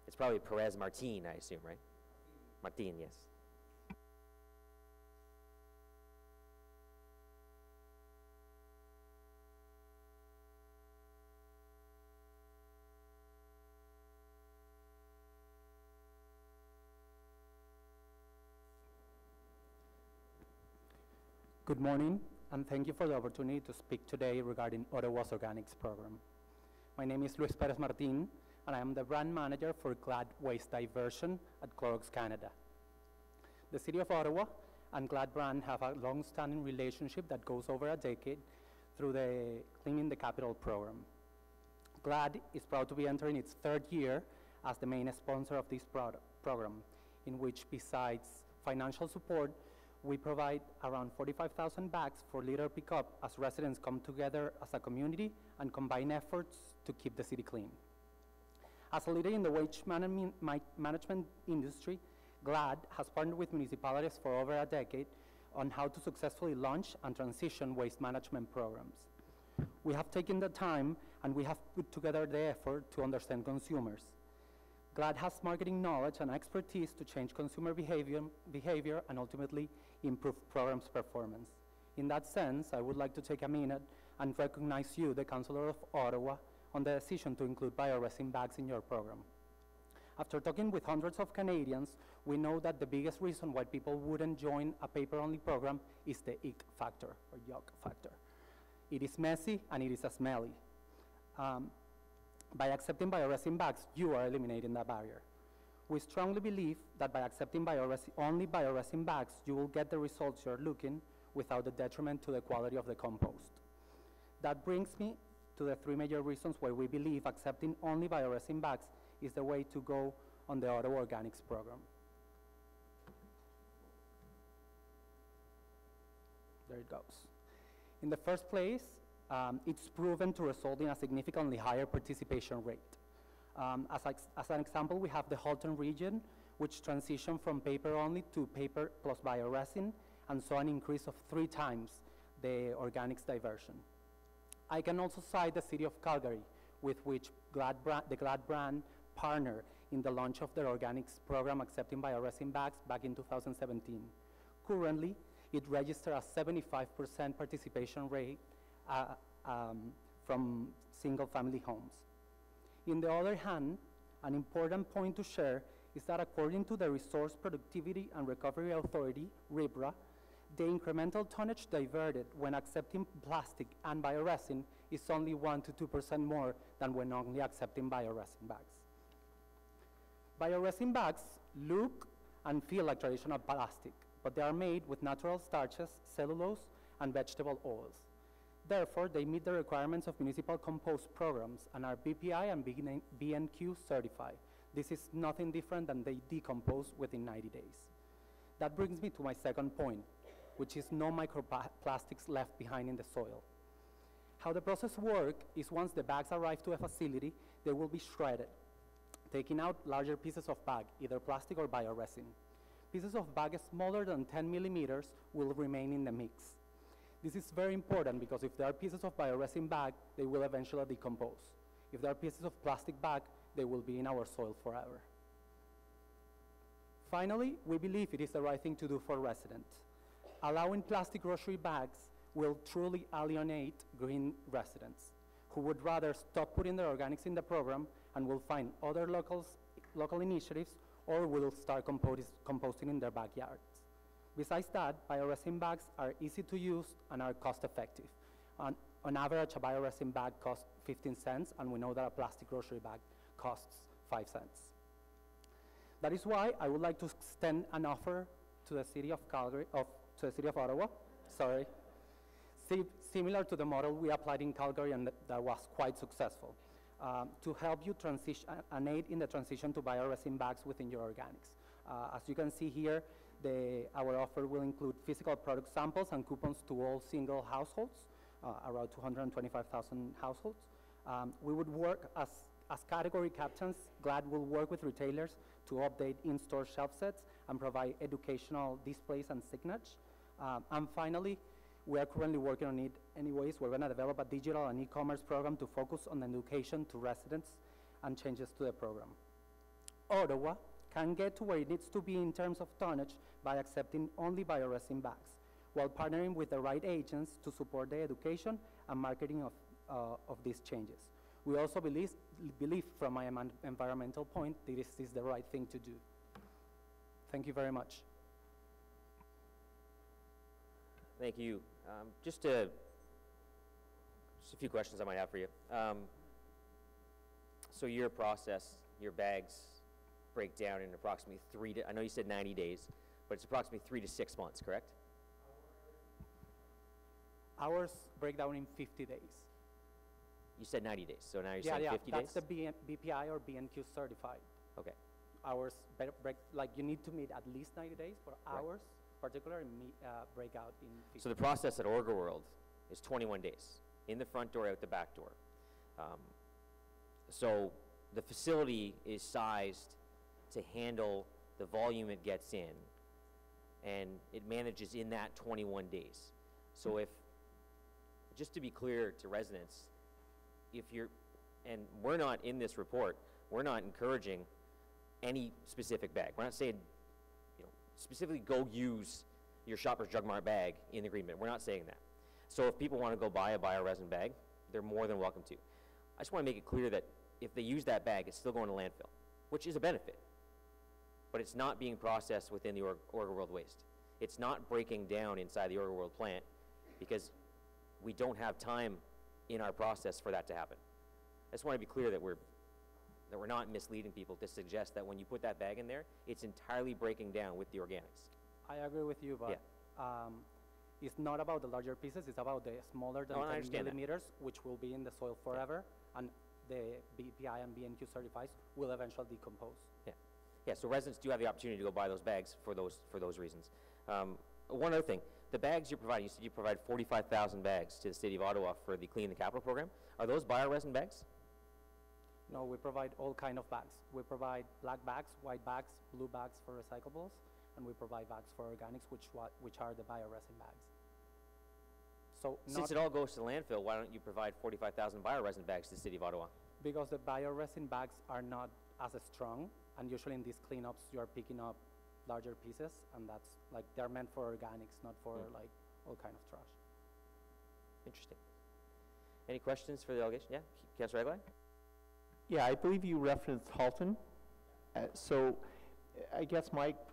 It's probably Perez Martin, I assume, right? Martin, yes. Good morning, and thank you for the opportunity to speak today regarding Ottawa's Organics program. My name is Luis Perez Martin, and I am the brand manager for Glad Waste Diversion at Clorox Canada. The City of Ottawa and Glad brand have a long-standing relationship that goes over a decade through the Cleaning the Capital program. Glad is proud to be entering its third year as the main sponsor of this program, in which, besides financial support, we provide around 45,000 bags for litter pickup as residents come together as a community and combine efforts to keep the city clean. As a leader in the waste management industry, Glad has partnered with municipalities for over a decade on how to successfully launch and transition waste management programs. We have taken the time and we have put together the effort to understand consumers. Glad has marketing knowledge and expertise to change consumer behavior and ultimately improve programs' performance. In that sense, I would like to take a minute and recognize you, the Councillor of Ottawa, on the decision to include bioresin bags in your program. After talking with hundreds of Canadians, we know that the biggest reason why people wouldn't join a paper-only program is the ick factor, or yuck factor. It is messy and it is smelly. By accepting bioresin bags, you are eliminating that barrier. We strongly believe that by accepting only bioresin bags, you will get the results you're looking without the detriment to the quality of the compost. That brings me to the three major reasons why we believe accepting only bioresin bags is the way to go on the Ottawa Organics program. There it goes. In the first place, It's proven to result in a significantly higher participation rate. As an example, we have the Halton region, which transitioned from paper only to paper plus bioresin, and saw an increase of 3 times the organics diversion. I can also cite the city of Calgary, with which the Glad brand partnered in the launch of their organics program accepting bioresin bags back in 2017. Currently, it registered a 75% participation rate from single-family homes. On the other hand, an important point to share is that according to the Resource Productivity and Recovery Authority, RIPRA, the incremental tonnage diverted when accepting plastic and bioresin is only 1 to 2% more than when only accepting bioresin bags. Bioresin bags look and feel like traditional plastic, but they are made with natural starches, cellulose, and vegetable oils. Therefore, they meet the requirements of municipal compost programs and are BPI and BNQ certified. This is nothing different than they decompose within 90 days. That brings me to my second point, which is no microplastics left behind in the soil. How the process works is once the bags arrive to a facility, they will be shredded, taking out larger pieces of bag, either plastic or bioresin. Pieces of bag smaller than 10 millimeters will remain in the mix. This is very important because if there are pieces of bioresin bag, they will eventually decompose. If there are pieces of plastic bag, they will be in our soil forever. Finally, we believe it is the right thing to do for residents. Allowing plastic grocery bags will truly alienate green residents who would rather stop putting their organics in the program and will find other local initiatives or will start composting in their backyards. Besides that, bioresin bags are easy to use and are cost effective. On average, a bioresin bag costs 15 cents, and we know that a plastic grocery bag costs 5 cents. That is why I would like to extend an offer to the city of to the city of Ottawa, similar to the model we applied in Calgary and that was quite successful, to help you and aid in the transition to bioresin bags within your organics. As you can see here, our offer will include physical product samples and coupons to all single households, around 225,000 households. We would work as category captains. Glad will work with retailers to update in-store shelf sets and provide educational displays and signage. And finally, we are currently working on it anyways. We're going to develop a digital and e-commerce program to focus on education to residents and changes to the program. Ottawa can get to where it needs to be in terms of tonnage by accepting only bioresin bags, while partnering with the right agents to support the education and marketing of these changes. We also believe from my environmental point, that this is the right thing to do. Thank you very much. Thank you. Just a few questions I might have for you. So your process, your bags break down in approximately I know you said 90 days, but it's approximately 3 to 6 months, correct? Ours break down in 50 days. You said 90 days, so now you're saying 50 days? That's the BPI or BNQ certified. Okay. Ours you need to meet at least 90 days, but ours particularly break out in 50 So the process at Orga World is 21 days, in the front door, out the back door. So the facility is sized to handle the volume it gets in, and it manages in that 21 days. So just to be clear to residents, and we're not in this report, we're not encouraging any specific bag. We're not saying, specifically go use your Shoppers Drug Mart bag in the green bin. We're not saying that. So if people want to go buy a bioresin bag, they're more than welcome to. I just want to make it clear that if they use that bag, it's still going to landfill, which is a benefit. But it's not being processed within the Orga World waste. It's not breaking down inside the Orga World plant because we don't have time in our process for that to happen. I just want to be clear that we're not misleading people to suggest that when you put that bag in there, it's entirely breaking down with the organics. I agree with you, but it's not about the larger pieces, it's about the smaller than 10 millimeters, which will be in the soil forever, and the BPI and BNQ certifies will eventually decompose. Yeah, so residents do have the opportunity to go buy those bags for those reasons. One other thing, the bags you're providing, you said you provide 45,000 bags to the City of Ottawa for the Clean the Capital program. Are those bioresin bags? No, we provide all kind of bags. We provide black bags, white bags, blue bags for recyclables, and we provide bags for organics, which are the bioresin bags. So Since it all goes to the landfill, why don't you provide 45,000 bioresin bags to the City of Ottawa? Because the bioresin bags are not as strong, and usually in these cleanups, you are picking up larger pieces, and that's like they're meant for organics, not for like all kind of trash. Interesting. Any questions for the delegation? Yeah, Councillor Aguilar? Yeah, I believe you referenced Halton. So I guess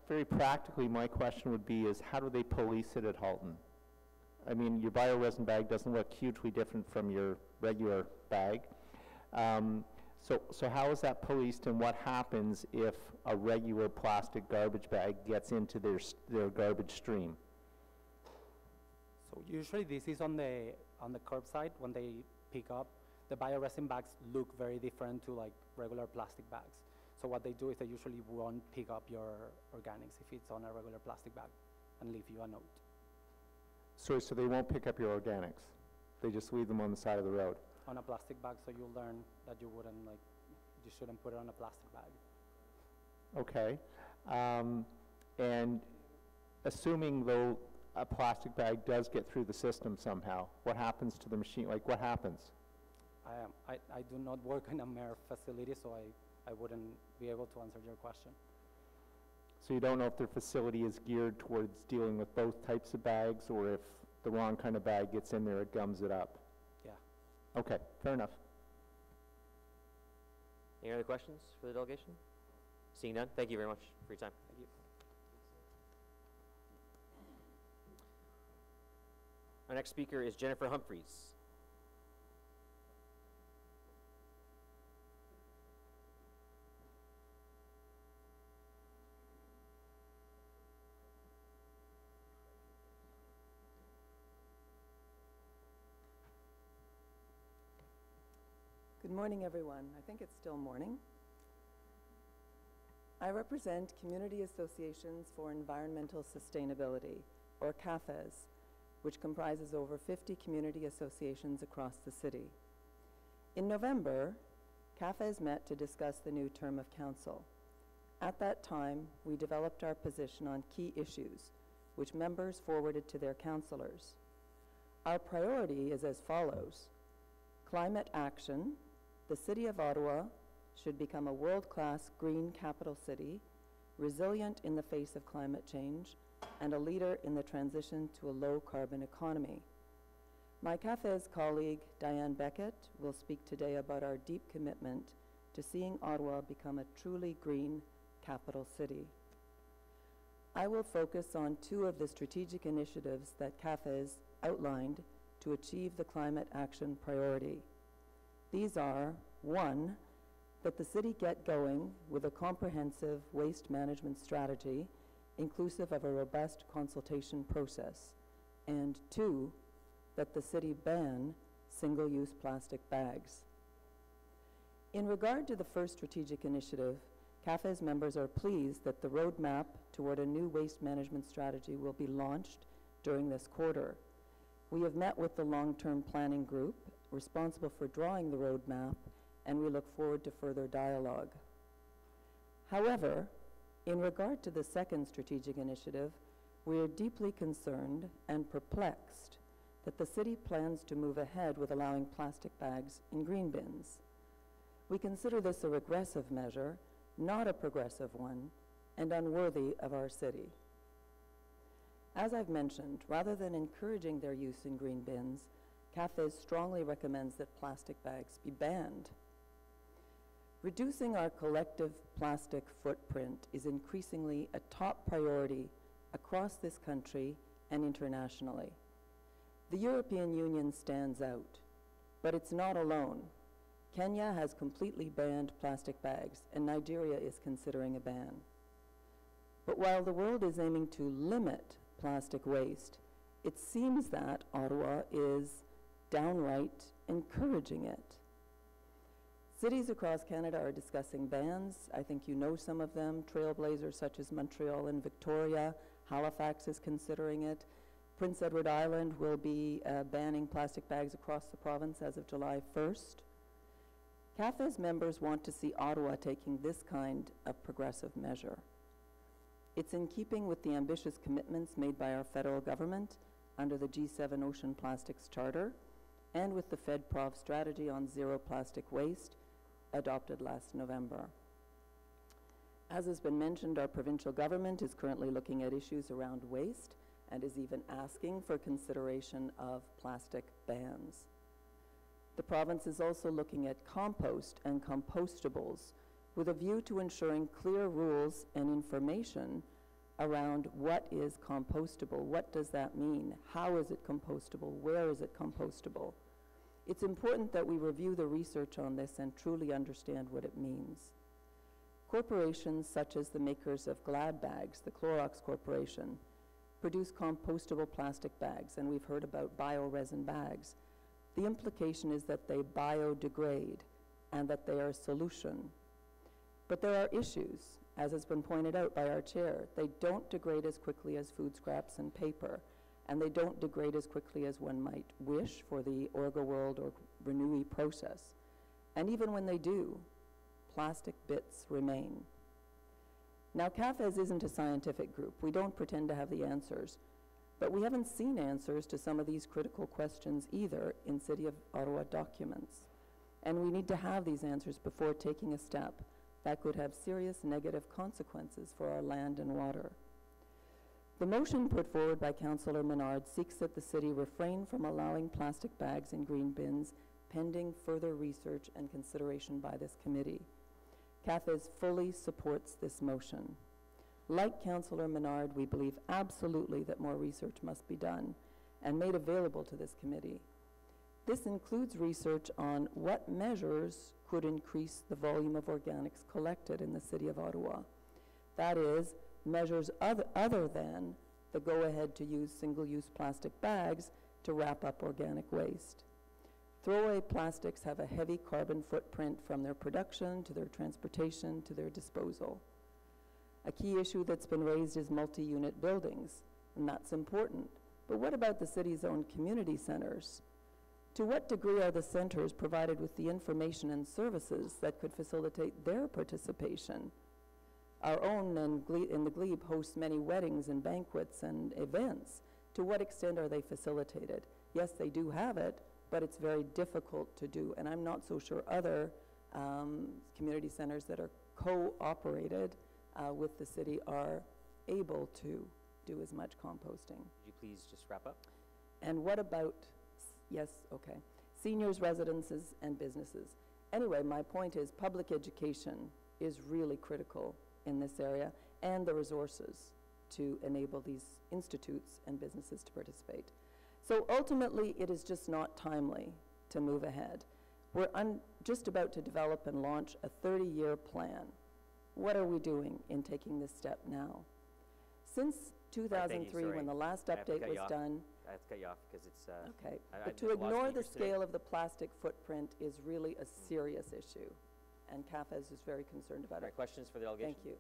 very practically, my question would be is how do they police it at Halton? I mean, your bioresin bag doesn't look hugely different from your regular bag. So how is that policed, and what happens if a regular plastic garbage bag gets into their garbage stream? So usually this is on the curbside when they pick up. The bioresin bags look very different to like regular plastic bags. So what they do is they usually won't pick up your organics if it's on a regular plastic bag and leave you a note. So they won't pick up your organics? They just leave them on the side of the road? On a plastic bag, so you'll learn that you shouldn't put it on a plastic bag. Okay. And assuming though a plastic bag does get through the system somehow, what happens to the machine? Like what happens? I do not work in a mayor facility, so I wouldn't be able to answer your question. So you don't know if their facility is geared towards dealing with both types of bags, or if the wrong kind of bag gets in there, it gums it up? Yeah. Okay, fair enough. Any other questions for the delegation? Seeing none, thank you very much for your time. Thank you. Our next speaker is Jennifer Humphreys. Good morning, everyone. I think it's still morning. I represent Community Associations for Environmental Sustainability, or CAFES, which comprises over 50 community associations across the city. In November, CAFES met to discuss the new term of council. At that time, we developed our position on key issues, which members forwarded to their councillors. Our priority is as follows: climate action. The City of Ottawa should become a world-class green capital city, resilient in the face of climate change, and a leader in the transition to a low-carbon economy. My CAFES colleague, Diane Beckett, will speak today about our deep commitment to seeing Ottawa become a truly green capital city. I will focus on two of the strategic initiatives that CAFES outlined to achieve the climate action priority. These are, one, that the city get going with a comprehensive waste management strategy inclusive of a robust consultation process, and two, that the city ban single-use plastic bags. In regard to the first strategic initiative, CAFES members are pleased that the roadmap toward a new waste management strategy will be launched during this quarter. We have met with the long-term planning group responsible for drawing the roadmap, and we look forward to further dialogue. However, in regard to the second strategic initiative, we are deeply concerned and perplexed that the city plans to move ahead with allowing plastic bags in green bins. We consider this a regressive measure, not a progressive one, and unworthy of our city. As I've mentioned, rather than encouraging their use in green bins, CAFES strongly recommends that plastic bags be banned. Reducing our collective plastic footprint is increasingly a top priority across this country and internationally. The European Union stands out, but it's not alone. Kenya has completely banned plastic bags, and Nigeria is considering a ban. But while the world is aiming to limit plastic waste, it seems that Ottawa is downright encouraging it. Cities across Canada are discussing bans. I think you know some of them, trailblazers such as Montreal and Victoria. Halifax is considering it. Prince Edward Island will be banning plastic bags across the province as of July 1st. CAFE's members want to see Ottawa taking this kind of progressive measure. It's in keeping with the ambitious commitments made by our federal government under the G7 Ocean Plastics Charter and with the FedProv strategy on zero plastic waste adopted last November. As has been mentioned, our provincial government is currently looking at issues around waste and is even asking for consideration of plastic bans. The province is also looking at compost and compostables with a view to ensuring clear rules and information around what is compostable, what does that mean, how is it compostable, where is it compostable. It's important that we review the research on this and truly understand what it means. Corporations such as the makers of Glad bags, the Clorox Corporation, produce compostable plastic bags, and we've heard about bioresin bags. The implication is that they biodegrade and that they are a solution. But there are issues, as has been pointed out by our chair. They don't degrade as quickly as food scraps and paper, and they don't degrade as quickly as one might wish for the OrgaWorld or Renewy process. And even when they do, plastic bits remain. Now, CAFES isn't a scientific group. We don't pretend to have the answers, but we haven't seen answers to some of these critical questions either in City of Ottawa documents. And we need to have these answers before taking a step that could have serious negative consequences for our land and water. The motion put forward by Councillor Menard seeks that the city refrain from allowing plastic bags in green bins pending further research and consideration by this committee. CAFES fully supports this motion. Like Councillor Menard, we believe absolutely that more research must be done and made available to this committee. This includes research on what measures could increase the volume of organics collected in the City of Ottawa. That is, measures other than the go-ahead to use single-use plastic bags to wrap up organic waste. Throwaway plastics have a heavy carbon footprint from their production to their transportation to their disposal. A key issue that's been raised is multi-unit buildings, and that's important. But what about the city's own community centers? To what degree are the centers provided with the information and services that could facilitate their participation? Our own in the Glebe hosts many weddings and banquets and events. To what extent are they facilitated? Yes, they do have it, but it's very difficult to do. And I'm not so sure other community centers that are co-operated with the city are able to do as much composting. Would you please just wrap up? And what about, yes, okay, seniors, residences, and businesses? Anyway, my point is public education is really critical in this area, and the resources to enable these institutes and businesses to participate. So ultimately, it is just not timely to move ahead. We're just about to develop and launch a 30-year plan. What are we doing in taking this step now? Since 2003, when the last update was done. I have to cut you off because it's. Okay, but to ignore the scale of the plastic footprint is really a serious issue, and CAFES is very concerned about it. Questions for the delegation? Thank you.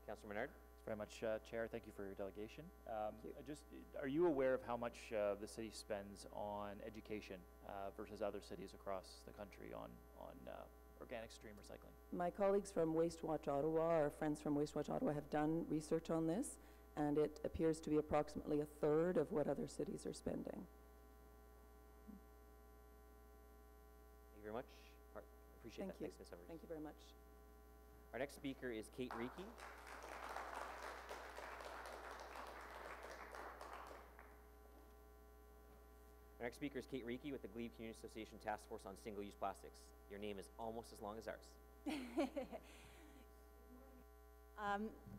Councillor Menard. Thanks very much, Chair. Thank you for your delegation. Are you aware of how much the city spends on education versus other cities across the country on organic stream recycling? My colleagues from Waste Watch Ottawa, our friends from Waste Watch Ottawa, have done research on this, and it appears to be approximately 1/3 of what other cities are spending. Thank you very much. Appreciate that. Thanks, Ms. Humphreys. Thank you very much. Our next speaker is Kate Reiki. Our next speaker is Kate Reiki with the Glebe Community Association Task Force on Single-Use Plastics. Your name is almost as long as ours.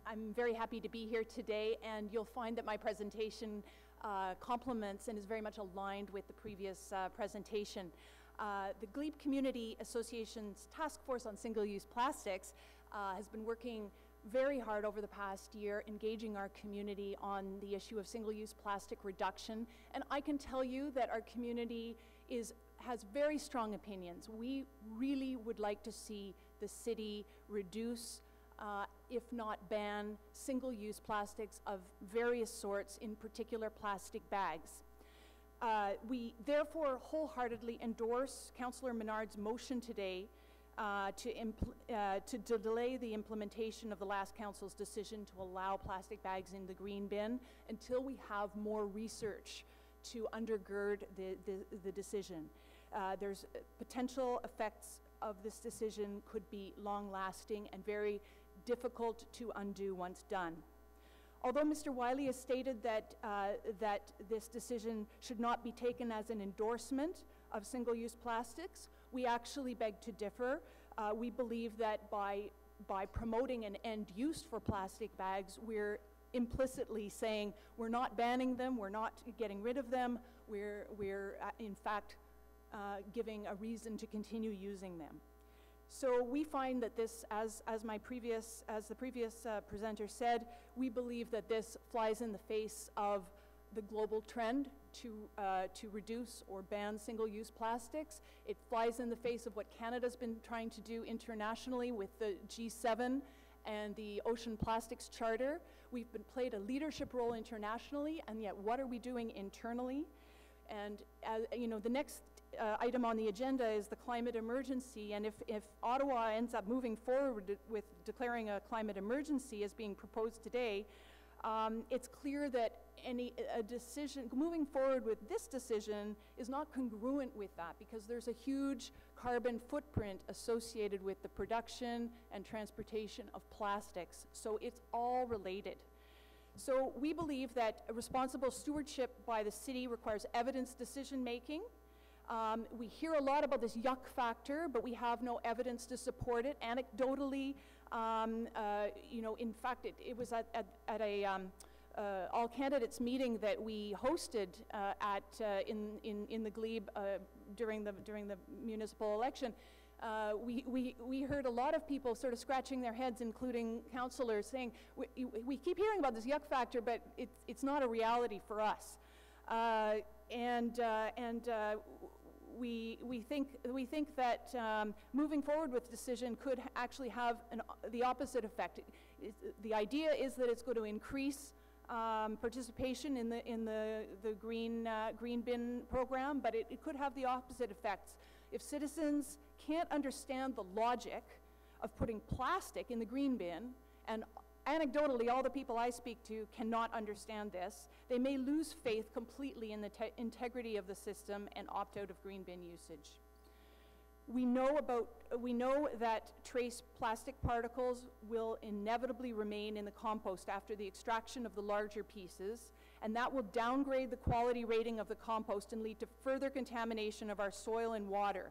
I'm very happy to be here today, and you'll find that my presentation complements and is very much aligned with the previous presentation. The Glebe Community Association's Task Force on Single-Use Plastics has been working very hard over the past year, engaging our community on the issue of single-use plastic reduction. And I can tell you that our community has very strong opinions. We really would like to see the city reduce if not ban, single-use plastics of various sorts, in particular plastic bags. We therefore wholeheartedly endorse Councillor Menard's motion today to delay the implementation of the last council's decision to allow plastic bags in the green bin until we have more research to undergird the decision. There's potential effects of this decision could be long-lasting and very difficult to undo once done. Although Mr. Wiley has stated that, that this decision should not be taken as an endorsement of single-use plastics, we actually beg to differ. We believe that by promoting an end use for plastic bags, we're implicitly saying we're not banning them, we're not getting rid of them, we're in fact giving a reason to continue using them. So we find that this, as the previous presenter said, we believe that this flies in the face of the global trend to reduce or ban single-use plastics. It flies in the face of what Canada's been trying to do internationally with the G7 and the Ocean Plastics Charter. We've played a leadership role internationally, and yet what are we doing internally? And you know, the next item on the agenda is the climate emergency, and if Ottawa ends up moving forward with declaring a climate emergency as being proposed today, it's clear that a decision, moving forward with this decision is not congruent with that, because there's a huge carbon footprint associated with the production and transportation of plastics, so it's all related. So we believe that a responsible stewardship by the city requires evidence decision making. We hear a lot about this yuck factor, but we have no evidence to support it. Anecdotally, you know, in fact, it was at a all candidates meeting that we hosted in the glebe during the municipal election. We heard a lot of people sort of scratching their heads, including councillors, saying, we keep hearing about this yuck factor, but it's not a reality for us. We think that moving forward with the decision could actually have the opposite effect. The idea is that it's going to increase participation in the green bin program, but it could have the opposite effects. If citizens can't understand the logic of putting plastic in the green bin, and anecdotally all the people I speak to cannot understand this, they may lose faith completely in the integrity of the system and opt out of green bin usage. We know that trace plastic particles will inevitably remain in the compost after the extraction of the larger pieces, and that will downgrade the quality rating of the compost and lead to further contamination of our soil and water.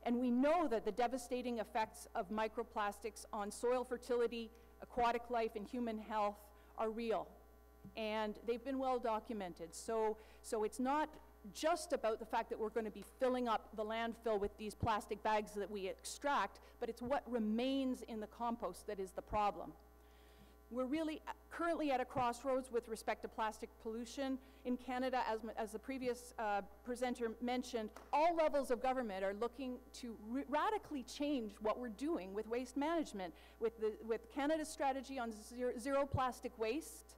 And we know that the devastating effects of microplastics on soil fertility, aquatic life, and human health are real, and they've been well documented. So it's not just about the fact that we're going to be filling up the landfill with these plastic bags that we extract, but it's what remains in the compost that is the problem. We're really currently at a crossroads with respect to plastic pollution. In Canada, as the previous presenter mentioned, all levels of government are looking to radically change what we're doing with waste management. With Canada's strategy on zero plastic waste,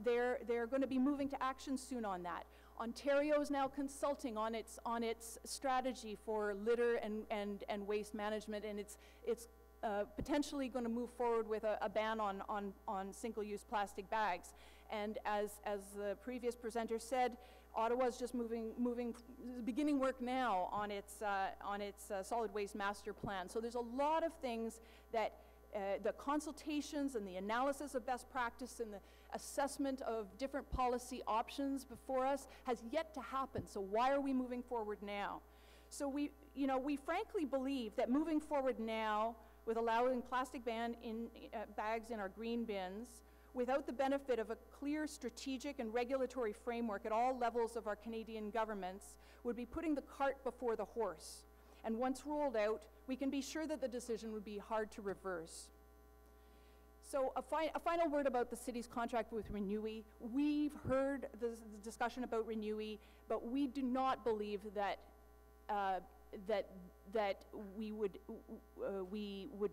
they're going to be moving to action soon on that. Ontario is now consulting on its strategy for litter and waste management, and it's potentially going to move forward with a ban on single-use plastic bags. And as the previous presenter said, Ottawa's just beginning work now on its solid waste master plan. So there's a lot of things that the consultations and the analysis of best practice and the assessment of different policy options before us has yet to happen. So why are we moving forward now? So we frankly believe that moving forward now with allowing plastic bags in our green bins without the benefit of a clear strategic and regulatory framework at all levels of our Canadian governments would be putting the cart before the horse. And once rolled out, we can be sure that the decision would be hard to reverse. So a final word about the city's contract with Renewy. We've heard the discussion about Renewy, but we do not believe that that we would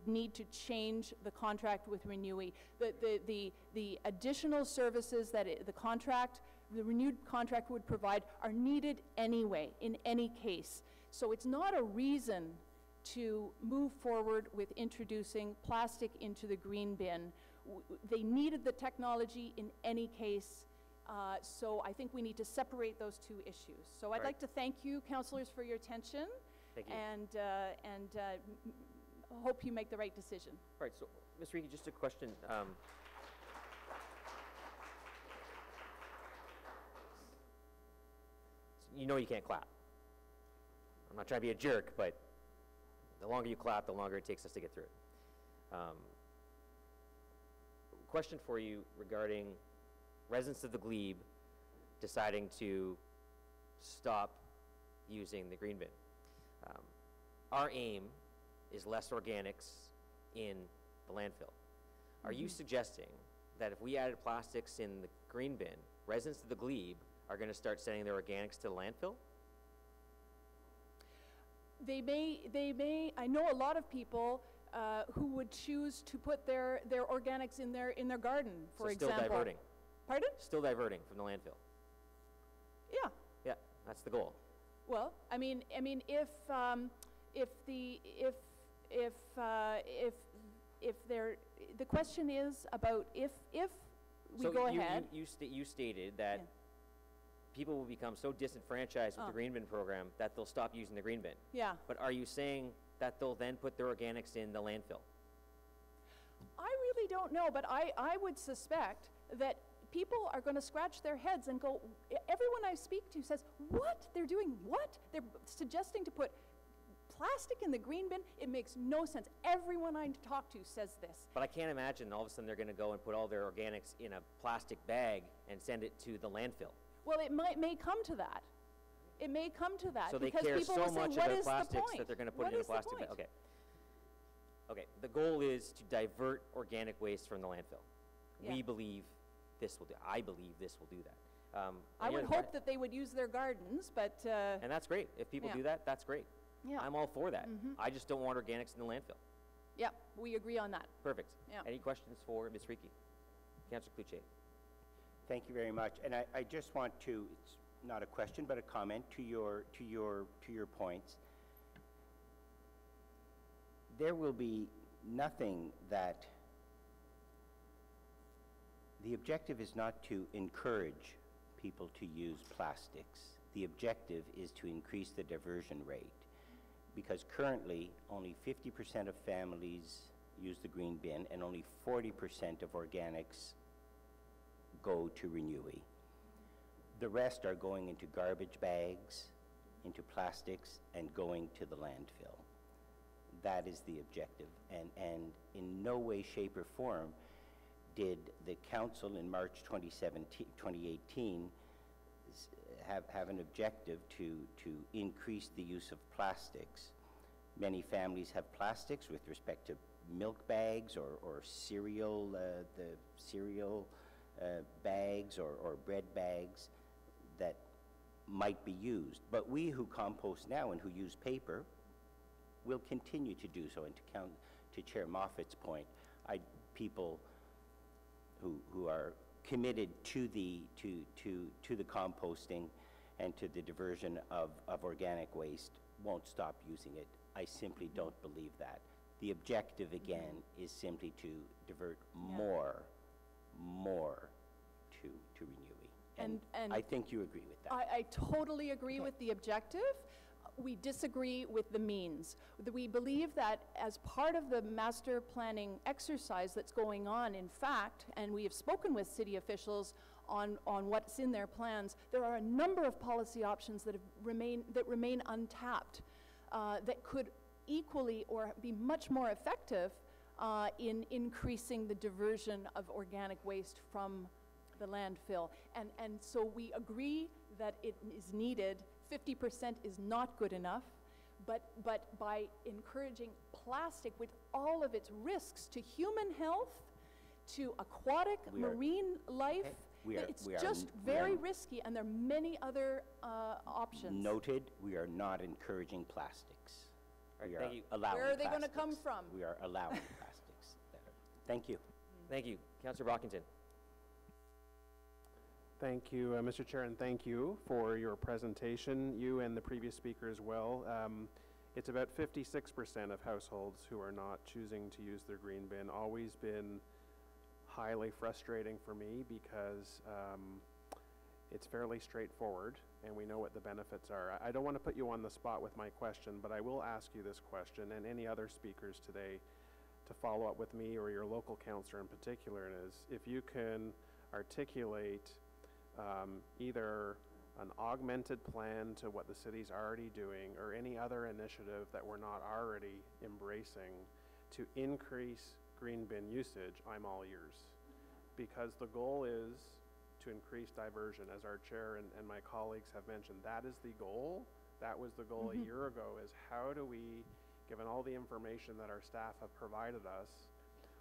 need to change the contract with Renewy. The additional services that the renewed contract would provide are needed anyway, in any case. So it's not a reason to move forward with introducing plastic into the green bin. They needed the technology in any case. So I think we need to separate those two issues. So I'd like to thank you, councillors, for your attention. Thank you. And hope you make the right decision. All right, so Ms. Reiki, just a question. You know you can't clap. I'm not trying to be a jerk, but the longer you clap, the longer it takes us to get through it. Question for you regarding residents of the glebe deciding to stop using the green bin. Our aim is less organics in the landfill. Are you suggesting that if we added plastics in the green bin, residents of the glebe are going to start sending their organics to the landfill? They may, I know a lot of people who would choose to put their organics in their garden, for example. Still diverting. Pardon? Still diverting from the landfill. Yeah. Yeah, that's the goal. Well, I mean, if the question is about if we go ahead. You stated that people will become so disenfranchised with the green bin program that they'll stop using the green bin. Yeah. But are you saying that they'll then put their organics in the landfill? I really don't know, but I would suspect that people are going to scratch their heads and go, everyone I speak to says, what? They're doing what? They're suggesting to put plastic in the green bin? It makes no sense. Everyone I talk to says this. But I can't imagine all of a sudden they're going to go and put all their organics in a plastic bag and send it to the landfill. Well, it may come to that. It may come to that. So they because care people so will say, much what about is plastics the point? that they're going to put What it in a is the plastic bag. point? Okay. Okay. The goal is to divert organic waste from the landfill. Yeah. We believe this will do. I believe this will do that. I would hope that they would use their gardens, but and that's great. If people yeah. do that, that's great. Yeah. I'm all for that. I just don't want organics in the landfill. Yeah, we agree on that. Perfect. Yeah. Any questions for Ms. Reiki? Councillor Cloutier. Thank you very much. And I just want to, it's not a question, but a comment to your points. There will be nothing that, the objective is not to encourage people to use plastics. The objective is to increase the diversion rate, because currently only 50% of families use the green bin and only 40% of organics go to Renewy. The rest are going into garbage bags, into plastics, and going to the landfill. That is the objective, and in no way, shape, or form did the council in March 2018 have an objective to increase the use of plastics. Many families have plastics with respect to milk bags or cereal, the cereal bags or bread bags that might be used. But we who compost now and who use paper will continue to do so. And to Chair Moffat's point, people who are committed to the composting and to the diversion of organic waste won't stop using it. I simply don't believe that. The objective, again, is simply to divert more to Renewy. And I think you agree with that. I totally agree with the objective. We disagree with the means. We believe that as part of the master planning exercise that's going on, in fact, and we have spoken with city officials on what's in their plans, there are a number of policy options that remain untapped that could equally or be much more effective in increasing the diversion of organic waste from the landfill. And so we agree that it is needed. 50% is not good enough, but by encouraging plastic with all of its risks to human health, to aquatic marine life, It's just very risky, and there are many other options. Noted, we are not encouraging plastics. We are thank you. allowing Where are they going to plastics. come from? We are allowing plastics. Thank you. Thank you. Councillor Brockington. Thank you, Mr. Chair, and thank you for your presentation, you and the previous speaker as well. It's about 56% of households who are not choosing to use their green bin. Always been highly frustrating for me because it's fairly straightforward and we know what the benefits are. I don't want to put you on the spot with my question, but I will ask you this question and any other speakers today to follow up with me or your local councillor in particular, and is if you can articulate either an augmented plan to what the city's already doing or any other initiative that we're not already embracing to increase green bin usage, I'm all ears. Because the goal is to increase diversion, as our chair and my colleagues have mentioned. That is the goal. That was the goal a year ago, is how do we, given all the information that our staff have provided us,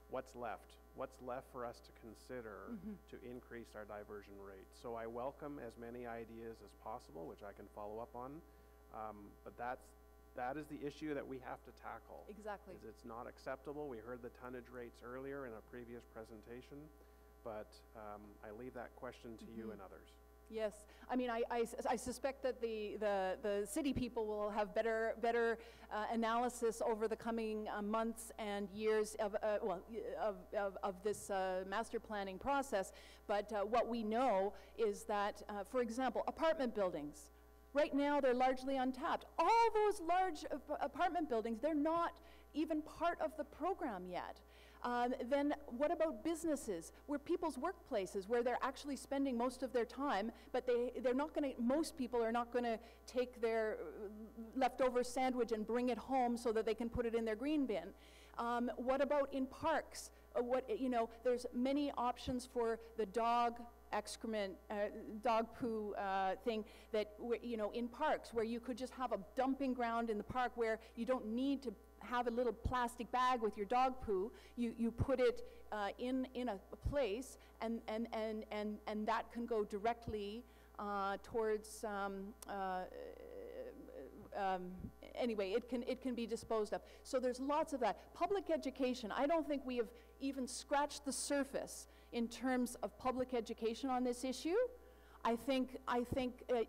what's left? What's left for us to consider to increase our diversion rate? So I welcome as many ideas as possible, which I can follow up on, but that is the issue that we have to tackle. Exactly. It's not acceptable. We heard the tonnage rates earlier in a previous presentation, but I leave that question to you and others. Yes, I mean, I suspect that the city people will have better analysis over the coming months and years of this master planning process. But what we know is that, for example, apartment buildings. Right now, they're largely untapped. All those large apartment buildings, they're not even part of the program yet. Then what about businesses, where people's workplaces, where they're actually spending most of their time, but they're not going to, most people are not going to take their leftover sandwich and bring it home so that they can put it in their green bin. What about in parks? There's many options for the dog excrement, dog poo thing that, in parks, where you could just have a dumping ground in the park where you don't need to have a little plastic bag with your dog poo. You put it in a place, and that can go directly towards anyway, it can be disposed of. So there's lots of that. Public education, I don't think we have even scratched the surface in terms of public education on this issue. I think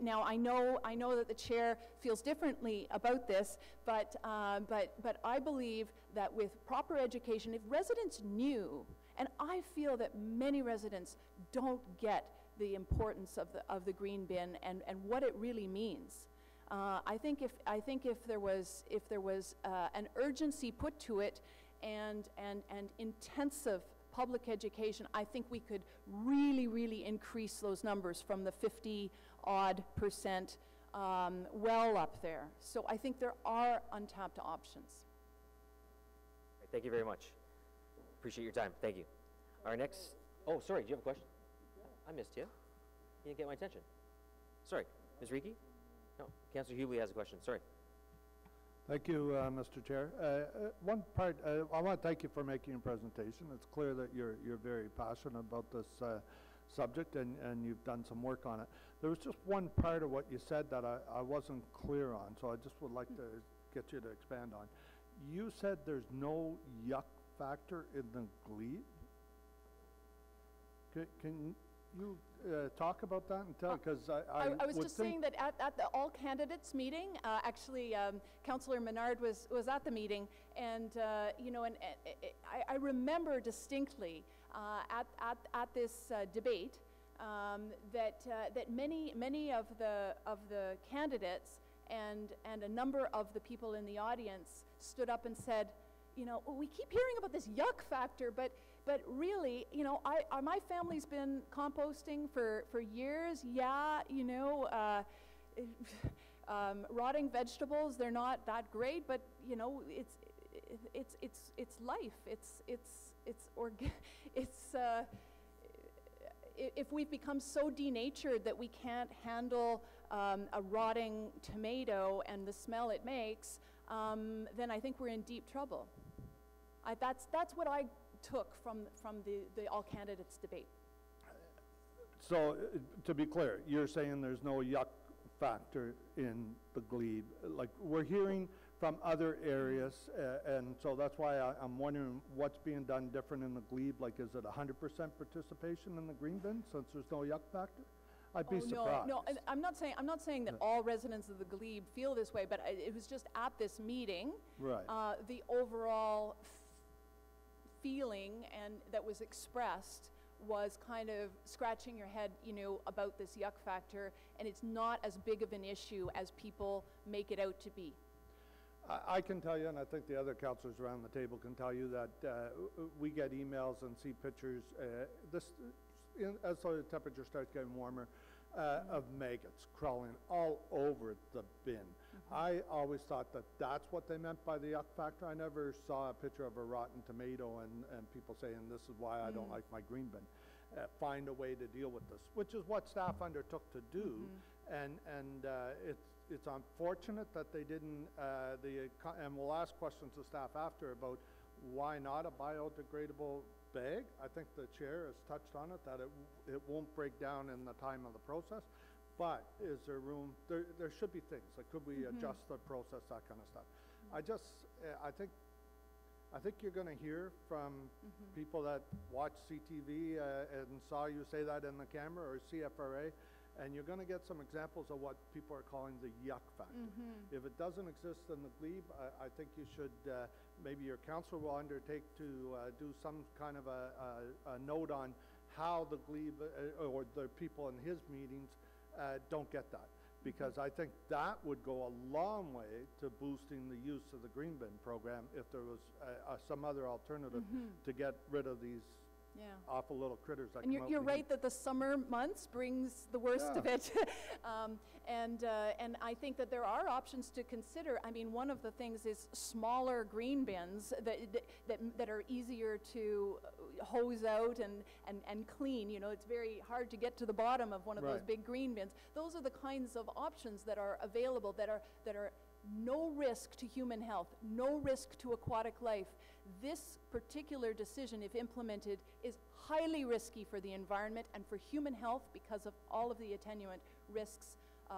now I know that the chair feels differently about this, but I believe that with proper education, if residents knew, and I feel that many residents don't get the importance of the green bin and what it really means. I think if there was an urgency put to it and intensive public education, I think we could really increase those numbers from the 50-odd% well up there. So I think there are untapped options. Thank you very much. Appreciate your time. Thank you. Our next, oh, sorry, do you have a question? I missed you. You didn't get my attention. Sorry, Ms. Reiki? No, Councillor Hubley has a question. Sorry. Thank you, Mr. Chair. One part, I want to thank you for making a presentation. It's clear that you're very passionate about this subject and you've done some work on it. There was just one part of what you said that I wasn't clear on, so I just would like to get you to expand on. You said there's no yuck factor in the glebe. Can you talk about that and tell, because I was just saying that at the all candidates meeting, actually Councillor Menard was at the meeting, and I remember distinctly at this debate that many of the candidates and a number of the people in the audience stood up and said, we keep hearing about this yuck factor, but really, my family's been composting for years. Yeah, rotting vegetables, they're not that great, but it's life. If we've become so denatured that we can't handle a rotting tomato and the smell it makes, then I think we're in deep trouble. That's what I took from the all candidates debate. So, to be clear, you're saying there's no yuck factor in the glebe? Like, we're hearing from other areas, and so that's why I'm wondering what's being done different in the glebe. Like, is it 100% participation in the green bin since there's no yuck factor? I'd be surprised. No, and I'm not saying that all residents of the glebe feel this way, but it was just at this meeting, right. The overall feeling and that was expressed was kind of scratching your head, you know, about this yuck factor, and it's not as big of an issue as people make it out to be. I can tell you, and I think the other councillors around the table can tell you that we get emails and see pictures as the temperature starts getting warmer, of maggots crawling all over the bin. I always thought that that's what they meant by the yuck factor. I never saw a picture of a rotten tomato and people saying this is why I don't like my green bin. Find a way to deal with this, which is what staff undertook to do, and it's unfortunate that they didn't, and we'll ask questions to staff after about why not a biodegradable bag. I think the chair has touched on it, that it won't break down in the time of the process, but is there room, there should be things, like could we adjust the process, that kind of stuff. I think you're gonna hear from people that watch CTV and saw you say that in the camera, or CFRA, and you're gonna get some examples of what people are calling the yuck factor. If it doesn't exist in the glebe, I think you should, maybe your council will undertake to do some kind of a note on how the glebe, or the people in his meetings don't get that. Because I think that would go a long way to boosting the use of the green bin program if there was some other alternative to get rid of these awful little critters that and come out. you're right that the summer months brings the worst of it. And I think that there are options to consider. I mean, one of the things is smaller green bins that are easier to hose out and clean. You know, it's very hard to get to the bottom of one of those big green bins. Those are the kinds of options that are available that are no risk to human health, no risk to aquatic life. This particular decision, if implemented, is highly risky for the environment and for human health because of all of the attenuant risks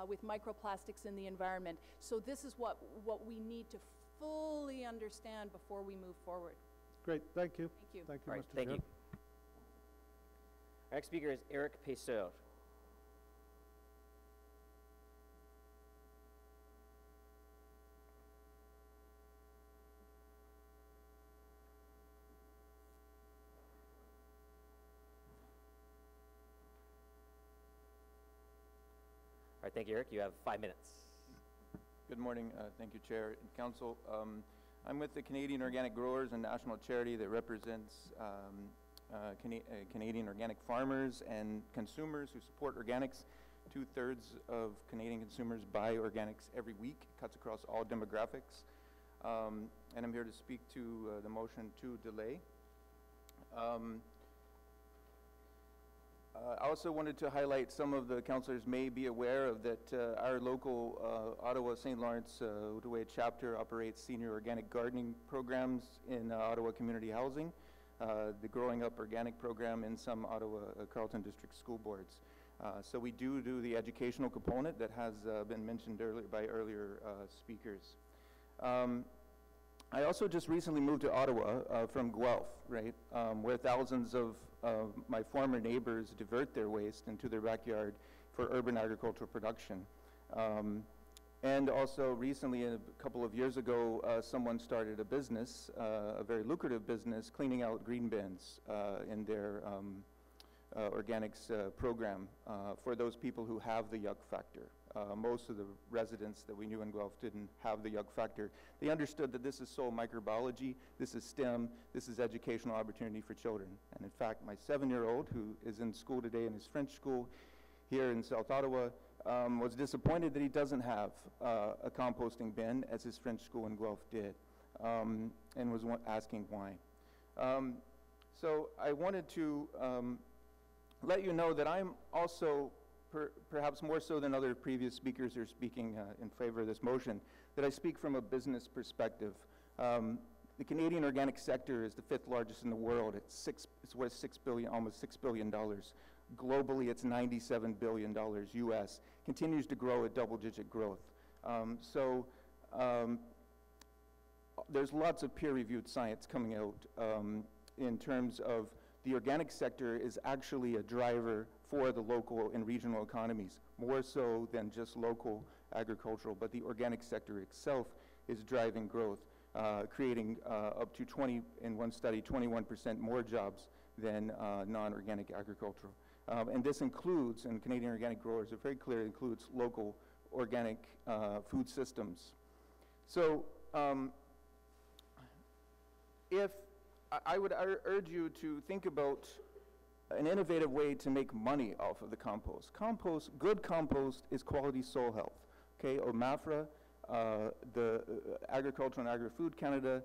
with microplastics in the environment. So this is what we need to fully understand before we move forward. Great, thank you. Thank you. Thank you, Right, Mr. thank Chair. you. Our next speaker is Eric Peseur. All right, thank you, Eric. You have 5 minutes. Good morning. Thank you, Chair and Council. I'm with the Canadian Organic Growers, a national charity that represents Canadian organic farmers and consumers who support organics. 2/3 of Canadian consumers buy organics every week. It cuts across all demographics. And I'm here to speak to the motion to delay. I also wanted to highlight, some of the councillors may be aware of that our local Ottawa St. Lawrence Outaouais chapter operates senior organic gardening programs in Ottawa community housing, the Growing Up Organic program in some Ottawa Carleton District school boards. So we do the educational component that has been mentioned by earlier speakers. I also just recently moved to Ottawa from Guelph, right, where thousands of my former neighbors divert their waste into their backyard for urban agricultural production. And also recently, a couple of years ago, someone started a business, a very lucrative business, cleaning out green bins in their organics program for those people who have the yuck factor. Most of the residents that we knew in Guelph didn't have the yuck factor. They understood that this is soil microbiology, this is STEM, this is educational opportunity for children. And in fact, my 7-year-old, who is in school today in his French school here in South Ottawa, was disappointed that he doesn't have a composting bin, as his French school in Guelph did, and was asking why. So I wanted to let you know that I'm also, perhaps more so than other previous speakers who are speaking in favor of this motion, that I speak from a business perspective. The Canadian organic sector is the 5th largest in the world. It's worth almost $6 billion. Globally, it's $97 billion US, continues to grow at double-digit growth. There's lots of peer-reviewed science coming out in terms of the organic sector is actually a driver for the local and regional economies, more so than just local agricultural, but the organic sector itself is driving growth, creating up to in one study, 21% more jobs than non-organic agricultural. And this includes, and Canadian organic growers are very clear, includes local organic food systems. So I would urge you to think about an innovative way to make money off of the compost. Good compost is quality soil health. Okay, OMAFRA, the Agriculture and Agri-Food Canada,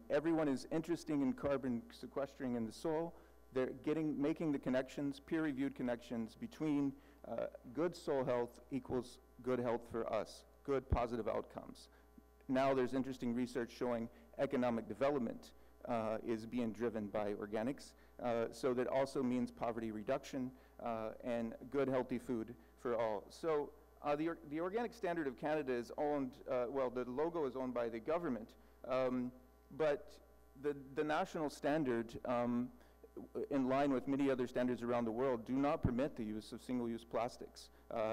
everyone is interested in carbon sequestering in the soil. They're making the connections, peer-reviewed connections between good soil health equals good health for us, good positive outcomes. Now there's interesting research showing economic development is being driven by organics. So that also means poverty reduction and good healthy food for all. So the Organic Standard of Canada is owned, well, the logo is owned by the government, but the national standard, in line with many other standards around the world, do not permit the use of single-use plastics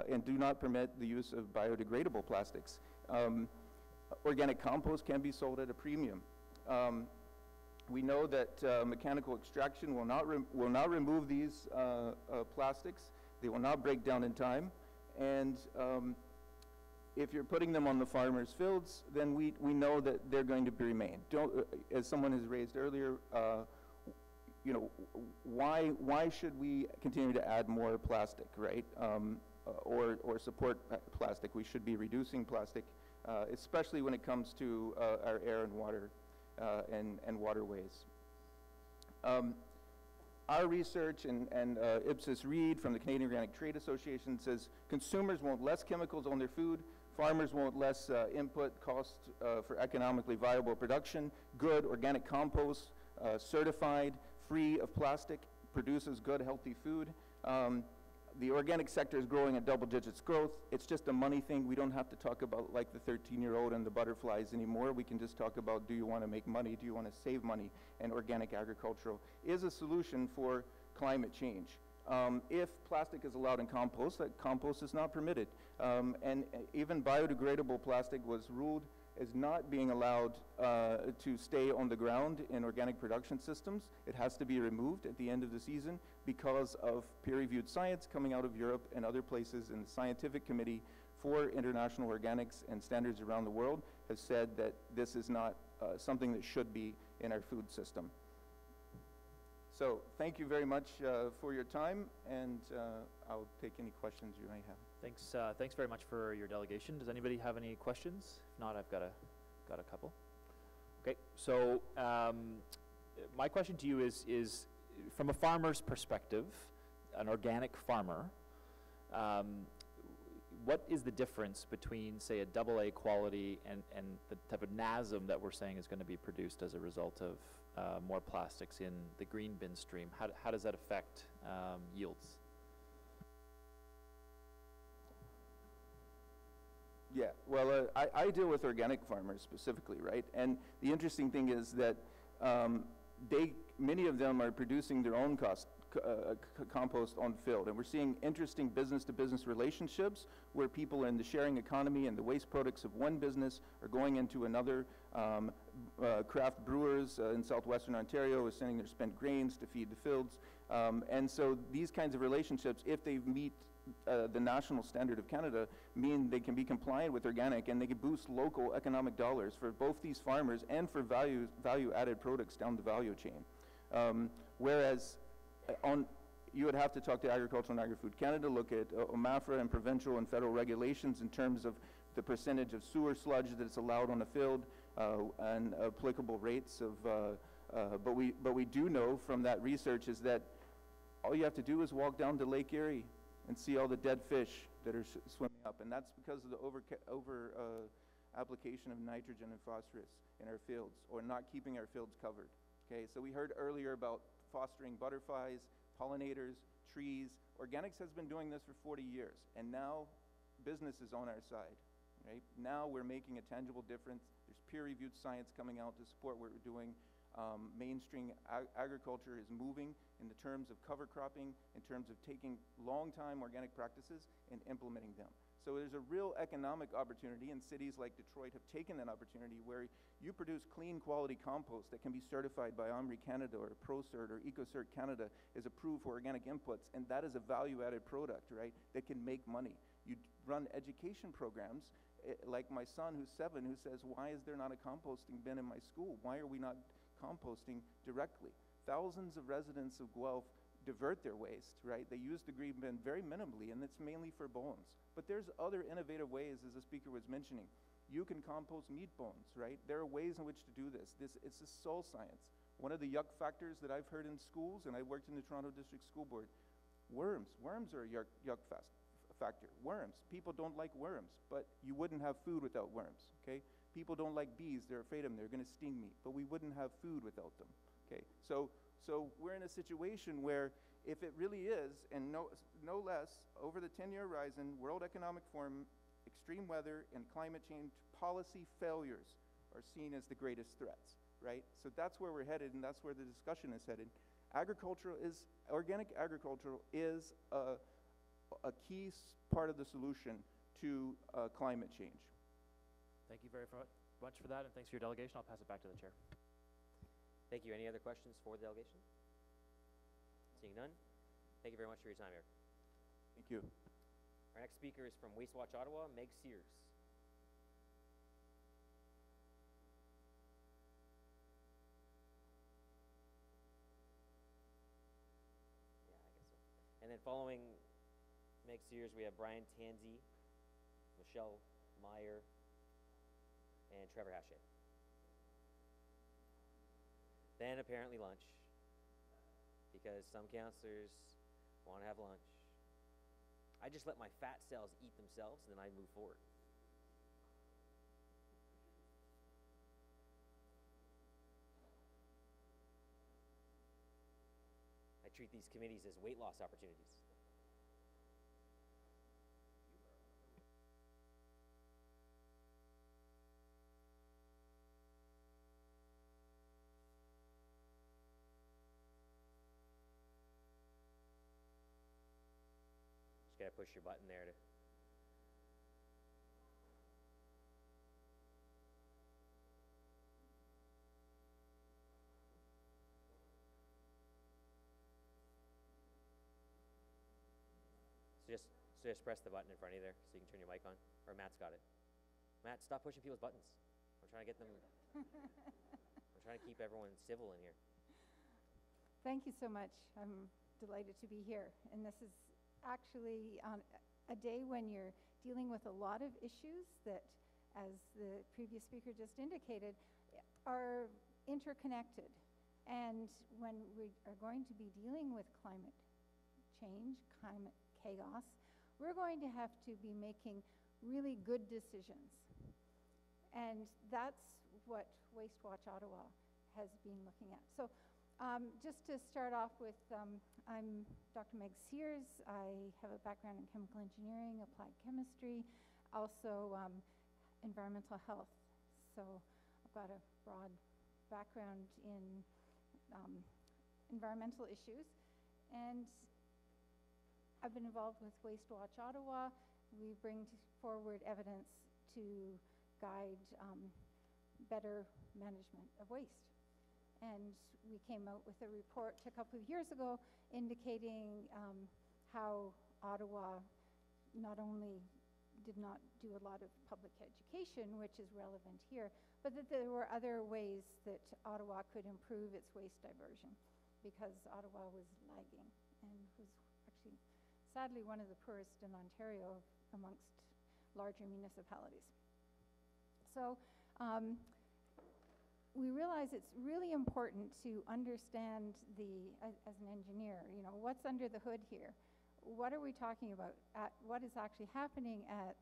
and do not permit the use of biodegradable plastics. Organic compost can be sold at a premium. We know that mechanical extraction will not remove these plastics. They will not break down in time. And if you're putting them on the farmer's fields, then we know that they're going to remain. As someone has raised earlier, you know, why should we continue to add more plastic, right? Or support plastic? We should be reducing plastic, especially when it comes to our air and water and waterways. Our research and Ipsos Reid from the Canadian Organic Trade Association says consumers want less chemicals on their food, farmers want less input cost for economically viable production, good organic compost, certified, free of plastic, produces good healthy food. The organic sector is growing at double digits growth. It's just a money thing. We don't have to talk about like the 13-year-old and the butterflies anymore. We can just talk about, do you want to make money? Do you want to save money? And organic agricultural is a solution for climate change. If plastic is allowed in compost, that compost is not permitted. And even biodegradable plastic was ruled as not being allowed to stay on the ground in organic production systems. It has to be removed at the end of the season because of peer-reviewed science coming out of Europe and other places, and the Scientific Committee for International Organics and Standards around the world has said that this is not something that should be in our food system. So thank you very much for your time, and I'll take any questions you may have. Thanks very much for your delegation. Does anybody have any questions? If not, I've got a couple. Okay, so my question to you is from a farmer's perspective, an organic farmer, what is the difference between, say, a AA quality and the type of NASM that we're saying is going to be produced as a result of more plastics in the green bin stream? How does that affect yields? Yeah, well, I deal with organic farmers specifically, right? And the interesting thing is that many of them are producing their own compost on field. And we're seeing interesting business-to-business relationships where people in the sharing economy and the waste products of one business are going into another. Craft brewers in southwestern Ontario are sending their spent grains to feed the fields. And so these kinds of relationships, if they meet the national standard of Canada, mean they can be compliant with organic, and they can boost local economic dollars for both these farmers and for value-added products down the value chain. Whereas you would have to talk to Agricultural and Agri-Food Canada, look at OMAFRA and provincial and federal regulations in terms of the percentage of sewer sludge that's allowed on a field and applicable rates of, but we do know from that research is that all you have to do is walk down to Lake Erie and see all the dead fish that are swimming up, and that's because of the over application of nitrogen and phosphorus in our fields, or not keeping our fields covered. Okay, so we heard earlier about fostering butterflies, pollinators, trees. Organics has been doing this for 40 years, and now business is on our side, right? Now we're making a tangible difference. There's peer-reviewed science coming out to support what we're doing. Mainstream agriculture is moving in the terms of cover cropping, in terms of taking long-time organic practices and implementing them. So there's a real economic opportunity, and cities like Detroit have taken that opportunity where you produce clean quality compost that can be certified by OMRI Canada or ProCert or EcoCert Canada is approved for organic inputs, and that is a value-added product, right, that can make money. You run education programs, like my son who's 7, who says, why is there not a composting bin in my school? Why are we not composting directly? Thousands of residents of Guelph divert their waste, right? They use the green bin very minimally, and it's mainly for bones. But there's other innovative ways, as the speaker was mentioning. You can compost meat bones, right? There are ways in which to do this. It's a soul science. One of the yuck factors that I've heard in schools, and I worked in the Toronto District School Board, worms. Worms are a yuck factor. Worms. People don't like worms, but you wouldn't have food without worms, okay? People don't like bees. They're afraid of them. They're going to sting me, but we wouldn't have food without them, okay? So we're in a situation where if it really is, and no less, over the 10-year horizon, World Economic Forum, extreme weather and climate change policy failures are seen as the greatest threats, right? So that's where we're headed, and that's where the discussion is headed. Organic agriculture is a key part of the solution to climate change. Thank you very much for that, and thanks for your delegation. I'll pass it back to the chair. Thank you. Any other questions for the delegation? Seeing none, thank you very much for your time, Eric. Thank you. Our next speaker is from Waste Watch Ottawa, Meg Sears. Yeah, I guess so. And then following Meg Sears, we have Brian Tansey, Michelle Meyer, and Trevor Hachet. Then apparently lunch, because some councillors want to have lunch. I just let my fat cells eat themselves, and then I move forward. I treat these committees as weight loss opportunities. Just gotta push your button there to. So just press the button in front of you there so you can turn your mic on. Or Matt's got it. Matt, stop pushing people's buttons. I'm trying to get them. I'm trying to keep everyone civil in here. Thank you so much. I'm delighted to be here. And this is actually on a day when you're dealing with a lot of issues that, as the previous speaker just indicated, are interconnected. And when we are going to be dealing with climate change, climate chaos, we're going to have to be making really good decisions. And that's what Waste Watch Ottawa has been looking at. So just to start off with, I'm Dr. Meg Sears. I have a background in chemical engineering, applied chemistry, also environmental health. So I've got a broad background in environmental issues. And I've been involved with Waste Watch Ottawa. We bring forward evidence to guide better management of waste. And we came out with a report a couple of years ago indicating how Ottawa not only did not do a lot of public education, which is relevant here, but that there were other ways that Ottawa could improve its waste diversion, because Ottawa was lagging and was actually sadly one of the poorest in Ontario amongst larger municipalities. So we realize it's really important to understand as an engineer, what's under the hood here. What are we talking about? What is actually happening at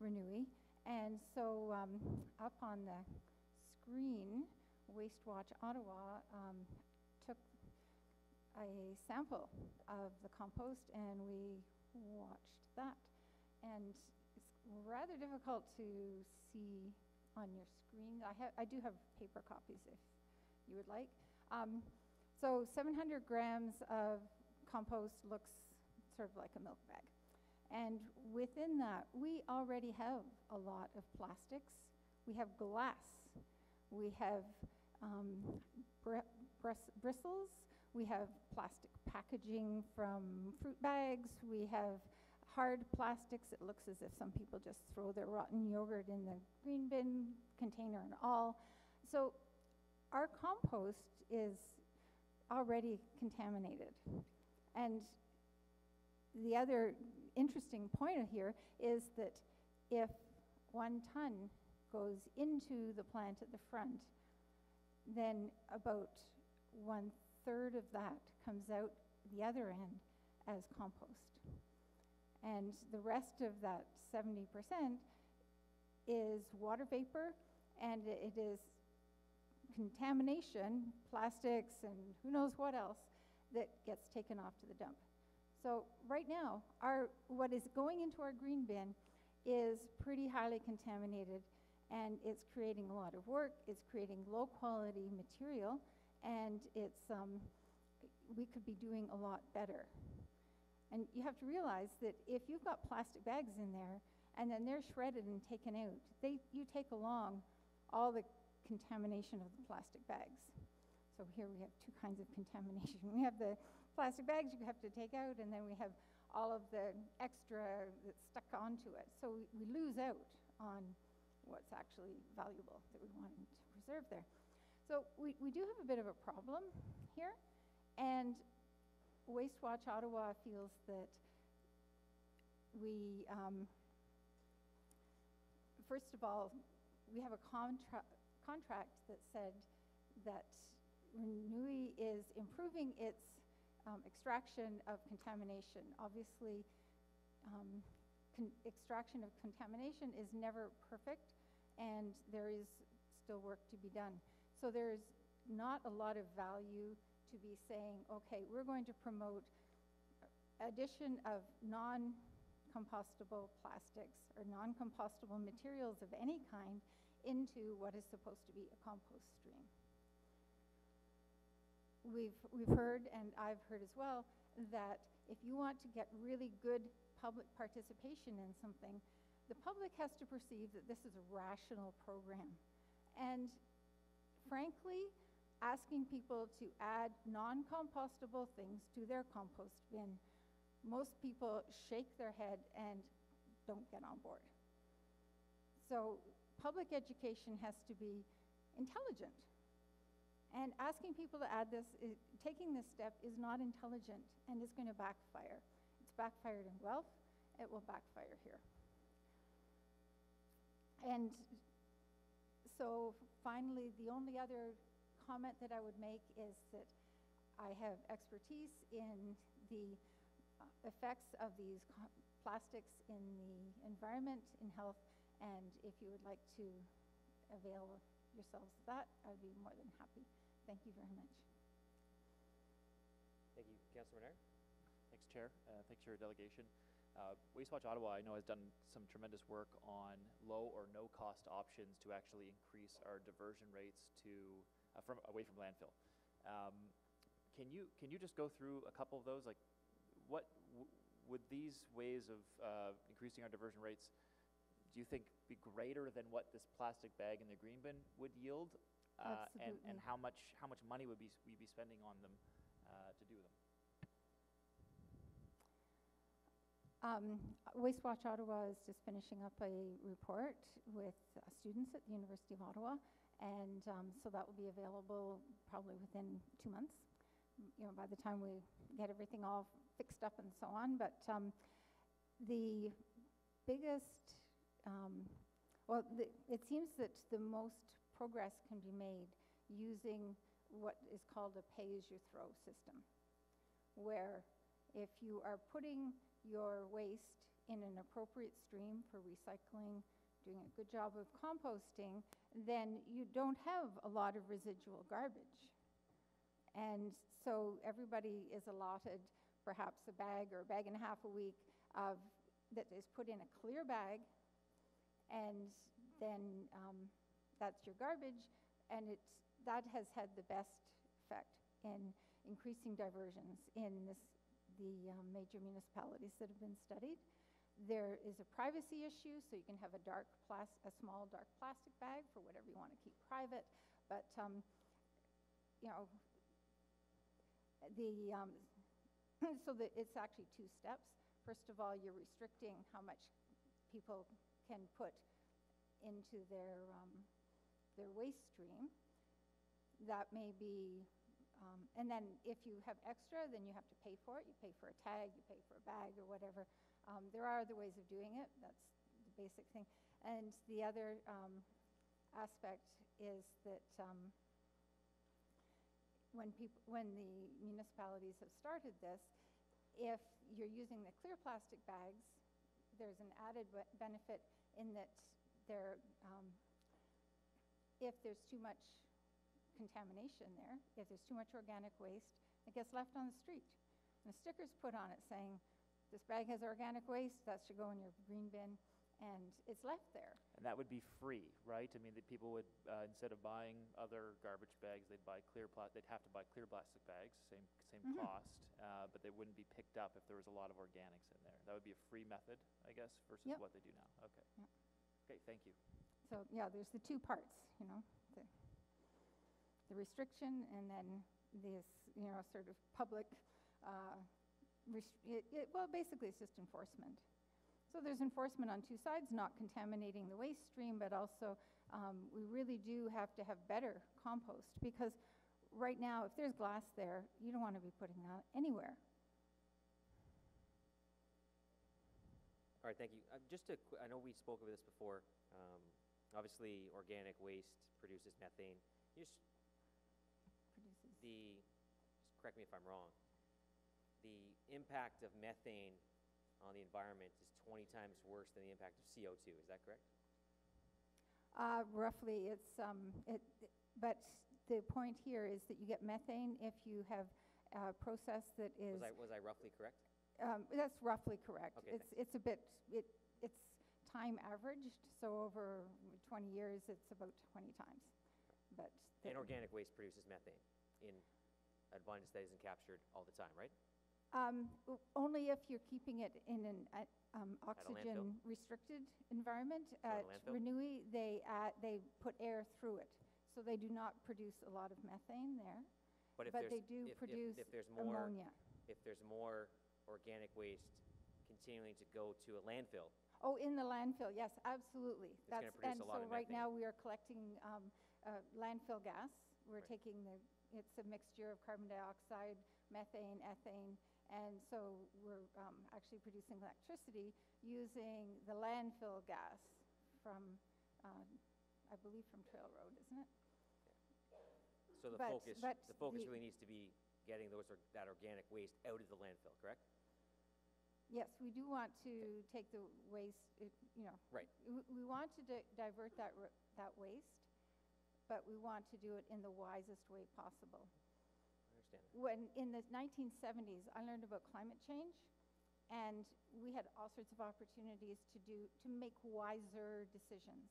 Renewy? And so up on the screen, Waste Watch Ottawa took a sample of the compost, and we watched that. And it's rather difficult to see on your screen. I do have paper copies if you would like. So 700 grams of compost looks sort of like a milk bag. And within that, we already have a lot of plastics. We have glass. We have bristles. We have plastic packaging from fruit bags. We have hard plastics. It looks as if some people just throw their rotten yogurt in the green bin container and all. So our compost is already contaminated. And the other interesting point here is that if 1 ton goes into the plant at the front, then about 1/3 of that comes out the other end as compost. And the rest of that 70% is water vapor, and it is contamination, plastics, and who knows what else that gets taken off to the dump. So right now, what is going into our green bin is pretty highly contaminated, and it's creating a lot of work. It's creating low quality material, and we could be doing a lot better. And you have to realize that if you've got plastic bags in there, and then they're shredded and taken out, you take along all the contamination of the plastic bags. So here we have 2 kinds of contamination. We have the plastic bags you have to take out, and then we have all of the extra that's stuck onto it. So we lose out on what's actually valuable that we want to preserve there. So we do have a bit of a problem here, and Waste Watch Ottawa feels that we, first of all, we have a contract that said that Renui is improving its extraction of contamination. Obviously, extraction of contamination is never perfect, and there is still work to be done. So there's not a lot of value to be saying, okay, we're going to promote addition of non-compostable plastics or non-compostable materials of any kind into what is supposed to be a compost stream. We've heard, and I've heard as well, that if you want to get really good public participation in something, the public has to perceive that this is a rational program. And frankly, asking people to add non-compostable things to their compost bin, most people shake their head and don't get on board. So public education has to be intelligent. And asking people to add this, taking this step is not intelligent and is going to backfire. It's backfired in Guelph, it will backfire here. And so finally, the only other comment that I would make is that I have expertise in the effects of these plastics in the environment, in health, and if you would like to avail yourselves of that, I'd be more than happy. Thank you very much. Thank you, Councillor Monarch. Thanks, Chair. Thanks for your delegation. Waste Watch Ottawa, I know, has done some tremendous work on low or no cost options to actually increase our diversion rates to away from landfill. Can you just go through a couple of those? Like, what would these ways of increasing our diversion rates, do you think, be greater than what this plastic bag in the green bin would yield? And how much money would we be spending on them to do them? Waste Watch Ottawa is just finishing up a report with students at the University of Ottawa, and so that will be available probably within 2 months, by the time we get everything all fixed up and so on. But the biggest, it seems that the most progress can be made using what is called a pay-as-you-throw system, where if you are putting your waste in an appropriate stream for recycling, doing a good job of composting, then you don't have a lot of residual garbage. And So everybody is allotted perhaps a bag or a bag and a half a week of, that is put in a clear bag, and then that's your garbage, and that has had the best effect in increasing diversions in the major municipalities that have been studied. There is a privacy issue, so you can have a small dark plastic bag for whatever you want to keep private, but you know, it's actually two steps. First of all, you're restricting how much people can put into their waste stream. That may be, and then if you have extra, then you have to pay for it. You pay for a tag, you pay for a bag or whatever. There are other ways of doing it. That's the basic thing. And the other aspect is that when the municipalities have started this, if you're using the clear plastic bags, there's an added benefit in that if there's too much contamination there, if there's too much organic waste, it gets left on the street. And a sticker's put on it saying, this bag has organic waste, that should go in your green bin, and it's left there. And that would be free, right? I mean, that people would, instead of buying other garbage bags, they'd have to buy clear plastic bags, same cost, but they wouldn't be picked up if there was a lot of organics in there. That would be a free method, I guess, versus what they do now. Okay. Yep. Okay, thank you. So yeah, there's the two parts, you know, the restriction, and then this, you know, sort of public, well, basically it's just enforcement. So there's enforcement on two sides, not contaminating the waste stream, but also we really do have to have better compost, because right now, if there's glass there, you don't want to be putting that anywhere. All right, thank you. I know we spoke of this before. Obviously, organic waste produces methane. Just correct me if I'm wrong. The impact of methane on the environment is 20 times worse than the impact of CO2. Is that correct? Roughly, but the point here is that you get methane if you have a process that is. Was I roughly correct? That's roughly correct. Okay, it's time averaged, so over 20 years, it's about 20 times. But and organic waste produces methane in abundance that isn't captured all the time, right? Only if you're keeping it in an oxygen-restricted environment. At Renewey, they put air through it, so they do not produce a lot of methane there. But they do produce ammonia. If there's more organic waste continuing to go to a landfill. Oh, in the landfill, yes, absolutely. It's going to produce a lot of right methane. now we are collecting landfill gas. We're taking it's a mixture of carbon dioxide, methane, ethane, and so we're actually producing electricity using the landfill gas from, I believe from Trail Road, isn't it? So the focus really needs to be getting that organic waste out of the landfill, correct? Yes, we do want to take the waste, Right. We want to divert that waste, but we want to do it in the wisest way possible. I understand. When in the 1970s, I learned about climate change, and we had all sorts of opportunities to make wiser decisions.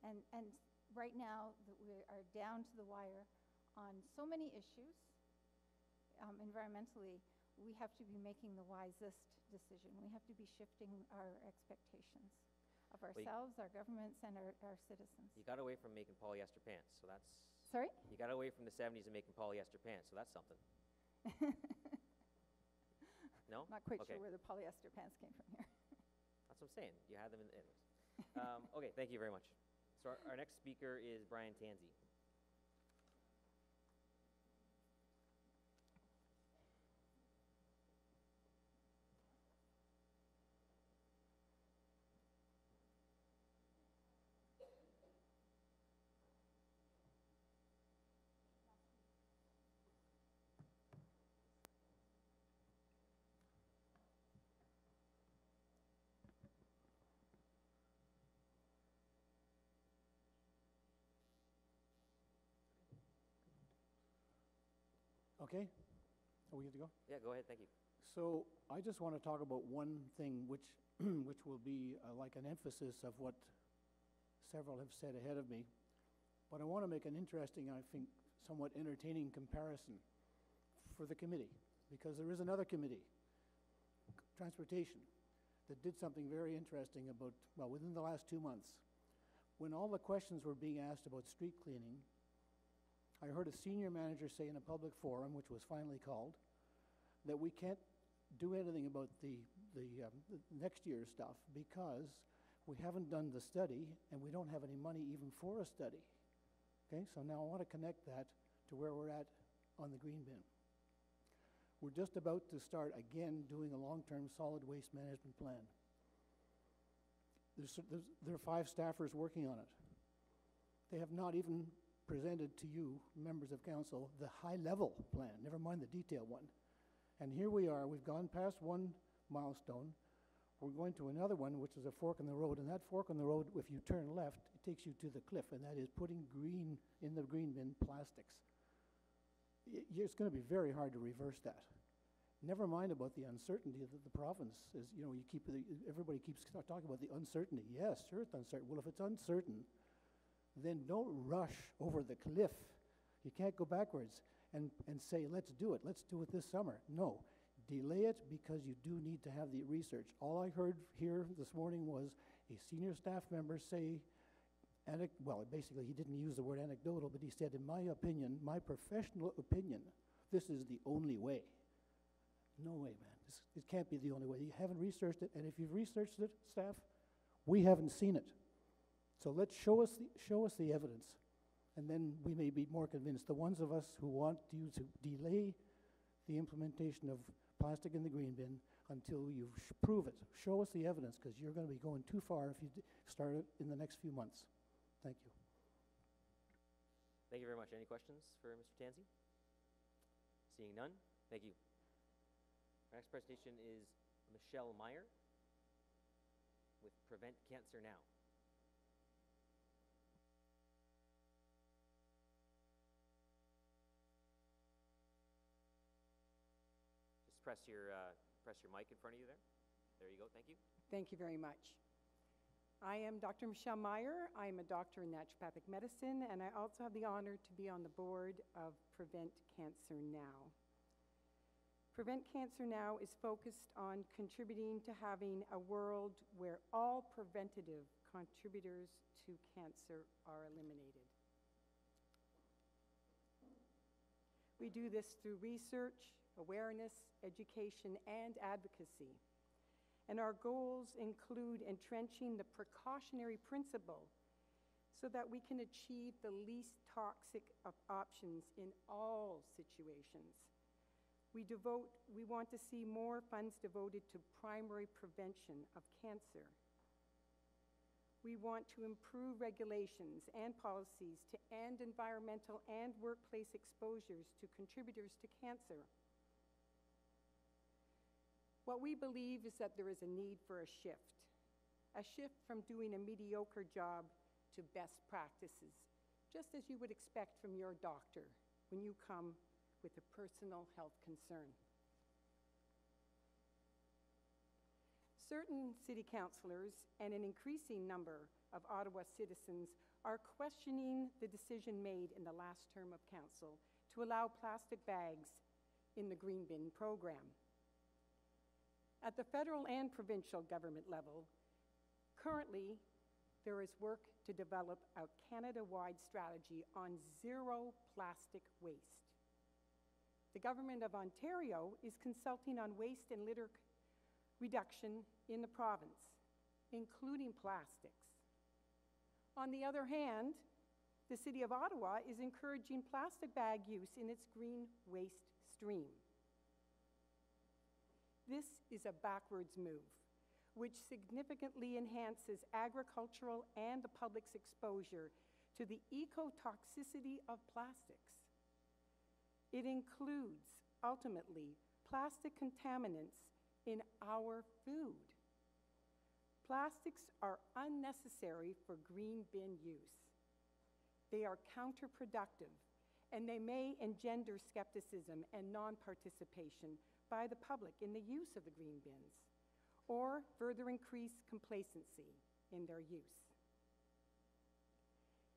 And right now that we are down to the wire on so many issues, environmentally, we have to be making the wisest decision. We have to be shifting our expectations of ourselves, our governments, and our citizens. You got away from making polyester pants, so that's... Sorry? You got away from the 70s and making polyester pants, so that's something. No? Not quite sure where the polyester pants came from here. That's what I'm saying. You had them in anyways. Okay, thank you very much. So our next speaker is Brian Tansey. Okay? Are we good to go? Yeah, go ahead, thank you. So I just want to talk about one thing which, which will be like an emphasis of what several have said ahead of me. But I want to make an interesting, I think, somewhat entertaining comparison for the committee, because there is another committee, Transportation, that did something very interesting about, well, within the last 2 months. When all the questions were being asked about street cleaning, I heard a senior manager say in a public forum, which was finally called, that we can't do anything about the next year's stuff because we haven't done the study and we don't have any money even for a study. Okay, so now I want to connect that to where we're at on the green bin. We're just about to start again doing a long-term solid waste management plan. There are 5 staffers working on it. They have not even presented to you, members of council, the high-level plan, never mind the detailed one. And here we are, we've gone past one milestone, we're going to another one, which is a fork in the road, and that fork in the road, if you turn left, it takes you to the cliff, and that is putting green in the green bin plastics. It's going to be very hard to reverse that. Never mind about the uncertainty that the province is, you know, everybody keeps talking about the uncertainty. Yes, sure it's uncertain. Well, if it's uncertain, then don't rush over the cliff. You can't go backwards and say, let's do it this summer. No, delay it because you do need to have the research. All I heard here this morning was a senior staff member say, well, basically he didn't use the word anecdotal, but he said, in my opinion, my professional opinion, this is the only way. No way, man. It can't be the only way. You haven't researched it, and if you've researched it, staff, we haven't seen it. So let's show us the evidence, and then we may be more convinced. The ones of us who want you to delay the implementation of plastic in the green bin until you prove it. Show us the evidence, because you're going to be going too far if you start it in the next few months. Thank you. Thank you very much. Any questions for Mr. Tansey? Seeing none, thank you. Our next presentation is Michelle Meyer with Prevent Cancer Now. Just press your mic in front of you there. There you go. Thank you. Thank you very much. I am Dr. Michelle Meyer. I am a doctor in naturopathic medicine, and I also have the honor to be on the board of Prevent Cancer Now. Prevent Cancer Now is focused on contributing to having a world where all preventative contributors to cancer are eliminated. We do this through research, awareness, education, and advocacy. And our goals include entrenching the precautionary principle so that we can achieve the least toxic of options in all situations. We want to see more funds devoted to primary prevention of cancer. We want to improve regulations and policies to end environmental and workplace exposures to contributors to cancer. What we believe is that there is a need for a shift from doing a mediocre job to best practices, just as you would expect from your doctor when you come with a personal health concern. Certain city councillors and an increasing number of Ottawa citizens are questioning the decision made in the last term of council to allow plastic bags in the green bin program. At the federal and provincial government level, currently there is work to develop a Canada-wide strategy on zero plastic waste. The Government of Ontario is consulting on waste and litter reduction in the province, including plastics. On the other hand, the City of Ottawa is encouraging plastic bag use in its green waste stream. This is a backwards move, which significantly enhances agricultural and the public's exposure to the ecotoxicity of plastics. It includes, ultimately, plastic contaminants in our food. Plastics are unnecessary for green bin use. They are counterproductive and they may engender skepticism and non-participation by the public in the use of the green bins, or further increase complacency in their use.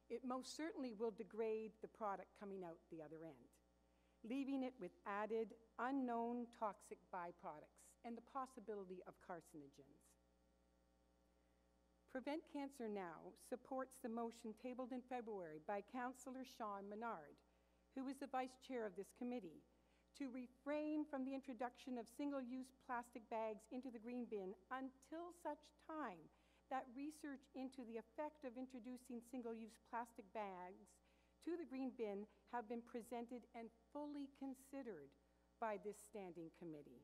It most certainly will degrade the product coming out the other end, leaving it with added unknown toxic byproducts and the possibility of carcinogens. Prevent Cancer Now supports the motion tabled in February by Councillor Sean Menard, who is the vice chair of this committee, to refrain from the introduction of single-use plastic bags into the green bin until such time that research into the effect of introducing single-use plastic bags to the green bin have been presented and fully considered by this standing committee.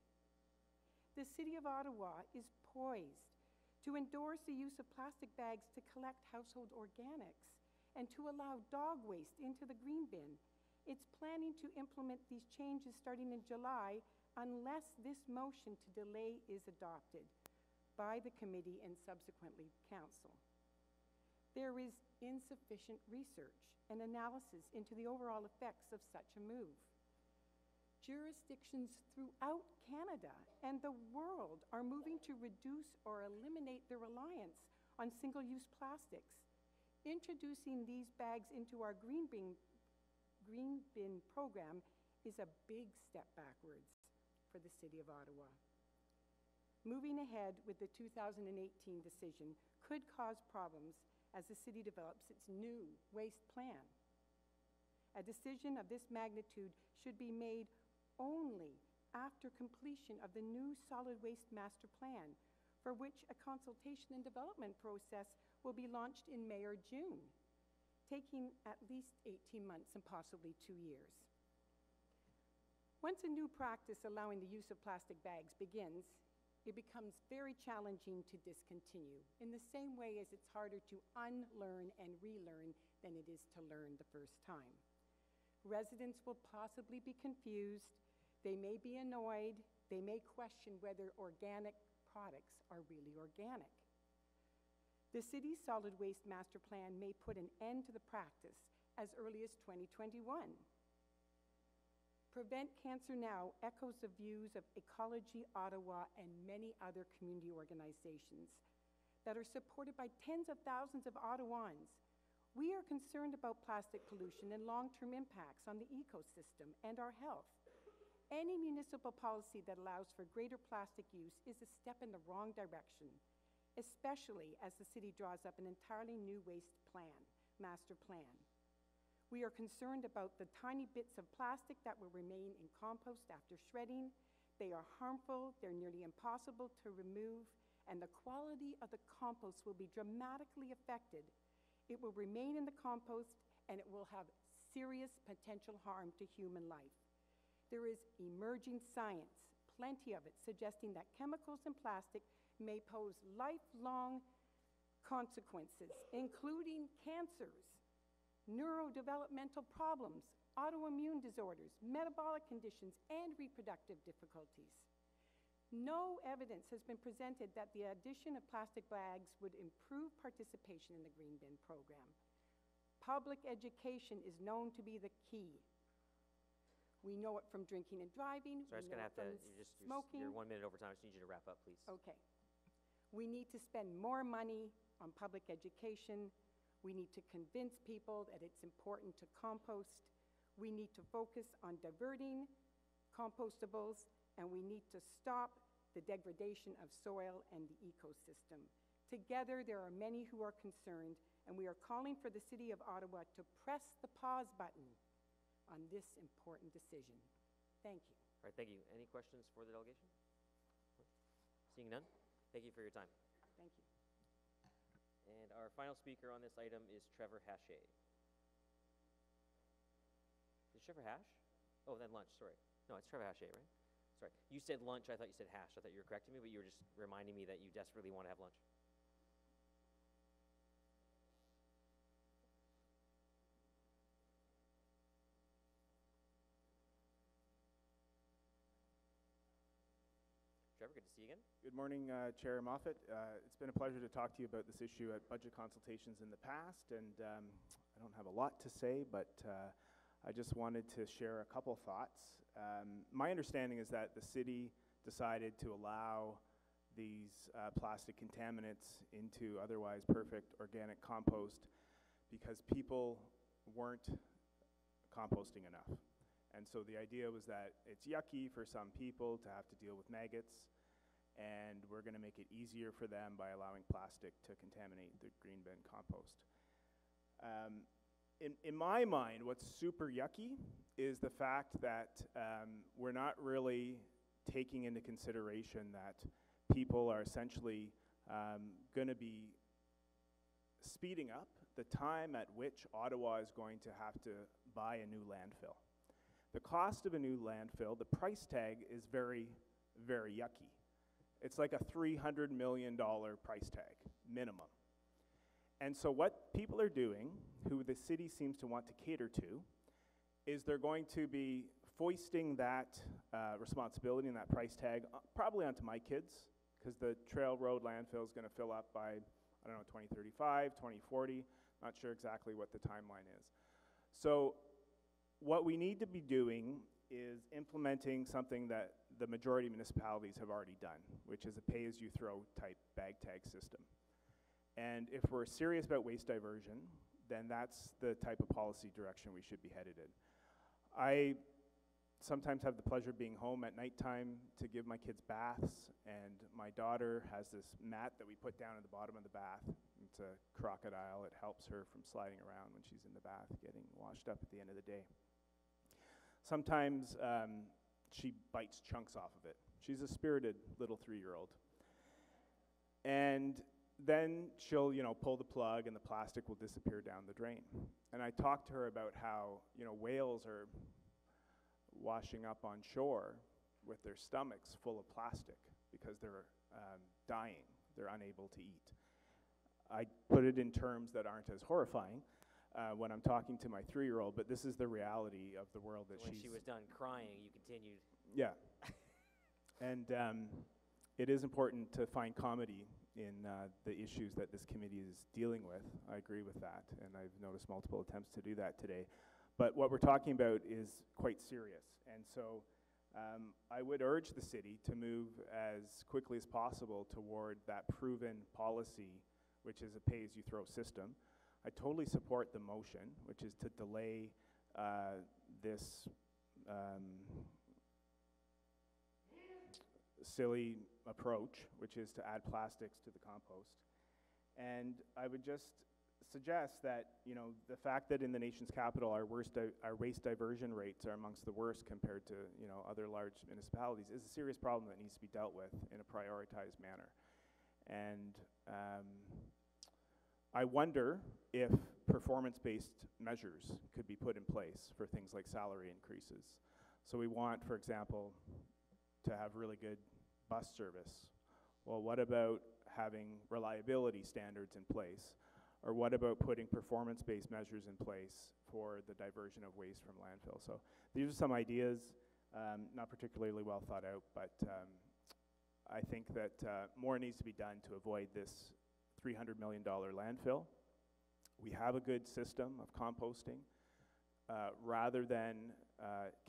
The City of Ottawa is poised to endorse the use of plastic bags to collect household organics and to allow dog waste into the green bin. It's planning to implement these changes starting in July unless this motion to delay is adopted by the committee and subsequently council. There is insufficient research and analysis into the overall effects of such a move. Jurisdictions throughout Canada and the world are moving to reduce or eliminate their reliance on single-use plastics. Introducing these bags into our green bin program is a big step backwards for the City of Ottawa. Moving ahead with the 2018 decision could cause problems as the city develops its new waste plan. A decision of this magnitude should be made only after completion of the new solid waste master plan, for which a consultation and development process will be launched in May or June, taking at least 18 months and possibly 2 years. Once a new practice allowing the use of plastic bags begins, it becomes very challenging to discontinue, in the same way as it's harder to unlearn and relearn than it is to learn the first time. Residents will possibly be confused, they may be annoyed, they may question whether organic products are really organic. The city's solid waste master plan may put an end to the practice as early as 2021. Prevent Cancer Now echoes the views of Ecology Ottawa and many other community organizations that are supported by tens of thousands of Ottawans. We are concerned about plastic pollution and long-term impacts on the ecosystem and our health. Any municipal policy that allows for greater plastic use is a step in the wrong direction, especially as the city draws up an entirely new waste plan, master plan. We are concerned about the tiny bits of plastic that will remain in compost after shredding. They are harmful, they're nearly impossible to remove, and the quality of the compost will be dramatically affected. It will remain in the compost, and it will have serious potential harm to human life. There is emerging science, plenty of it, suggesting that chemicals in plastic may pose lifelong consequences, including cancers, neurodevelopmental problems, autoimmune disorders, metabolic conditions, and reproductive difficulties. No evidence has been presented that the addition of plastic bags would improve participation in the green bin program. Public education is known to be the key. We know it from drinking and driving. So I was going to have to, smoking. You're 1 minute over time. I just need you to wrap up, please. Okay. We need to spend more money on public education. We need to convince people that it's important to compost. We need to focus on diverting compostables, and we need to stop the degradation of soil and the ecosystem. Together, there are many who are concerned, and we are calling for the City of Ottawa to press the pause button on this important decision. Thank you. All right, thank you. Any questions for the delegation? Seeing none, thank you for your time. Thank you. And our final speaker on this item is Trevor Hache. Is Trevor Hash? Oh, then lunch, sorry. No, it's Trevor Hache, right? Sorry. You said lunch, I thought you said hash. I thought you were correcting me, but you were just reminding me that you desperately want to have lunch. Trevor, good to see you again. Good morning, Chair Moffat. It's been a pleasure to talk to you about this issue at budget consultations in the past, and I don't have a lot to say, but I just wanted to share a couple thoughts. My understanding is that the city decided to allow these plastic contaminants into otherwise perfect organic compost because people weren't composting enough. And so the idea was that it's yucky for some people to have to deal with maggots, and we're going to make it easier for them by allowing plastic to contaminate the green bin compost. In my mind, what's super yucky is the fact that we're not really taking into consideration that people are essentially going to be speeding up the time at which Ottawa is going to have to buy a new landfill. The cost of a new landfill, the price tag is very, very yucky. It's like a $300 million price tag, minimum. And so what people are doing, who the city seems to want to cater to, is they're going to be foisting that responsibility and that price tag probably onto my kids, because the Trail Road landfill is going to fill up by, I don't know, 2035, 2040, not sure exactly what the timeline is. So what we need to be doing is implementing something that the majority of municipalities have already done, which is a pay-as-you-throw type bag tag system. And if we're serious about waste diversion, then that's the type of policy direction we should be headed in. I sometimes have the pleasure of being home at nighttime to give my kids baths, and my daughter has this mat that we put down at the bottom of the bath. It's a crocodile. It helps her from sliding around when she's in the bath, getting washed up at the end of the day. Sometimes she bites chunks off of it. She's a spirited little 3-year-old. And then she'll, pull the plug and the plastic will disappear down the drain. And I talked to her about how, whales are washing up on shore with their stomachs full of plastic because they're dying. They're unable to eat. I put it in terms that aren't as horrifying when I'm talking to my 3-year-old, but this is the reality of the world that When she was done crying, you continued. Yeah. And it is important to find comedy in the issues that this committee is dealing with. I agree with that, and I've noticed multiple attempts to do that today. But what we're talking about is quite serious, and so I would urge the city to move as quickly as possible toward that proven policy, which is a pay-as-you-throw system. I totally support the motion, which is to delay this silly approach, which is to add plastics to the compost. And I would just suggest that, the fact that in the nation's capital our waste diversion rates are amongst the worst compared to, other large municipalities is a serious problem that needs to be dealt with in a prioritized manner. And I wonder if performance-based measures could be put in place for things like salary increases. So we want, for example, to have really good bus service. Well, what about having reliability standards in place? Or what about putting performance-based measures in place for the diversion of waste from landfill? So these are some ideas, not particularly well thought out, but I think that more needs to be done to avoid this $300 million landfill. We have a good system of composting. Rather than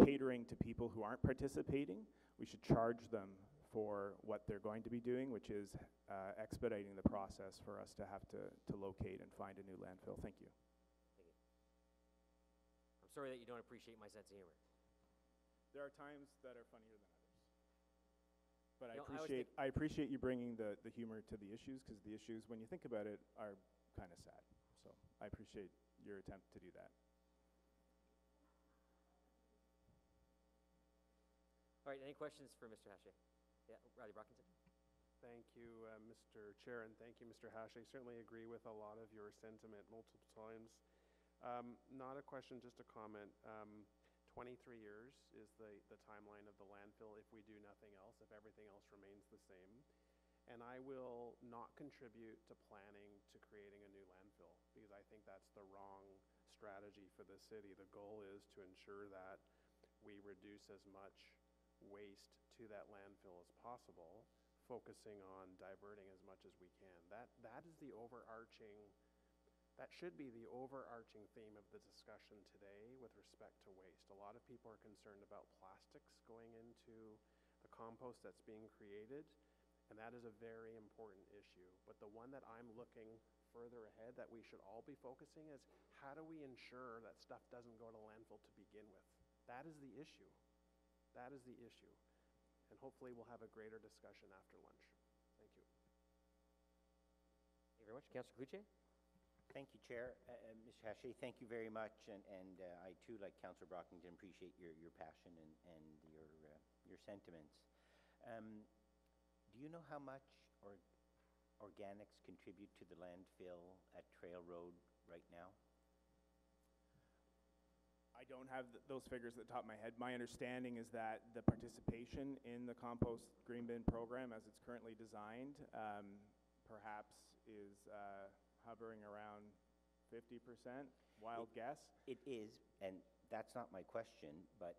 catering to people who aren't participating, we should charge them for what they're going to be doing, which is expediting the process for us to have to locate and find a new landfill. Thank you. Thank you. I'm sorry that you don't appreciate my sense of humor. There are times that are funnier than others. But I I appreciate you bringing the humor to the issues, because the issues, when you think about it, are kind of sad. So I appreciate your attempt to do that. All right, any questions for Mr. Hache? Yeah, Riley Brockinson. Thank you, Mr. Chair, and thank you, Mr. Hache. I certainly agree with a lot of your sentiment multiple times. Not a question, just a comment. 23 years is the timeline of the landfill if we do nothing else, if everything else remains the same. And I will not contribute to planning to creating a new landfill, because I think that's the wrong strategy for the city. The goal is to ensure that we reduce as much waste to that landfill as possible, focusing on diverting as much as we can. That is the overarching, That should be the overarching theme of the discussion today with respect to waste. A lot of people are concerned about plastics going into the compost that's being created, and that is a very important issue. But the one that I'm looking further ahead that we should all be focusing is, how do we ensure that stuff doesn't go to landfill to begin with? That is the issue. That is the issue. And hopefully we'll have a greater discussion after lunch. Thank you. Thank you very much. Councillor Cloutier? Thank you, Chair. Mr. Haché, thank you very much, and I too, like Councillor Brockington, appreciate your passion and your sentiments. Do you know how much organics contribute to the landfill at Trail Road right now? I don't have those figures at the top of my head. My understanding is that the participation in the compost green bin program as it's currently designed perhaps is hovering around 50%, wild guess. It is, and that's not my question, but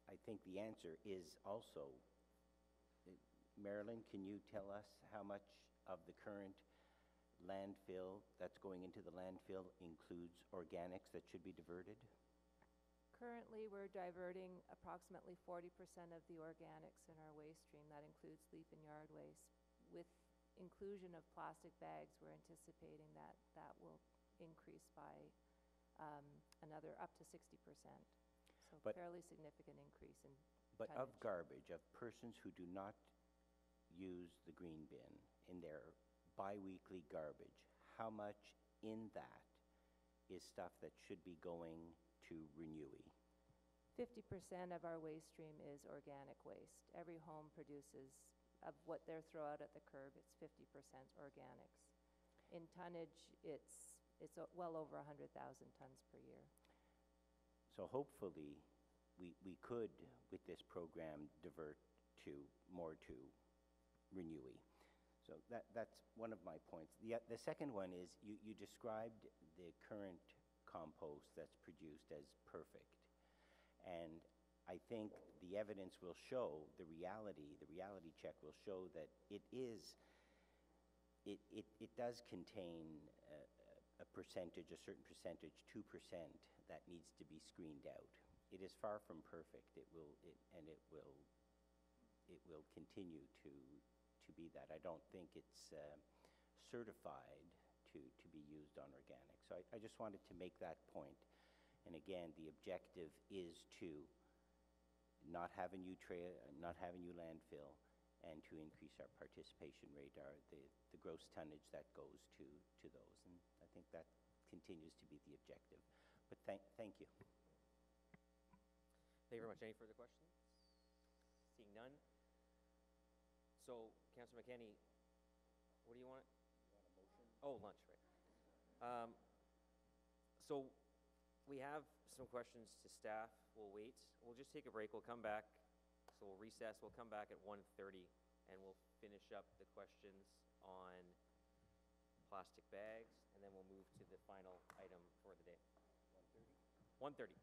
I think the answer is also, Marilyn, can you tell us how much of the current landfill that's going into the landfill includes organics that should be diverted? Currently, we're diverting approximately 40% of the organics in our waste stream. That includes leaf and yard waste. With inclusion of plastic bags, we're anticipating that that will increase by another up to 60%. So fairly significant increase in But tonnage. of garbage, of persons who do not use the green bin in their bi-weekly garbage, how much in that is stuff that should be going to Renewy? 50% of our waste stream is organic waste. Every home produces, of what they throw out at the curb, it's 50% organics. In tonnage, it's well over 100,000 tons per year. So hopefully, we could, with this program, divert more to Renewy. So that's one of my points. The second one is, you described the current compost that's produced as perfect. And I think the evidence will show, the reality check will show that it does contain a percentage, a certain percentage, 2%, that needs to be screened out. It is far from perfect. It will continue to be that. I don't think it's certified to be used on organic. So I just wanted to make that point. And again, the objective is to not have a new landfill, and to increase our participation rate, the gross tonnage that goes to those. And I think that continues to be the objective. But thank you. Thank you very much. Any further questions? Seeing none. So, Councillor McKenney, what do you want? You want a motion? Oh, lunch, right. So, we have some questions to staff. We'll wait. We'll just take a break. We'll come back. So we'll recess. We'll come back at 1:30, and we'll finish up the questions on plastic bags, and then we'll move to the final item for the day. 1:30? 1:30.